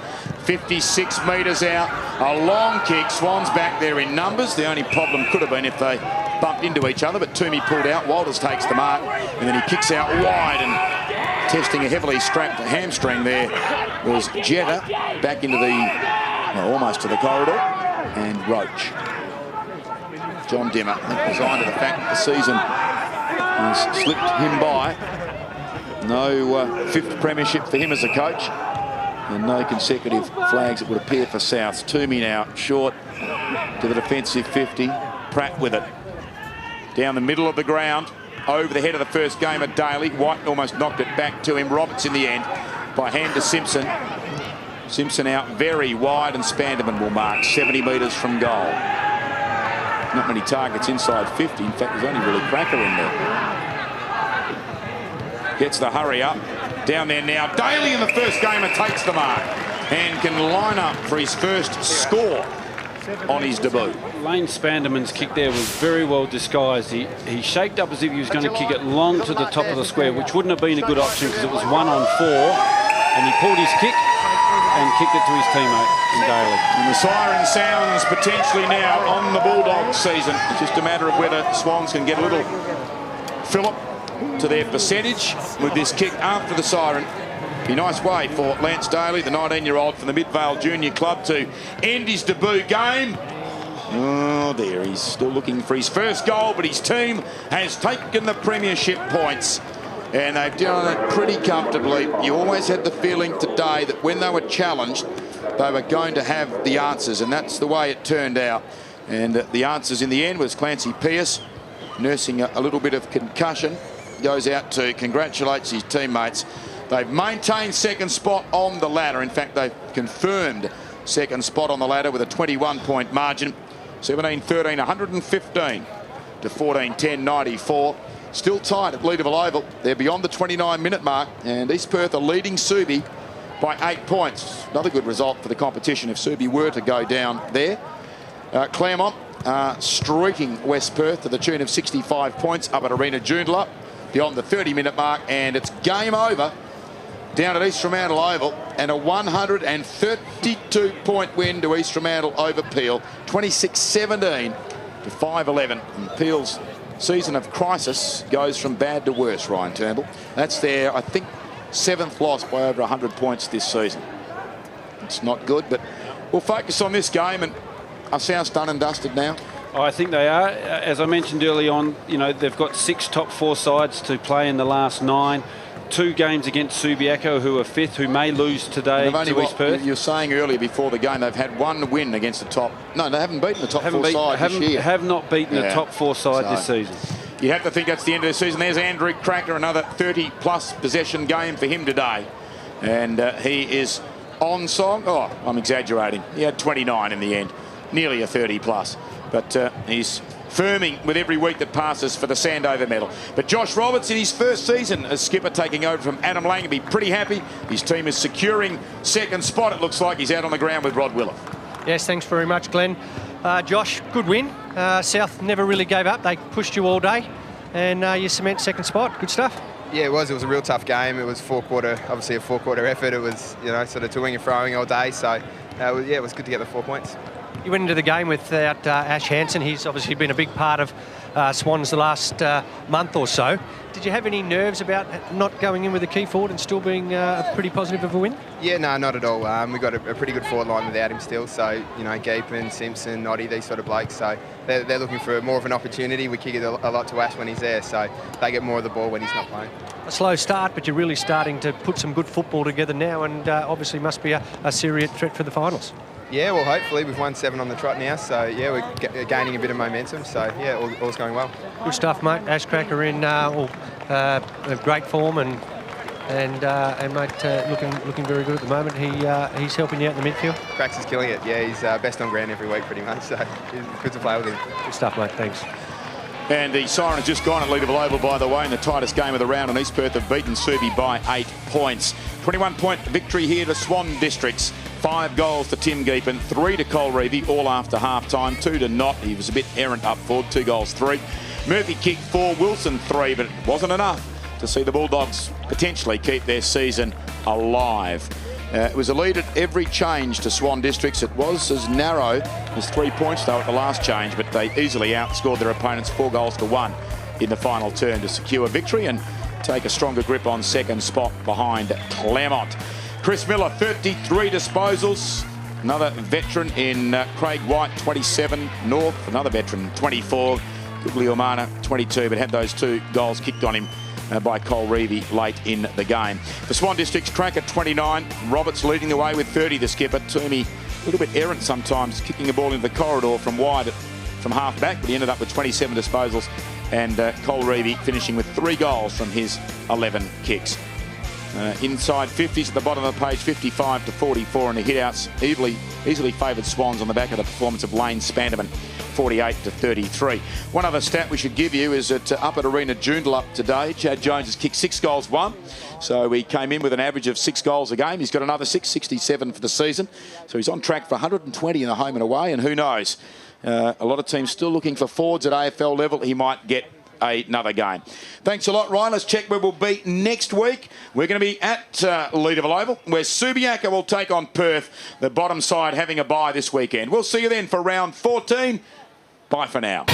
56 metres out, a long kick. Swans back there in numbers. The only problem could have been if they bumped into each other, but Toomey pulled out. Walters takes the mark, and then he kicks out wide, and testing a heavily strapped hamstring there was Jetta back into the, well, almost to the corridor, and Roach. John Dimmer, I think, resigned to the fact that the season has slipped him by. No fifth premiership for him as a coach, and no consecutive flags, it would appear, for Souths. Toomey now short to the defensive 50. Pratt with it. Down the middle of the ground, over the head of the first game at Daly. White almost knocked it back to him. Roberts in the end by hand to Simpson. Simpson out very wide, and Spanderman will mark 70 metres from goal. Not many targets inside 50. In fact, there's only really Cracker in there. Gets the hurry up. Down there now. Daly in the first gamer takes the mark and can line up for his first score on his debut. Lane Spanderman's kick there was very well disguised. He shaped up as if he was going to kick it long to the top of the square, which wouldn't have been a good option because it was 1-on-4, and he pulled his kick and kicked it to his teammate in Daly. And the siren sounds potentially now on the Bulldogs season. It's just a matter of whether Swans can get a little fillip to their percentage with this kick after the siren. Be a nice way for Lance Daly, the 19-year-old from the Midvale Junior Club, to end his debut game. Oh dear, he's still looking for his first goal, but his team has taken the premiership points and they've done it pretty comfortably. You always had the feeling today that when they were challenged, they were going to have the answers, and that's the way it turned out. And the answers in the end was Clancy Pearce, nursing a little bit of concussion, goes out to congratulate his teammates. They've maintained second spot on the ladder. In fact, they've confirmed second spot on the ladder with a 21-point margin. 17-13, 115 to 14-10, 94. Still tight at Leederville Oval. They're beyond the 29-minute mark, and East Perth are leading Subi by 8 points. Another good result for the competition if Subi were to go down there. Claremont streaking West Perth to the tune of 65 points up at Arena Joondalup beyond the 30-minute mark, and it's game over down at East Fremantle Oval, and a 132-point win to East Fremantle over Peel, 26-17 to 5-11. And Peel's season of crisis goes from bad to worse, Ryan Turnbull. That's their, I think, 7th loss by over 100 points this season. It's not good, but we'll focus on this game, and our South's done and dusted now. I think they are. As I mentioned early on, you know, they've got 6 top 4 sides to play in the last 9. 2 games against Subiaco, who are 5th, who may lose today to East Perth. You were saying earlier before the game, they've had 1 win against the top. No, they haven't beaten the top 4 side this year. Have not beaten the top 4 side this season. You have to think that's the end of the season. There's Andrew Cracker, another 30-plus possession game for him today. And he is on song. Oh, I'm exaggerating. He had 29 in the end, nearly a 30-plus. But he's firming with every week that passes for the Sandover medal. But Josh Roberts in his first season as skipper, taking over from Adam Langby, pretty happy. His team is securing second spot. It looks like he's out on the ground with Rod Willoff. Yes, thanks very much, Glenn. Josh, good win. South never really gave up. They pushed you all day, and you cement second spot. Good stuff. Yeah, it was. It was a real tough game. It was obviously a four-quarter effort. It was, you know, sort of toing and throwing all day. So, yeah, it was good to get the 4 points. You went into the game without Ash Hansen. He's obviously been a big part of Swans the last month or so. Did you have any nerves about not going in with a key forward and still being pretty positive of a win? Yeah, no, not at all. We've got a pretty good forward line without him still. So, you know, Gapen, Simpson, Noddy, these sort of blokes. So they're looking for more of an opportunity. We kick it a lot to Ash when he's there. So they get more of the ball when he's not playing. A slow start, but you're really starting to put some good football together now, and obviously must be a serious threat for the finals. Yeah, well, hopefully we've won 7 on the trot now, so yeah, we're gaining a bit of momentum. So yeah, all's going well. Good stuff, mate. Ash Cracker in great form, and mate looking very good at the moment. He's helping you out in the midfield. Cracks is killing it. Yeah, he's best on ground every week pretty much. So it's good to play with him. Good stuff, mate. Thanks. And the siren has just gone at Leederville Oval, by the way, in the tightest game of the round, and East Perth have beaten Subi by 8 points. 21-point victory here to Swan Districts. 5 goals to Tim Geepen, 3 to Cole Reevy, all after half-time, 2 to Knott. He was a bit errant up forward, 2 goals, 3. Murphy kicked 4, Wilson 3, but it wasn't enough to see the Bulldogs potentially keep their season alive. It was a lead at every change to Swan Districts. It was as narrow as 3 points, though, at the last change, but they easily outscored their opponents 4 goals to 1 in the final turn to secure victory and take a stronger grip on second spot behind Claremont. Chris Miller, 33 disposals. Another veteran in Craig White, 27. North, another veteran, 24. Guglielmana, 22, but had those 2 goals kicked on him by Cole Reevy late in the game. The Swan Districts track at 29. Roberts leading the way with 30, the skipper. Toomey a little bit errant sometimes, kicking the ball into the corridor from wide from half back, but he ended up with 27 disposals, and Cole Reevy finishing with 3 goals from his 11 kicks. Inside 50s at the bottom of the page, 55 to 44, and the hitouts easily favoured Swans on the back of the performance of Lane Spanderman, 48 to 33. One other stat we should give you is that up at Arena Joondalup today, Chad Jones has kicked 6 goals, 1. So he came in with an average of 6 goals a game. He's got another 6, 67 for the season. So he's on track for 120 in the home and away, and who knows? A lot of teams still looking for forwards at AFL level. He might get another game. Thanks a lot, Ryan. Let's check where we'll be next week. We're going to be at Leederville Oval, where Subiaco will take on Perth, the bottom side having a bye this weekend. We'll see you then for round 14. Bye for now.